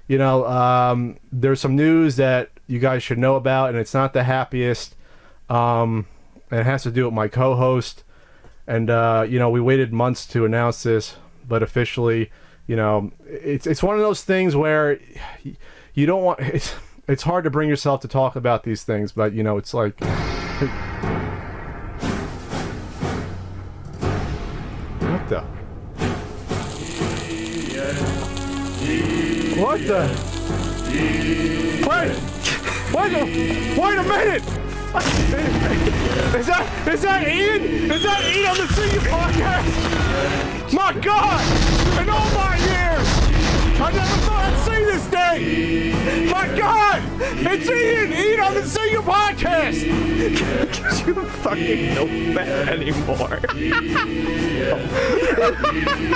there's some news that you guys should know about, and it's not the happiest. And it has to do with my co-host. And, we waited months to announce this, but officially, it's one of those things where you don't want... It's hard to bring yourself to talk about these things, but, it's like... What the... What the? Wait a minute! Is that Ian? Is that Ian on the CU podcast? My God! In all my years, I never thought I'd see this day! My God! It's Ian on the CU podcast! Because you fucking know that anymore.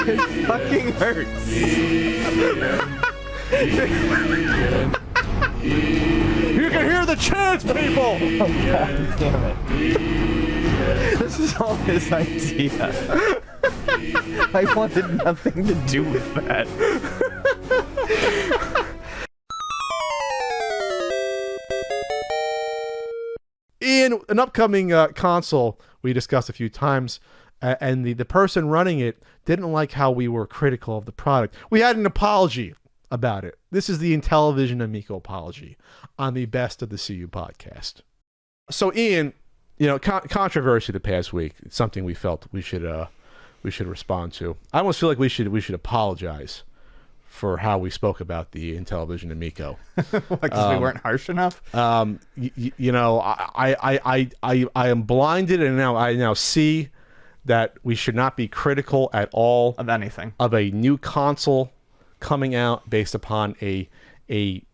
It fucking hurts. You can hear the chants, people! Oh, God damn it. This is all his idea. I wanted nothing to do with that. In an upcoming console we discussed a few times, and the person running it didn't like how we were critical of the product. We had an apology about it. This is the Intellivision Amico apology on the Best of the CU podcast. So, Ian, you know, controversy the past week. It's something we felt we should respond to. I almost feel like we should apologize for how we spoke about the Intellivision Amico. Because we weren't harsh enough. You know, I am blinded, and I now see that we should not be critical at all Of anything. of a new console coming out based upon a IP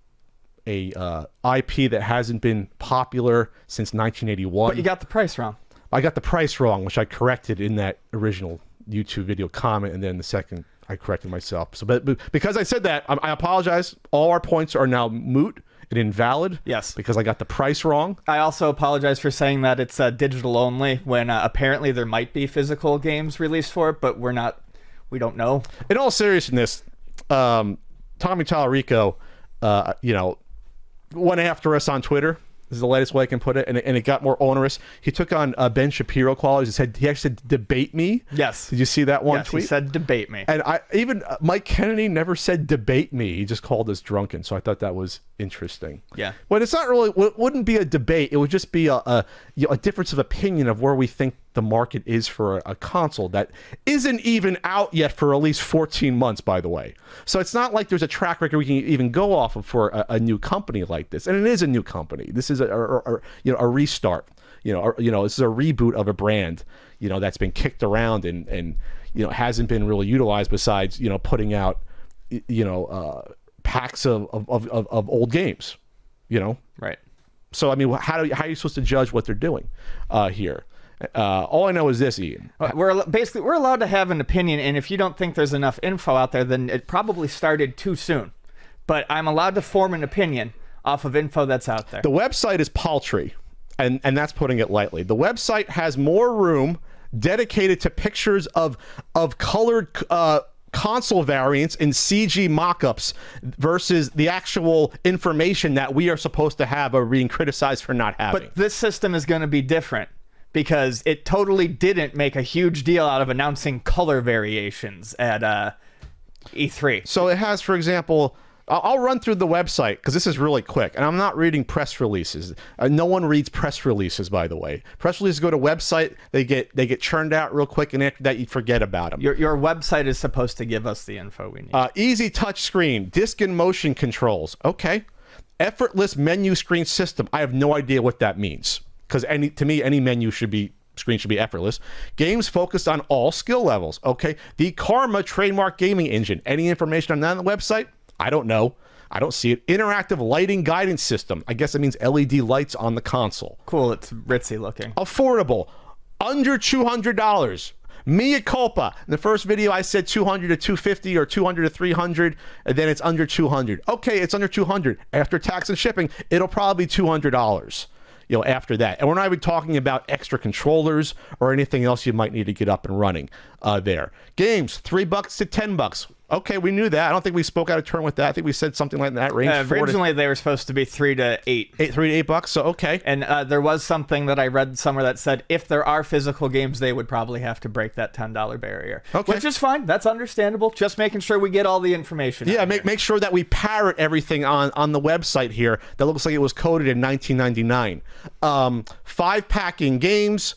that hasn't been popular since 1981. But you got the price wrong. I got the price wrong, which I corrected in that original YouTube video comment, and then the second I corrected myself. So, but because I said that, I apologize. All our points are now moot and invalid. Yes. Because I got the price wrong. I also apologize for saying that it's digital only when apparently there might be physical games released for it, but we don't know. In all seriousness, Tommy Tallarico, you know, went after us on Twitter. This is the latest way I can put it, and it got more onerous. He took on Ben Shapiro qualities. He actually said, debate me. Yes. Did you see that one yes, tweet? He said, debate me. And even Mike Kennedy never said debate me. He just called us drunken. So I thought that was interesting. Yeah. Well, it's not really, it wouldn't be a debate. It would just be a difference of opinion of where we think the market is for a console that isn't even out yet for at least 14 months, by the way. So it's not like there's a track record we can even go off of for a new company like this. And it is a new company. This is a restart. This is a reboot of a brand, that's been kicked around and hasn't been really utilized besides, putting out, packs of old games, Right. So, I mean, how are you supposed to judge what they're doing here? All I know is this, Ian. We're allowed to have an opinion, and if you don't think there's enough info out there, then it probably started too soon. But I'm allowed to form an opinion off of info that's out there. The website is paltry, and that's putting it lightly. The website has more room dedicated to pictures of colored console variants in CG mock-ups versus the actual information that we are supposed to have or being criticized for not having. But this system is going to be different because it totally didn't make a huge deal out of announcing color variations at E3. So it has, for example, I'll run through the website because this is really quick, and I'm not reading press releases. No one reads press releases, by the way. Press releases go to website, they get churned out real quick, and after that you forget about them. Your website is supposed to give us the info we need. Easy touch screen, disc and motion controls. Okay. Effortless menu screen system. I have no idea what that means because to me any screen should be effortless. Games focused on all skill levels. Okay. The Karma trademark gaming engine. Any information on that on the website? I don't know. I don't see it. Interactive lighting guidance system. I guess it means LED lights on the console. Cool. It's ritzy looking. Affordable. Under $200. Mea culpa. In the first video, I said 200 to 250 or 200 to 300, and then it's under 200. Okay, it's under 200. After tax and shipping, it'll probably be $200. After that. And we're not even talking about extra controllers or anything else you might need to get up and running there. Games, $3 to $10. Okay, we knew that. I don't think we spoke out of turn with that. I think we said something like that range. Originally, they were supposed to be $3 to $8. $3 to $8. So okay. And there was something that I read somewhere that said if there are physical games, they would probably have to break that $10 barrier. Okay, which is fine. That's understandable. Just making sure we get all the information. Yeah, make sure that we parrot everything on the website here. That looks like it was coded in 1999. 5-packing games.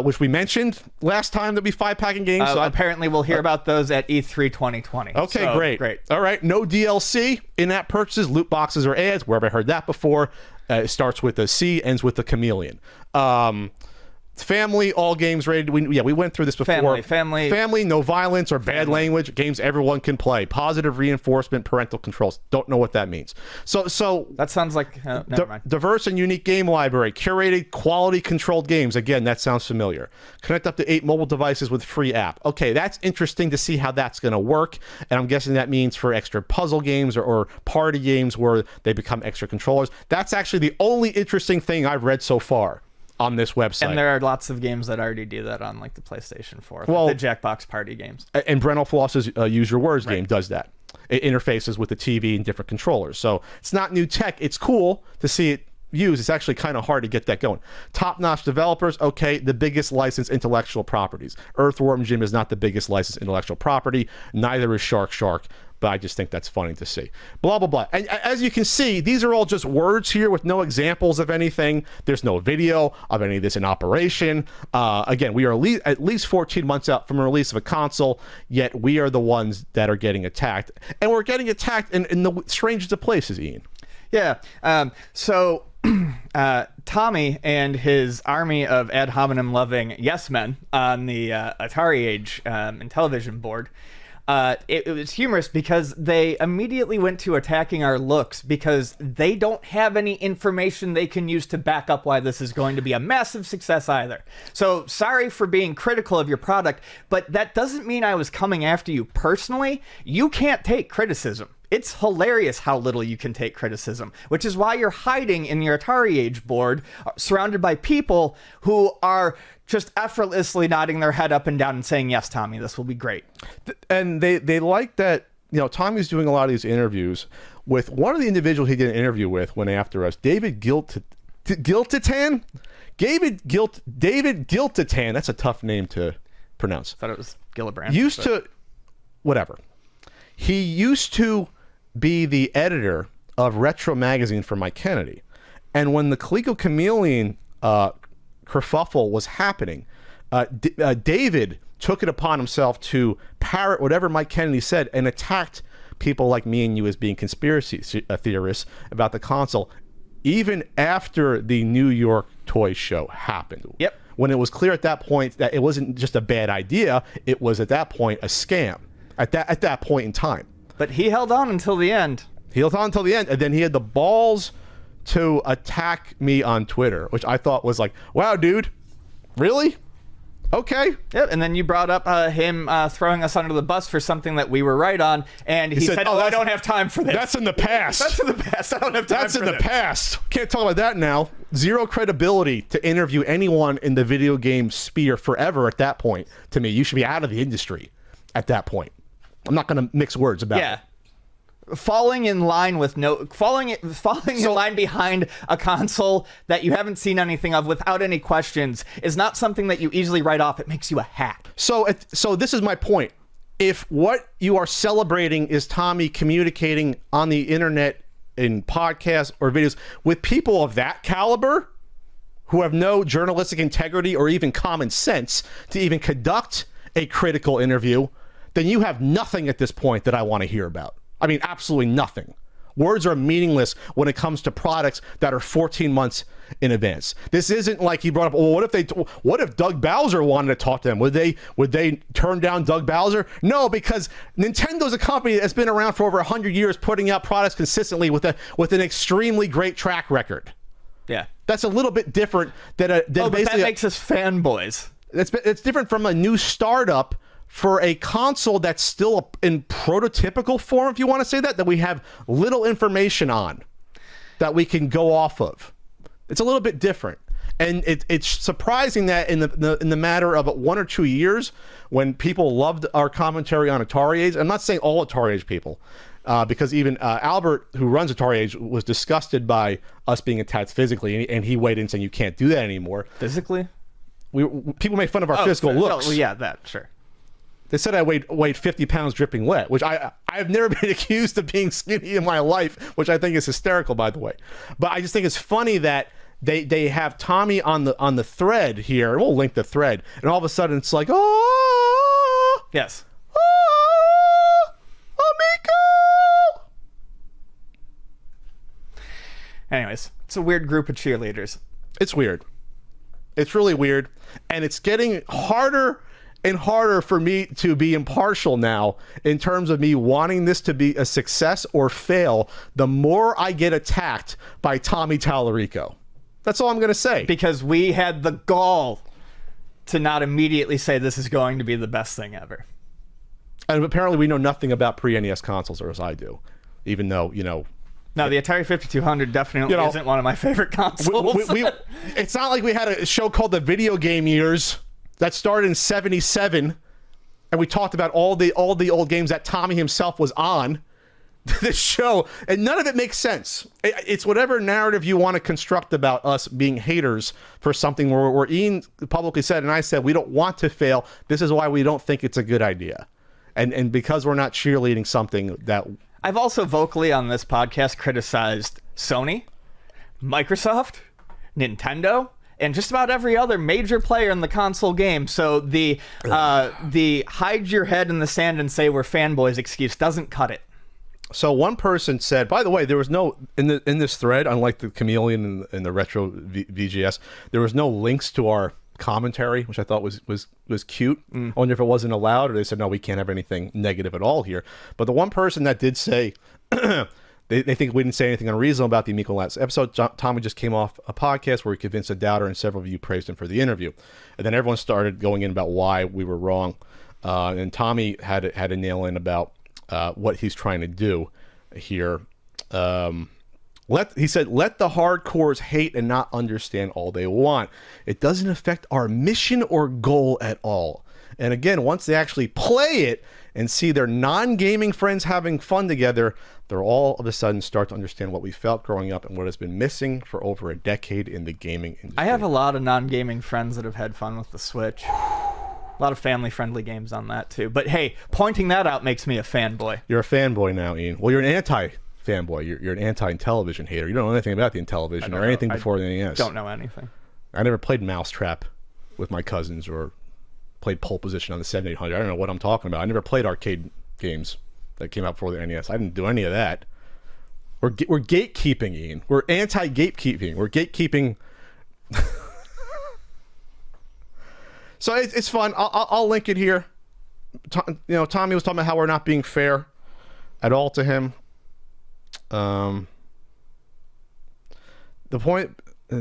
Which we mentioned last time there'll be 5-packing games. So apparently we'll hear about those at E3 2020. Okay, so, great. All right, no DLC, in-app purchases, loot boxes, or ads. Where have I heard that before? It starts with a C, ends with a chameleon. Family, all games rated. We went through this before. Family, no violence or bad language. Games everyone can play. Positive reinforcement, parental controls. Don't know what that means. So that sounds like never mind. Diverse and unique game library. Curated, quality controlled games. Again, that sounds familiar. Connect up to 8 mobile devices with free app. Okay, that's interesting to see how that's going to work. And I'm guessing that means for extra puzzle games or party games where they become extra controllers. That's actually the only interesting thing I've read so far on this website. And there are lots of games that already do that on like the PlayStation 4. Well, the Jackbox party games. And Brental Floss's Use Your Words game does that. It interfaces with the TV and different controllers. So it's not new tech. It's cool to see it used. It's actually kind of hard to get that going. Top-notch developers. Okay, the biggest licensed intellectual properties. Earthworm Jim is not the biggest licensed intellectual property. Neither is Shark. But I just think that's funny to see. Blah, blah, blah. And as you can see, these are all just words here with no examples of anything. There's no video of any of this in operation. Again, we are at least 14 months out from the release of a console, yet we are the ones that are getting attacked. And we're getting attacked in the strangest of places, Ian. Yeah. So Tommy and his army of ad hominem loving yes men on the Atari Age Intellivision board, it was humorous because they immediately went to attacking our looks because they don't have any information they can use to back up why this is going to be a massive success either. So sorry for being critical of your product, but that doesn't mean I was coming after you personally. You can't take criticism. It's hilarious how little you can take criticism, which is why you're hiding in your Atari Age board, surrounded by people who are just effortlessly nodding their head up and down and saying, yes, Tommy, this will be great. And they like that, Tommy's doing a lot of these interviews with one of the individuals he did an interview with went after us, David Giltitan? David Giltitan, that's a tough name to pronounce. I thought it was Gillibrand. Whatever. He used to be the editor of Retro Magazine for Mike Kennedy. And when the Coleco Chameleon kerfuffle was happening, David took it upon himself to parrot whatever Mike Kennedy said and attacked people like me and you as being conspiracy theorists about the console, even after the New York Toy Show happened. Yep. When it was clear at that point that it wasn't just a bad idea, it was at that point a scam. At that point in time. But he held on until the end. And then he had the balls to attack me on Twitter, which I thought was like, wow, dude, really? Okay. Yep, and then you brought up him throwing us under the bus for something that we were right on, and he said, I don't have time for this. That's in the past. That's in the past. I don't have time for this. That's in the past. Can't talk about that now. Zero credibility to interview anyone in the video game sphere forever at that point. To me, you should be out of the industry at that point. I'm not going to mix words about it. Falling in line in line behind a console that you haven't seen anything of without any questions is not something that you easily write off. It makes you a hack. So this is my point. If what you are celebrating is Tommy communicating on the internet in podcasts or videos with people of that caliber who have no journalistic integrity or even common sense to even conduct a critical interview, then you have nothing at this point that I want to hear about. I mean, absolutely nothing. Words are meaningless when it comes to products that are 14 months in advance. This isn't like he brought up, well, what if Doug Bowser wanted to talk to them? Would they turn down Doug Bowser? No, because Nintendo's a company that's been around for over 100 years, putting out products consistently with an extremely great track record. Yeah. That's a little bit different than but that makes us fanboys. It's different from a new startup for a console that's still in prototypical form, if you want to say that we have little information on that we can go off of. It's a little bit different. And it's surprising that in the matter of 1 or 2 years, when people loved our commentary on Atari Age, I'm not saying all Atari Age people, because even Albert, who runs Atari Age, was disgusted by us being attacked physically, and he weighed in saying you can't do that anymore. Physically? People make fun of our physical looks. Oh, yeah, that, sure. They said I weighed 50 pounds dripping wet, which I've never been accused of being skinny in my life, which I think is hysterical, by the way. But I just think it's funny that they have Tommy on the thread here. We'll link the thread, and all of a sudden it's like, oh, yes, oh, Amico. Anyways, it's a weird group of cheerleaders. It's weird. It's really weird, and it's getting harder and harder for me to be impartial now in terms of me wanting this to be a success or fail the more I get attacked by Tommy Tallarico. That's all I'm going to say. Because we had the gall to not immediately say this is going to be the best thing ever. And apparently we know nothing about pre-NES consoles, or as I do, even though, No, the Atari 5200 definitely isn't one of my favorite consoles. It's not like we had a show called The Video Game Years that started in '77, and we talked about all the old games that Tommy himself was on this show, and none of it makes sense. It's whatever narrative you want to construct about us being haters for something where Ian publicly said, and I said, we don't want to fail. This is why we don't think it's a good idea. And because we're not cheerleading something that I've also vocally on this podcast criticized Sony, Microsoft, Nintendo, and just about every other major player in the console game. So the hide your head in the sand and say we're fanboys excuse doesn't cut it. So one person said, by the way, there was no in this thread, unlike the Chameleon and the Retro VGS, there was no links to our commentary, which I thought was cute. I wonder if it wasn't allowed, or they said no, we can't have anything negative at all here. But the one person that did say they think we didn't say anything unreasonable about the Amico last episode. Tommy just came off a podcast where he convinced a doubter, and several of you praised him for the interview, and then everyone started going in about why we were wrong, and Tommy had a nail in about what he's trying to do here. He said, let the hardcores hate and not understand all they want. It doesn't affect our mission or goal at all. And again, once they actually play it and see their non-gaming friends having fun together, they'll all of a sudden start to understand what we felt growing up and what has been missing for over a decade in the gaming industry. I have a lot of non-gaming friends that have had fun with the Switch. A lot of family-friendly games on that, too. But hey, pointing that out makes me a fanboy. You're a fanboy now, Ian. Well, you're an anti-fanboy. You're an anti-Intellivision hater. You don't know anything about the Intellivision or anything before the NES. Don't know anything. I never played Mousetrap with my cousins or played Pole Position on the 7800. I don't know what I'm talking about. I never played arcade games that came out before the NES. I didn't do any of that. We're gatekeeping, Ian. We're anti-gatekeeping. We're gatekeeping... So it's fun. I'll link it here. Tommy was talking about how we're not being fair at all to him. That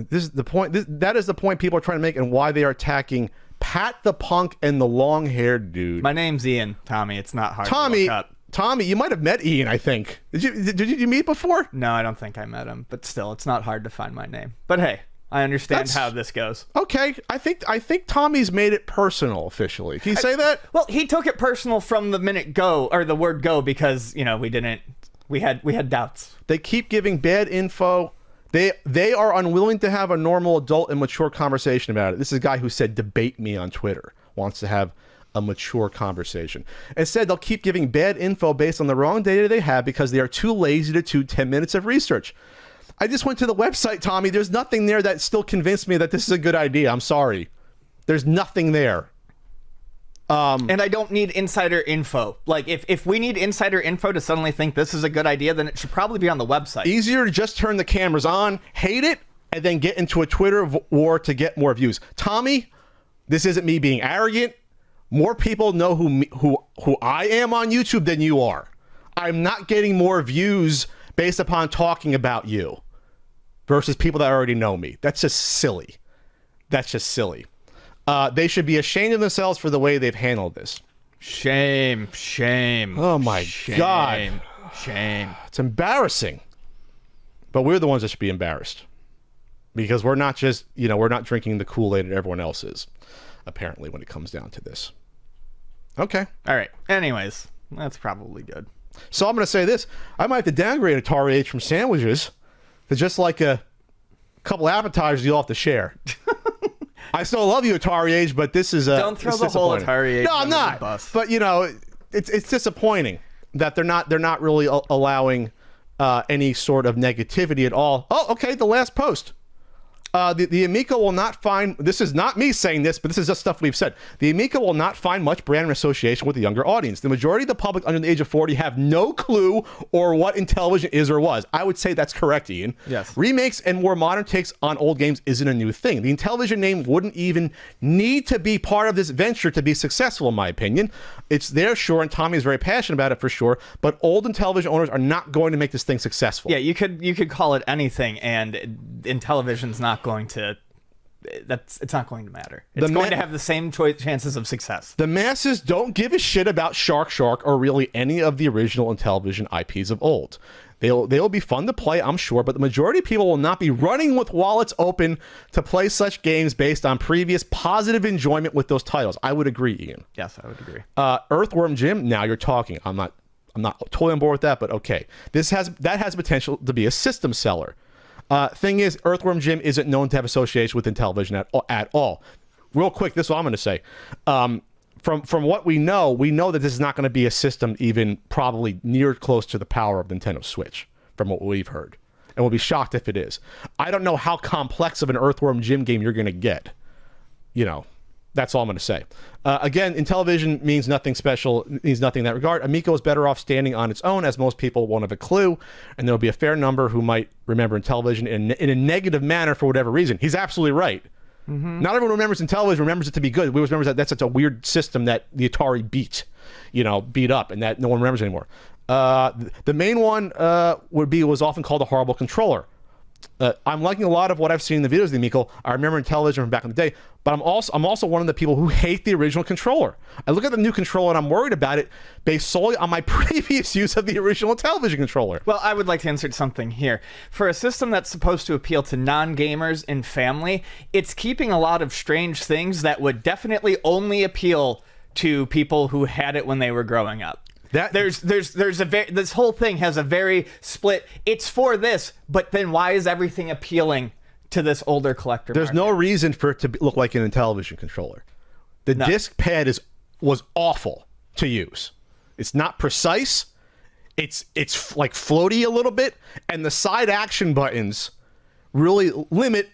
is the point people are trying to make, and why they are attacking Pat the Punk and the long-haired dude. My name's Ian, Tommy. It's not hard to look up. Tommy, you might have met Ian, I think. Did you meet before? No, I don't think I met him. But still, it's not hard to find my name. But hey, I understand how this goes. Okay, I think Tommy's made it personal officially. Can you say that? Well, he took it personal from the minute go, or the word go, because we had doubts. They keep giving bad info. They are unwilling to have a normal adult and mature conversation about it. This is a guy who said debate me on Twitter, wants to have a mature conversation. Instead, they'll keep giving bad info based on the wrong data they have because they are too lazy to do 10 minutes of research. I just went to the website, Tommy. There's nothing there that still convinced me that this is a good idea. I'm sorry. There's nothing there. And I don't need insider info. Like, if we need insider info to suddenly think this is a good idea, then it should probably be on the website. Easier to just turn the cameras on, hate it, and then get into a Twitter war to get more views. Tommy, this isn't me being arrogant. More people know who I am on YouTube than you are. I'm not getting more views based upon talking about you versus people that already know me. That's just silly. They should be ashamed of themselves for the way they've handled this. Shame. Oh my God. Shame. It's embarrassing. But we're the ones that should be embarrassed. Because we're not just, we're not drinking the Kool-Aid that everyone else is, apparently, when it comes down to this. Okay. All right. Anyways, that's probably good. So I'm going to say this. I might have to downgrade Atari Age from sandwiches to just like a couple appetizers you'll have to share. I still love you, Atari Age, but this is don't throw the whole Atari Age. No, I'm not. But it's disappointing that they're not really allowing any sort of negativity at all. Oh, okay. The last post. The Amico will not find, this is not me saying this, but this is just stuff we've said. The Amico will not find much brand association with the younger audience. The majority of the public under the age of 40 have no clue or what Intellivision is or was. I would say that's correct, Ian. Yes. Remakes and more modern takes on old games isn't a new thing. The Intellivision name wouldn't even need to be part of this venture to be successful, in my opinion. It's there, sure, and Tommy is very passionate about it for sure, but old Intellivision owners are not going to make this thing successful. Yeah, you could call it anything, and Intellivision's not going to, it's not going to matter. It's going to have the same chances of success. The masses don't give a shit about Shark or really any of the original Intellivision IPs of old. They'll be fun to play, I'm sure, but the majority of people will not be running with wallets open to play such games based on previous positive enjoyment with those titles. I would agree, Ian. Yes, I would agree. Earthworm Jim, now you're talking. I'm not totally on board with that, but okay. That has potential to be a system seller. Thing is, Earthworm Jim isn't known to have association with Intellivision at all. Real quick, this is what I'm going to say. from what we know that this is not going to be a system even probably near close to the power of Nintendo Switch, from what we've heard. And we'll be shocked if it is. I don't know how complex of an Earthworm Jim game you're going to get. You know, that's all I'm going to say. Again, Intellivision means nothing special, means nothing in that regard. Amico is better off standing on its own, as most people won't have a clue, and there'll be a fair number who might remember Intellivision in a negative manner for whatever reason. He's absolutely right. Not everyone remembers Intellivision remembers it to be good. We always remember that's such a weird system that the Atari beat up, and that no one remembers anymore. The main one was often called a horrible controller. I'm liking a lot of what I've seen in the videos of the Amico. I remember Intellivision from back in the day, but I'm also one of the people who hate the original controller. I look at the new controller and I'm worried about it based solely on my previous use of the original Intellivision controller. Well, I would like to insert something here. For a system that's supposed to appeal to non-gamers and family, it's keeping a lot of strange things that would definitely only appeal to people who had it when they were growing up. This whole thing has a very split. It's for this, but then why is everything appealing to this older collector? There's no reason for it to look like an Intellivision controller. The disc pad was awful to use. It's not precise. It's like floaty a little bit, and the side action buttons really limit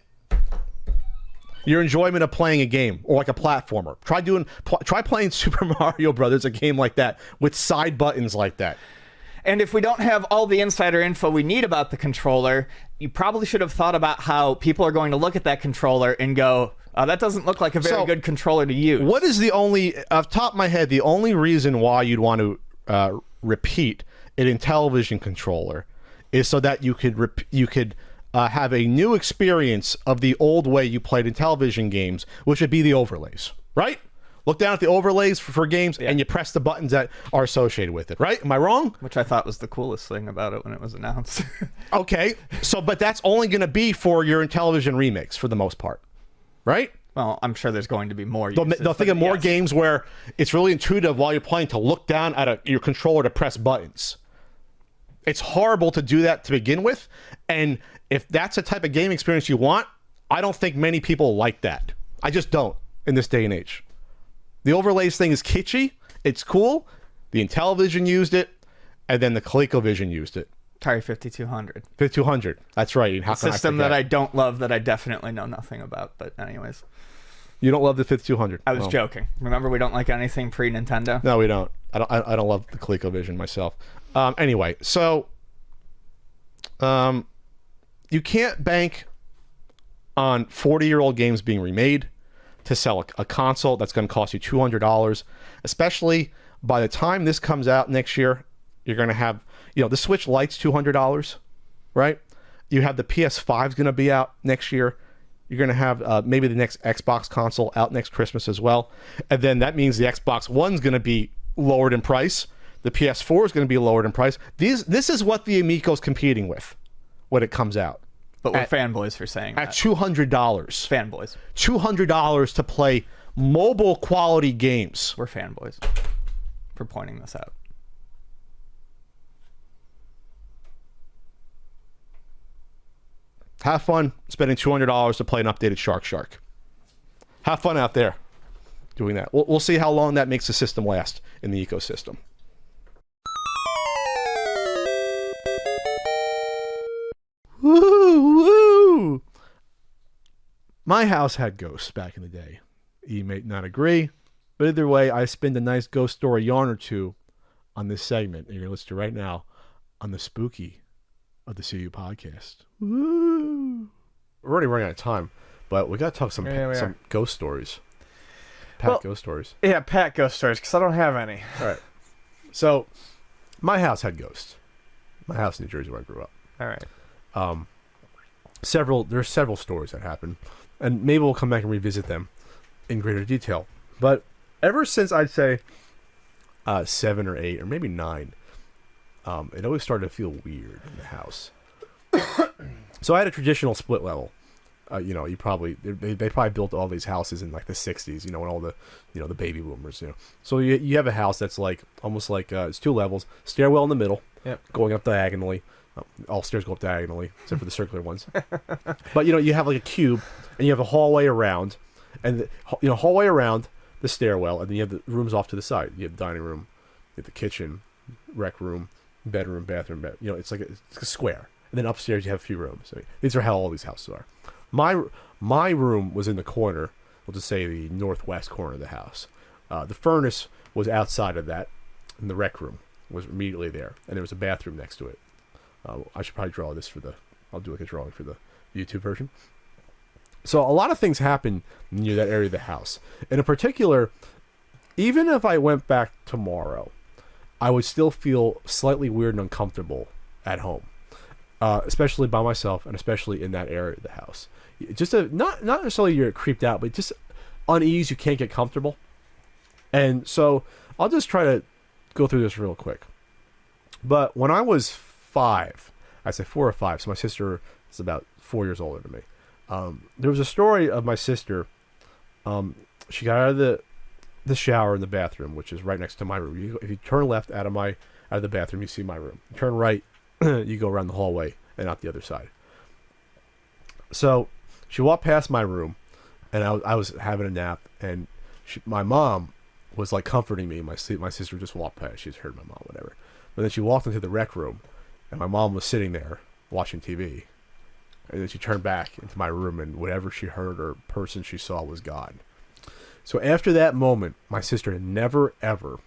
your enjoyment of playing a game or like a platformer. Try playing Super Mario Brothers, a game like that, with side buttons like that. And if we don't have all the insider info we need about the controller, you probably should have thought about how people are going to look at that controller and go, oh, that doesn't look like a very good controller to use. What is off the top of my head, the only reason why you'd want to repeat an Intellivision controller is so that you could have a new experience of the old way you played Intellivision games, which would be the overlays, right? Look down at the overlays for games, and you press the buttons that are associated with it, right? Am I wrong? Which I thought was the coolest thing about it when it was announced. Okay, but that's only going to be for your Intellivision remakes for the most part, right? Well, I'm sure there's going to be more. They'll think of more games where it's really intuitive while you're playing to look down at your controller to press buttons. It's horrible to do that to begin with, and if that's the type of game experience you want, I don't think many people like that. I just don't in this day and age. The overlays thing is kitschy. It's cool. The Intellivision used it, and then the ColecoVision used it. Atari 5200. 5200. That's right. A system that I don't love, that I definitely know nothing about. But anyways. You don't love the 5200? I was joking. Remember, we don't like anything pre-Nintendo? No, we don't. I don't love the ColecoVision myself. Anyway, so you can't bank on 40-year-old games being remade to sell a console that's going to cost you $200, especially by the time this comes out next year. You're going to have, the Switch Lite's $200, right? You have the PS5's going to be out next year. You're going to have maybe the next Xbox console out next Christmas as well. And then that means the Xbox One's going to be lowered in price. The PS4 is going to be lowered in price. This is what the Amico's competing with when it comes out. But we're fanboys for saying that. At $200. Fanboys. $200 to play mobile quality games. We're fanboys for pointing this out. Have fun spending $200 to play an updated Shark. Have fun out there doing that. We'll see how long that makes the system last in the ecosystem. Woo! My house had ghosts back in the day. You may not agree, but either way, I spend a nice ghost story yarn or two on this segment, and you're going to listen to right now on the Spooky of the CU podcast. Woo! We're already running out of time, but we got to talk some ghost stories. Ghost stories. Yeah, Pat ghost stories, because I don't have any. All right. So, my house had ghosts. My house in New Jersey where I grew up. All right. There's several stories that happened, and maybe we'll come back and revisit them in greater detail. But ever since I'd say 7 or 8 or maybe 9, it always started to feel weird in the house. So I had a traditional split level. They probably built all these houses in like the 60s, when all the the baby boomers, So you have a house that's like almost like it's 2 levels, stairwell in the middle, going up diagonally. All stairs go up diagonally, except for the circular ones. But you have like a cube, and you have a hallway around, and hallway around. the stairwell, and then you have the rooms off to the side. You have the dining room, you have the kitchen, rec room, bedroom, bathroom, you know, it's like a square. And then upstairs you have a few rooms. So these are how all these houses are. My room was in the corner, we'll just say the northwest corner of the house. The furnace was outside of that, and the rec room was immediately there, and there was a bathroom next to it. I should probably draw this I'll do like a drawing for the YouTube version. So a lot of things happen near that area of the house. And in particular, even if I went back tomorrow, I would still feel slightly weird and uncomfortable at home, especially by myself and especially in that area of the house. Just not necessarily you're creeped out, but just unease. You can't get comfortable. And so I'll just try to go through this real quick. But when I was 5, I say 4 or 5, so my sister is about 4 years older than me. There was a story of my sister. She got out of the shower in the bathroom, which is right next to my room. If you turn left out of the bathroom, you see my room. You turn right, you go around the hallway and out the other side. So she walked past my room, and I was having a nap, and my mom was like comforting me. My sister just walked past. She's heard my mom, whatever. But then she walked into the rec room, and my mom was sitting there watching TV. And then she turned back into my room, and whatever she heard or person she saw was gone. So after that moment, my sister never, ever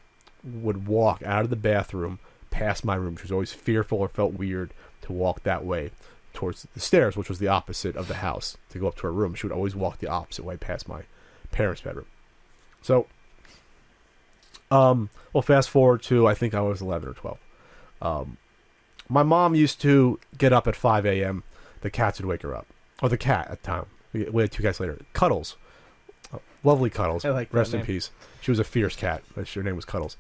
would walk out of the bathroom past my room. She was always fearful or felt weird to walk that way towards the stairs, which was the opposite of the house, to go up to her room. She would always walk the opposite way past my parents' bedroom. So, well, fast forward to, I think I was 11 or 12. My mom used to get up at 5 a.m. The cats would wake her up. Or the cat at the time. We had 2 cats later. Cuddles. Lovely Cuddles. I like that Rest in name. peace. She was a fierce cat, but her name was Cuddles.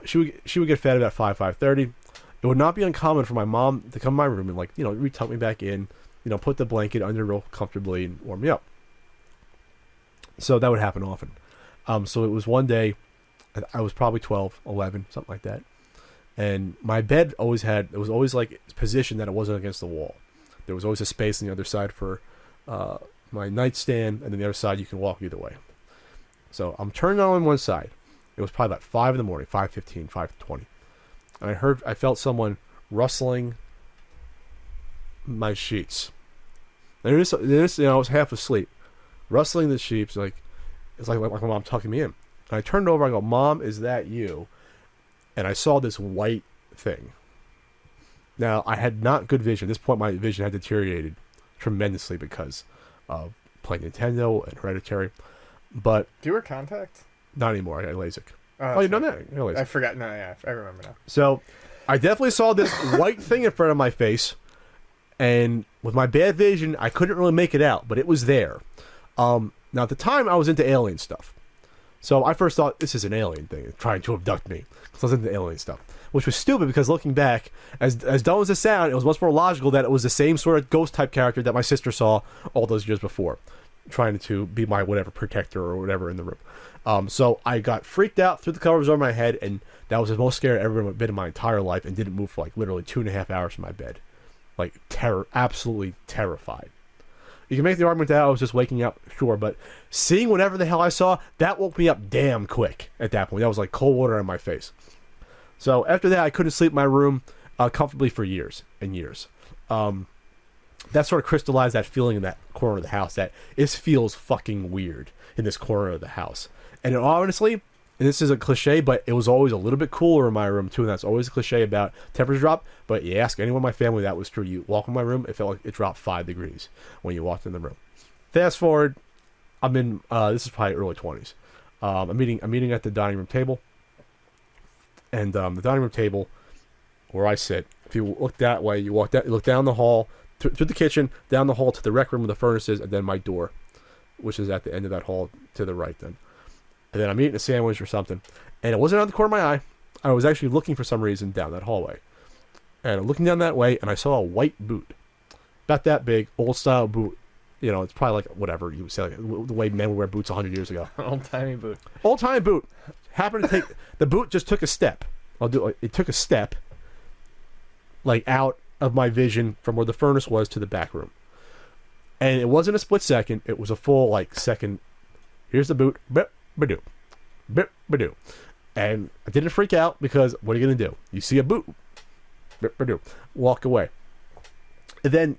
She would get fed about 5:30. It would not be uncommon for my mom to come to my room and, like, you know, re-tuck me back in, you know, put the blanket under real comfortably and warm me up. So that would happen often. So it was one day, I was probably 12, 11, something like that. And my bed it was always like positioned that it wasn't against the wall. There was always a space on the other side for my nightstand, and then the other side you can walk either way. So I'm turned on one side. It was probably about 5 in the morning, 5:15, 5:20. And I felt someone rustling my sheets. And this, you know, I was half asleep. Rustling the sheets, it's like my mom tucking me in. And I turned over, I go, "Mom, is that you?" And I saw this white thing. Now, I had not good vision. At this point, my vision had deteriorated tremendously because of playing Nintendo and Hereditary. But Do you wear contacts? not anymore. I got LASIK. Oh, You know that? I got LASIK. I forgot. No, yeah, I remember now. So, I definitely saw this white thing in front of my face. And with my bad vision, I couldn't really make it out, but it was there. Now, at the time, I was into alien stuff. So I first thought, this is an alien thing, trying to abduct me. So I was into alien stuff. Which was stupid, because looking back, as dumb as it sounded, it was much more logical that it was the same sort of ghost-type character that my sister saw all those years before, trying to be my whatever protector or whatever in the room. So I got freaked out, threw the covers over my head, and that was the most scared I've ever been in my entire life, and didn't move for like literally 2.5 hours from my bed. Like, absolutely terrified. You can make the argument that I was just waking up, sure, but seeing whatever the hell I saw, that woke me up damn quick at that point. That was like cold water on my face. So after that, I couldn't sleep in my room comfortably for years and years. That sort of crystallized that feeling in that corner of the house, that it feels fucking weird in this corner of the house. And honestly, and this is a cliche, but it was always a little bit cooler in my room too, and that's always a cliche about temperature drop. But you ask anyone in my family, that was true. You walk in my room, it felt like it dropped 5 degrees when you walked in the room. Fast forward, I'm in, this is probably early 20s. I'm eating at the dining room table. And the dining room table where I sit, if you look that way, you look down the hall, through the kitchen, down the hall to the rec room with the furnaces, and then my door, which is at the end of that hall to the right then. And then I'm eating a sandwich or something, and it wasn't out of the corner of my eye. I was actually looking for some reason down that hallway. And I'm looking down that way, and I saw a white boot. About that big, old-style boot. You know, it's probably like, whatever you would say, like the way men would wear boots 100 years ago. Old-timey boot. Old-timey boot. Happened to take... the boot just took a step. It took a step, like, out of my vision from where the furnace was to the back room. And it wasn't a split second. It was a full, like, second. Here's the boot. Badoo. Bip, ba-doo. And I didn't freak out because what are you going to do? You see a boot. Bip, ba-doo. Walk away. And then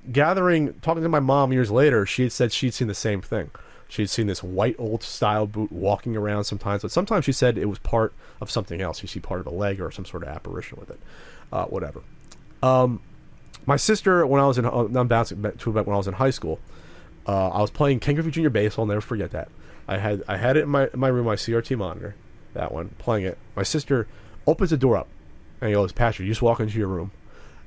talking to my mom years later, she had said she'd seen the same thing. She'd seen this white old style boot walking around sometimes, but sometimes she said it was part of something else. You see part of a leg or some sort of apparition with it. Whatever. My sister, when I was I'm bouncing back to when I was in high school, I was playing Ken Griffey Jr. bass. I'll never forget that. I had it in my room, my CRT monitor, that one, playing it. My sister opens the door up, and he goes, "Patrick, you just walk into your room."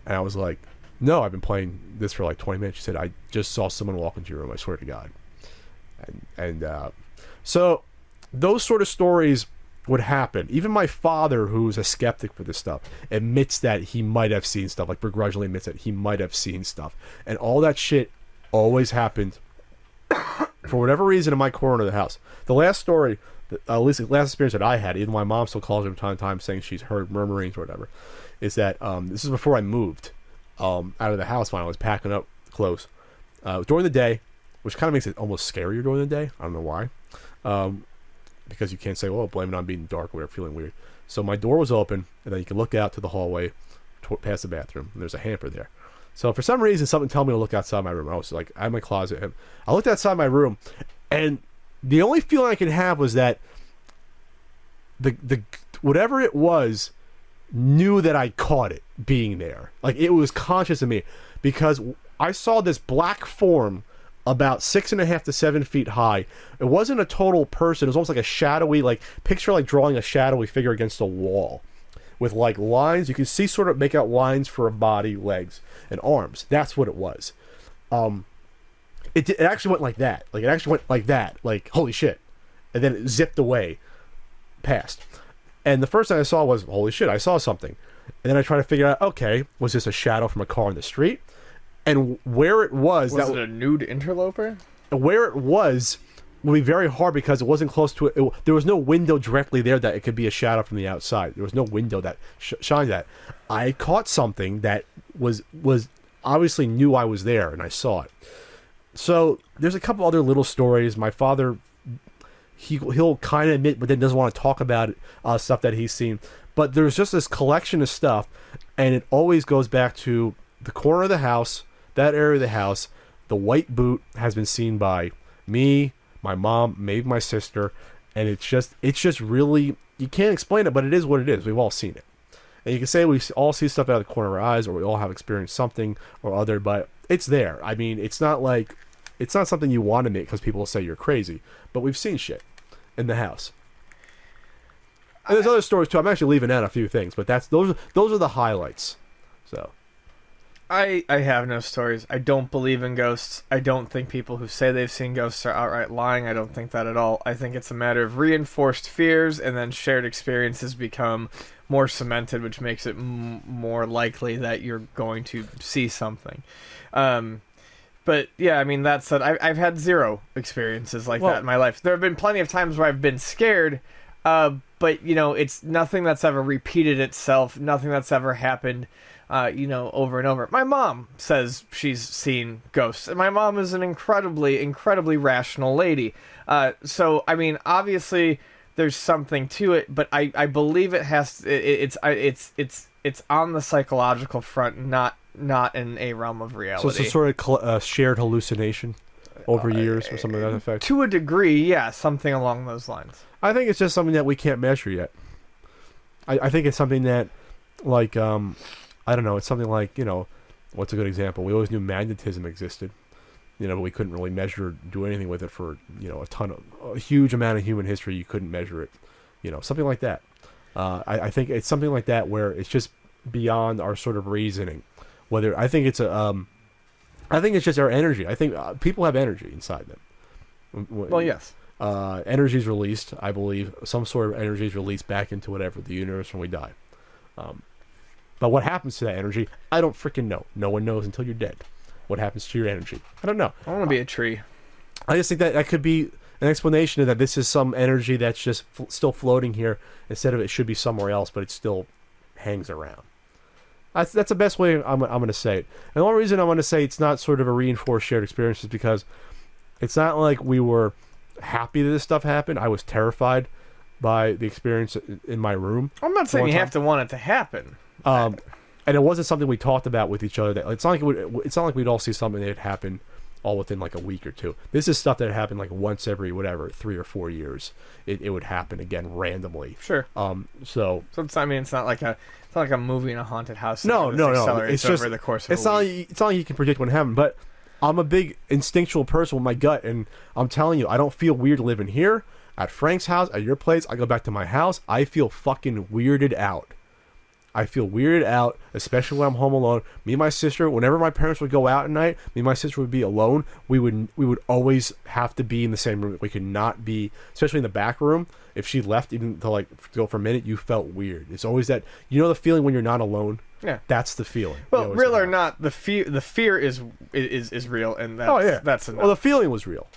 And I was like, "No, I've been playing this for like 20 minutes." She said, "I just saw someone walk into your room. I swear to God." So those sort of stories would happen. Even my father, who's a skeptic for this stuff, admits that he might have seen stuff. Like begrudgingly admits that he might have seen stuff, and all that shit always happened for whatever reason in my corner of the house. The last story, at least the last experience that I had, even my mom still calls me from time to time saying she's heard murmurings or whatever, is that this is before I moved out of the house when I was packing up clothes. During the day, which kind of makes it almost scarier during the day. I don't know why. Because you can't say, well, blame it on being dark or whatever, feeling weird. So my door was open, and then you can look out to the hallway past the bathroom, and there's a hamper there. So for some reason, something told me to look outside my room. I was like, I had my closet, and I looked outside my room, and the only feeling I could have was that the whatever it was knew that I caught it being there. Like, it was conscious of me, because I saw this black form about 6.5 to 7 feet high. It wasn't a total person. It was almost like a shadowy, like, picture like drawing a shadowy figure against a wall with like lines. You can see, sort of make out lines for a body, legs, and arms. That's what it was. It actually went like that. Like, it actually went like that. Like, holy shit. And then it zipped away past. And the first thing I saw was, holy shit, I saw something. And then I tried to figure out, okay, was this a shadow from a car in the street? And where it was it a nude interloper? Where it was would be very hard because it wasn't close to it. There was no window directly there that it could be a shadow from the outside. There was no window that shined that. I caught something that was obviously knew I was there, and I saw it. So there's a couple other little stories. My father, he'll kind of admit, but then doesn't want to talk about it, stuff that he's seen. But there's just this collection of stuff, and it always goes back to the corner of the house. That area of the house, the white boot has been seen by me, my mom, maybe my sister, and it's just really, you can't explain it, but it is what it is. We've all seen it. And you can say we all see stuff out of the corner of our eyes, or we all have experienced something or other, but it's there. I mean, it's not something you want to make because people will say you're crazy, but we've seen shit in the house. And there's other stories too. I'm actually leaving out a few things, but those are the highlights. So I have no stories. I don't believe in ghosts. I don't think people who say they've seen ghosts are outright lying. I don't think that at all. I think it's a matter of reinforced fears, and then shared experiences become more cemented, which makes it more likely that you're going to see something. But yeah, I mean, that said, I've had zero experiences like that in my life. There have been plenty of times where I've been scared, but, you know, it's nothing that's ever repeated itself, nothing that's ever happened over and over. My mom says she's seen ghosts, and my mom is an incredibly, incredibly rational lady. So, I mean, obviously there's something to it, but I believe it has. It's on the psychological front, not in a realm of reality. So it's a sort of shared hallucination over years, or something to that effect. To a degree, yeah, something along those lines. I think it's just something that we can't measure yet. I think it's something that, like, I don't know, it's something like, what's a good example? We always knew magnetism existed, but we couldn't really measure, do anything with it for, a huge amount of human history. You couldn't measure it, something like that. I think it's something like that where it's just beyond our sort of reasoning. I think it's just our energy. I think people have energy inside them. Well, yes. Energy is released, I believe. Some sort of energy is released back into whatever, the universe, when we die. But what happens to that energy, I don't freaking know. No one knows until you're dead. What happens to your energy? I don't know. I want to be a tree. I just think that could be an explanation of that. This is some energy that's just still floating here instead of it should be somewhere else, but it still hangs around. That's the best way I'm going to say it. And the only reason I want to say it's not sort of a reinforced shared experience is because it's not like we were happy that this stuff happened. I was terrified. by the experience in my room. I'm not saying one you time. have to want it to happen. And it wasn't something we talked about with each other. That it's not like it's not like we'd all see something that had happened all within like a week or two. This is stuff that happened like once every 3 or 4 years. It would happen again randomly. Sure. So It's not like a movie in a haunted house. no. It's just over the course of it's a not. week. It's not like you can predict what happened. But I'm a big instinctual person with my gut, and I'm telling you, I don't feel weird living here at Frank's house, at your place. I go back to my house. I feel fucking weirded out. I feel weirded out, especially when I'm home alone. Me and my sister, whenever my parents would go out at night, me and my sister would be alone. We would always have to be in the same room. We could not be, especially in the back room. If she left, even to go for a minute, you felt weird. It's always that, the feeling when you're not alone. Yeah, that's the feeling. Well, real or not, the fear is real, and that's enough. Well, the feeling was real.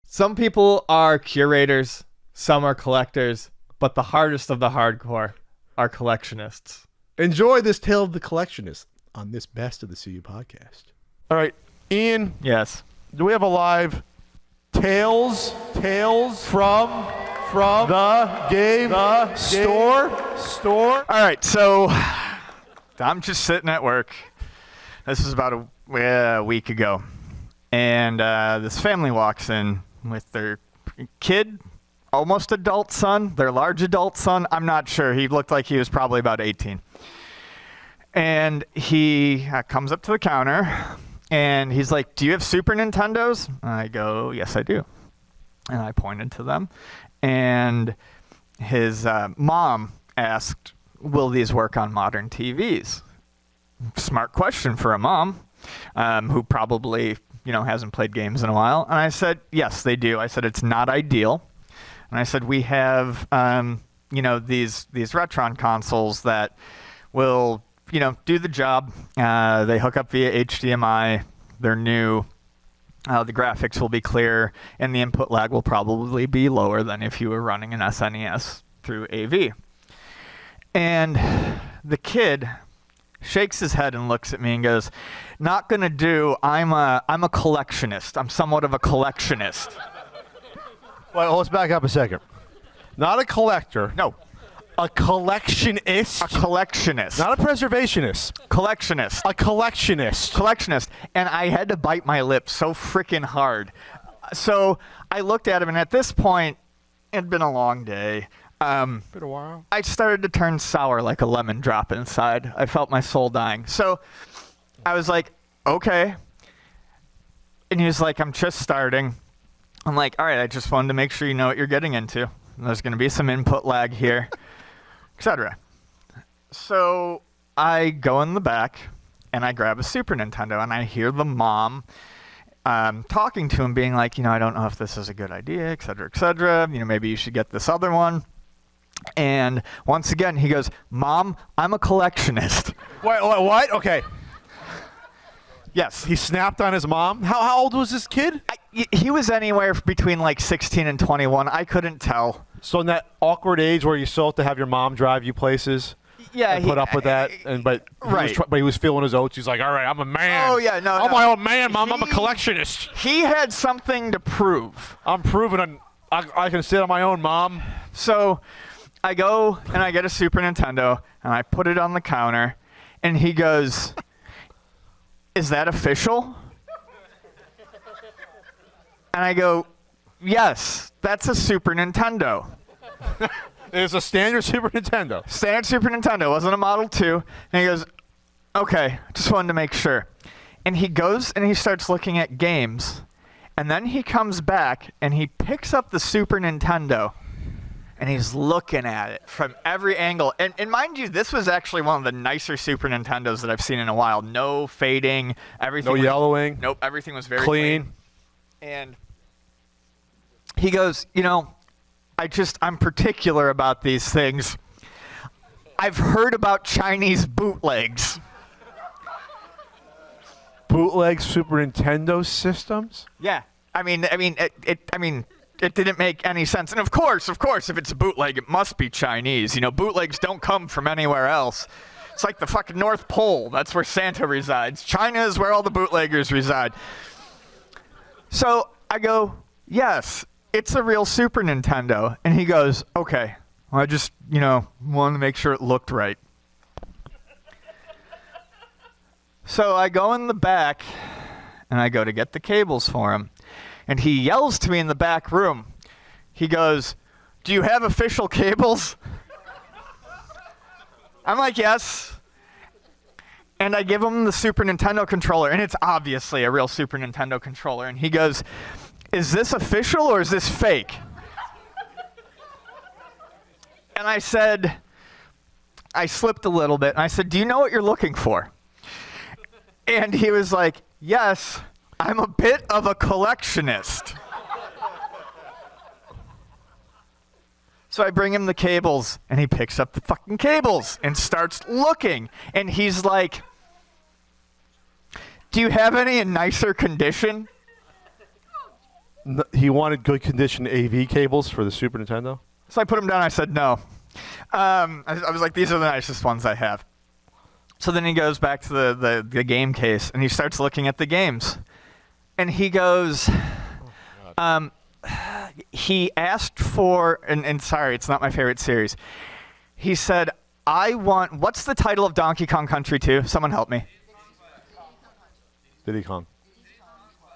Some people are curators. Some are collectors, but the hardest of the hardcore are collectionists. Enjoy this tale of the collectionist on this Best of the CU podcast. All right, Ian. Yes. Do we have a live tales from the game store? All right, so I'm just sitting at work. This is about a week ago, and this family walks in with their kid. Almost adult son, their large adult son. I'm not sure. He looked like he was probably about 18. And he comes up to the counter, and he's like, "Do you have Super Nintendos?" I go, "Yes, I do." And I pointed to them. And his mom asked, "Will these work on modern TVs?" Smart question for a mom who probably, hasn't played games in a while. And I said, "Yes, they do." I said, "It's not ideal." And I said, we have, these Retron consoles that will, do the job. They hook up via HDMI. They're new. The graphics will be clear, and the input lag will probably be lower than if you were running an SNES through AV. And the kid shakes his head and looks at me and goes, "Not gonna do. I'm a collectionist. I'm somewhat of a collectionist." Well, let's back up a second. Not a collector. No. A collectionist. A collectionist. Not a preservationist. Collectionist. A collectionist. Collectionist. And I had to bite my lip so freaking hard. So I looked at him, and at this point, it had been a long day. Been a while. I started to turn sour like a lemon drop inside. I felt my soul dying. So I was like, okay. And he was like, "I'm just starting." I'm like, "All right, I just wanted to make sure you know what you're getting into. There's going to be some input lag here, etc." So I go in the back, and I grab a Super Nintendo, and I hear the mom talking to him, being like, "I don't know if this is a good idea, etc., etc. Maybe you should get this other one." And once again, he goes, "Mom, I'm a collectionist." Wait, what? Okay. Yes. He snapped on his mom? How old was this kid? He was anywhere between like 16 and 21. I couldn't tell. So in that awkward age where you still have to have your mom drive you places? Yeah, and put up with that, but he was feeling his oats. He's like, "All right, I'm a man. Oh yeah, no, I'm my own man, Mom. I'm a collectionist. He had something to prove. I'm proving I can sit on my own, Mom." So I go and I get a Super Nintendo and I put it on the counter, and he goes, "Is that official?" And I go, "Yes, that's a Super Nintendo." It's a standard Super Nintendo. Standard Super Nintendo. Wasn't a Model 2. And he goes, "Okay, just wanted to make sure." And he goes and he starts looking at games. And then he comes back and he picks up the Super Nintendo. And he's looking at it from every angle. And mind you, this was actually one of the nicer Super Nintendos that I've seen in a while. No fading. Everything. No yellowing. Nope. Everything was very clean. And he goes, I'm particular about these things. I've heard about Chinese bootlegs. Bootleg Super Nintendo systems? Yeah. It didn't make any sense. And of course, if it's a bootleg, it must be Chinese. Bootlegs don't come from anywhere else. It's like the fucking North Pole. That's where Santa resides. China is where all the bootleggers reside. So I go, yes, it's a real Super Nintendo. And he goes, okay. Well, I just, wanted to make sure it looked right. So I go in the back, and I go to get the cables for him. And he yells to me in the back room. He goes, do you have official cables? I'm like, yes. And I give him the Super Nintendo controller, and it's obviously a real Super Nintendo controller. And he goes, is this official or is this fake? And I said, I slipped a little bit, and I said, do you know what you're looking for? And he was like, yes, I'm a bit of a collectionist. So I bring him the cables, and he picks up the fucking cables and starts looking. And he's like, do you have any in nicer condition? He wanted good condition AV cables for the Super Nintendo? So I put him down. I said, no. I was like, these are the nicest ones I have. So then he goes back to the game case, and he starts looking at the games. And he goes, he asked for, and sorry, it's not my favorite series. He said, what's the title of Donkey Kong Country 2? Someone help me. Diddy Kong.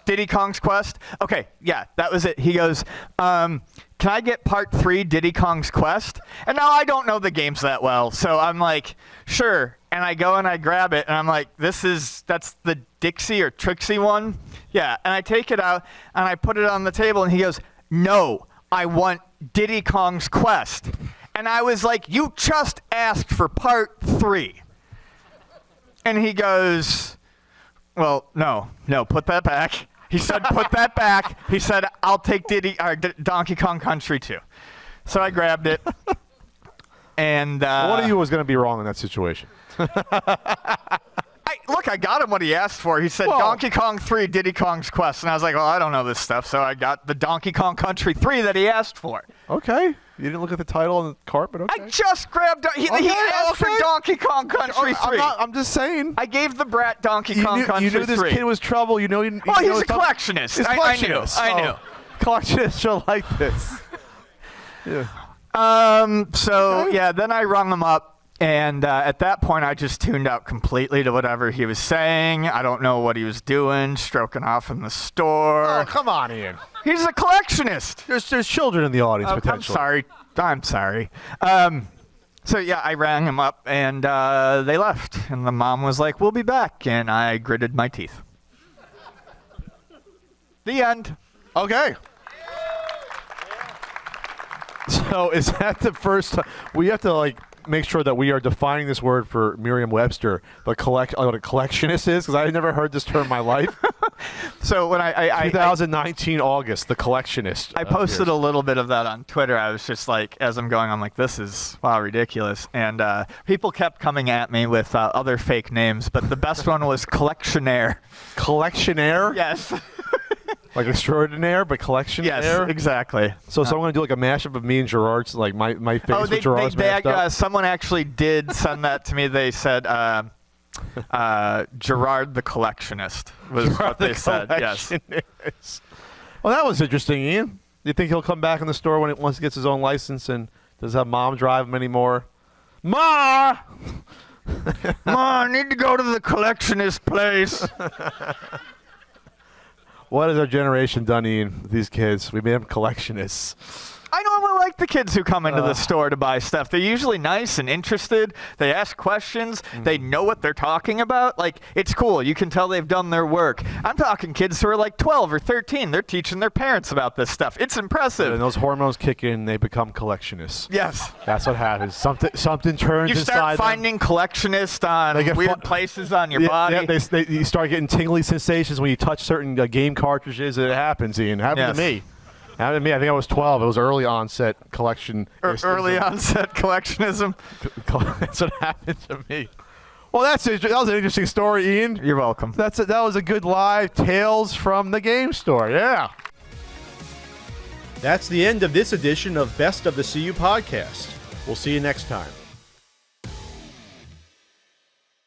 Diddy Kong's Quest? Okay, yeah, that was it. He goes, can I get part 3, Diddy Kong's Quest? And now I don't know the games that well, so I'm like, sure. And I go and I grab it, and I'm like, that's the Dixie or Trixie one? Yeah, and I take it out, and I put it on the table, and he goes, no, I want Diddy Kong's Quest. And I was like, you just asked for part 3. And he goes, well, no, put that back. He said, put that back. He said, I'll take Donkey Kong Country 2. So I grabbed it. And one of you was going to be wrong in that situation. I got him what he asked for. He said, Donkey Kong 3, Diddy Kong's Quest. And I was like, well, I don't know this stuff. So I got the Donkey Kong Country 3 that he asked for. Okay. You didn't look at the title on the carpet? Okay. I just grabbed he asked for Donkey Kong Country 3. I'm just saying. I gave the brat Donkey Kong Country 3. You knew this kid was trouble. You know. He's a collectionist. He's a collectionist. I knew. Collectionists should like this. Yeah. Then I rung him up. And at that point, I just tuned out completely to whatever he was saying. I don't know what he was doing, stroking off in the store. Oh, come on, Ian. He's a collectionist. There's children in the audience, potentially. I'm sorry. I rang him up, and they left. And the mom was like, we'll be back. And I gritted my teeth. The end. Okay. So is that the first time? We have to, make sure that we are defining this word for Merriam-Webster, what a collectionist is, because I had never heard this term in my life. So when I 2019 August, the collectionist. I posted a little bit of that on Twitter. I was just like, as I'm going, I'm like, this is ridiculous. And people kept coming at me with other fake names, but the best one was collectionaire. Collectionaire? Yes. Like extraordinaire, but collectionaire? Yes, exactly. So someone do a mashup of me and Gerard's, my face with Gerard's mashed up? Someone actually did send that to me. They said Gerard the Collectionist was what they said. Yes. Well, that was interesting, Ian. Do you think he'll come back in the store once he gets his own license and doesn't have mom drive him anymore? Ma! Ma, I need to go to the collectionist place. What has our generation done, Ian, with these kids? We made them collectionists. I normally like the kids who come into the store to buy stuff. They're usually nice and interested. They ask questions. They know what they're talking about. It's cool. You can tell they've done their work. I'm talking kids who are 12 or 13. They're teaching their parents about this stuff. It's impressive. And those hormones kick in, they become collectionists. Yes. That's what happens. Something turns inside them. You start finding collectionists on weird places on your body. Yeah, you start getting tingly sensations when you touch certain game cartridges. It happens, Ian. It happened to me. I think I was 12. It was early onset collection. Early onset collectionism. That's what happened to me. Well, that was an interesting story, Ian. You're welcome. That was a good live Tales from the Game Store. Yeah. That's the end of this edition of Best of the CU podcast. We'll see you next time.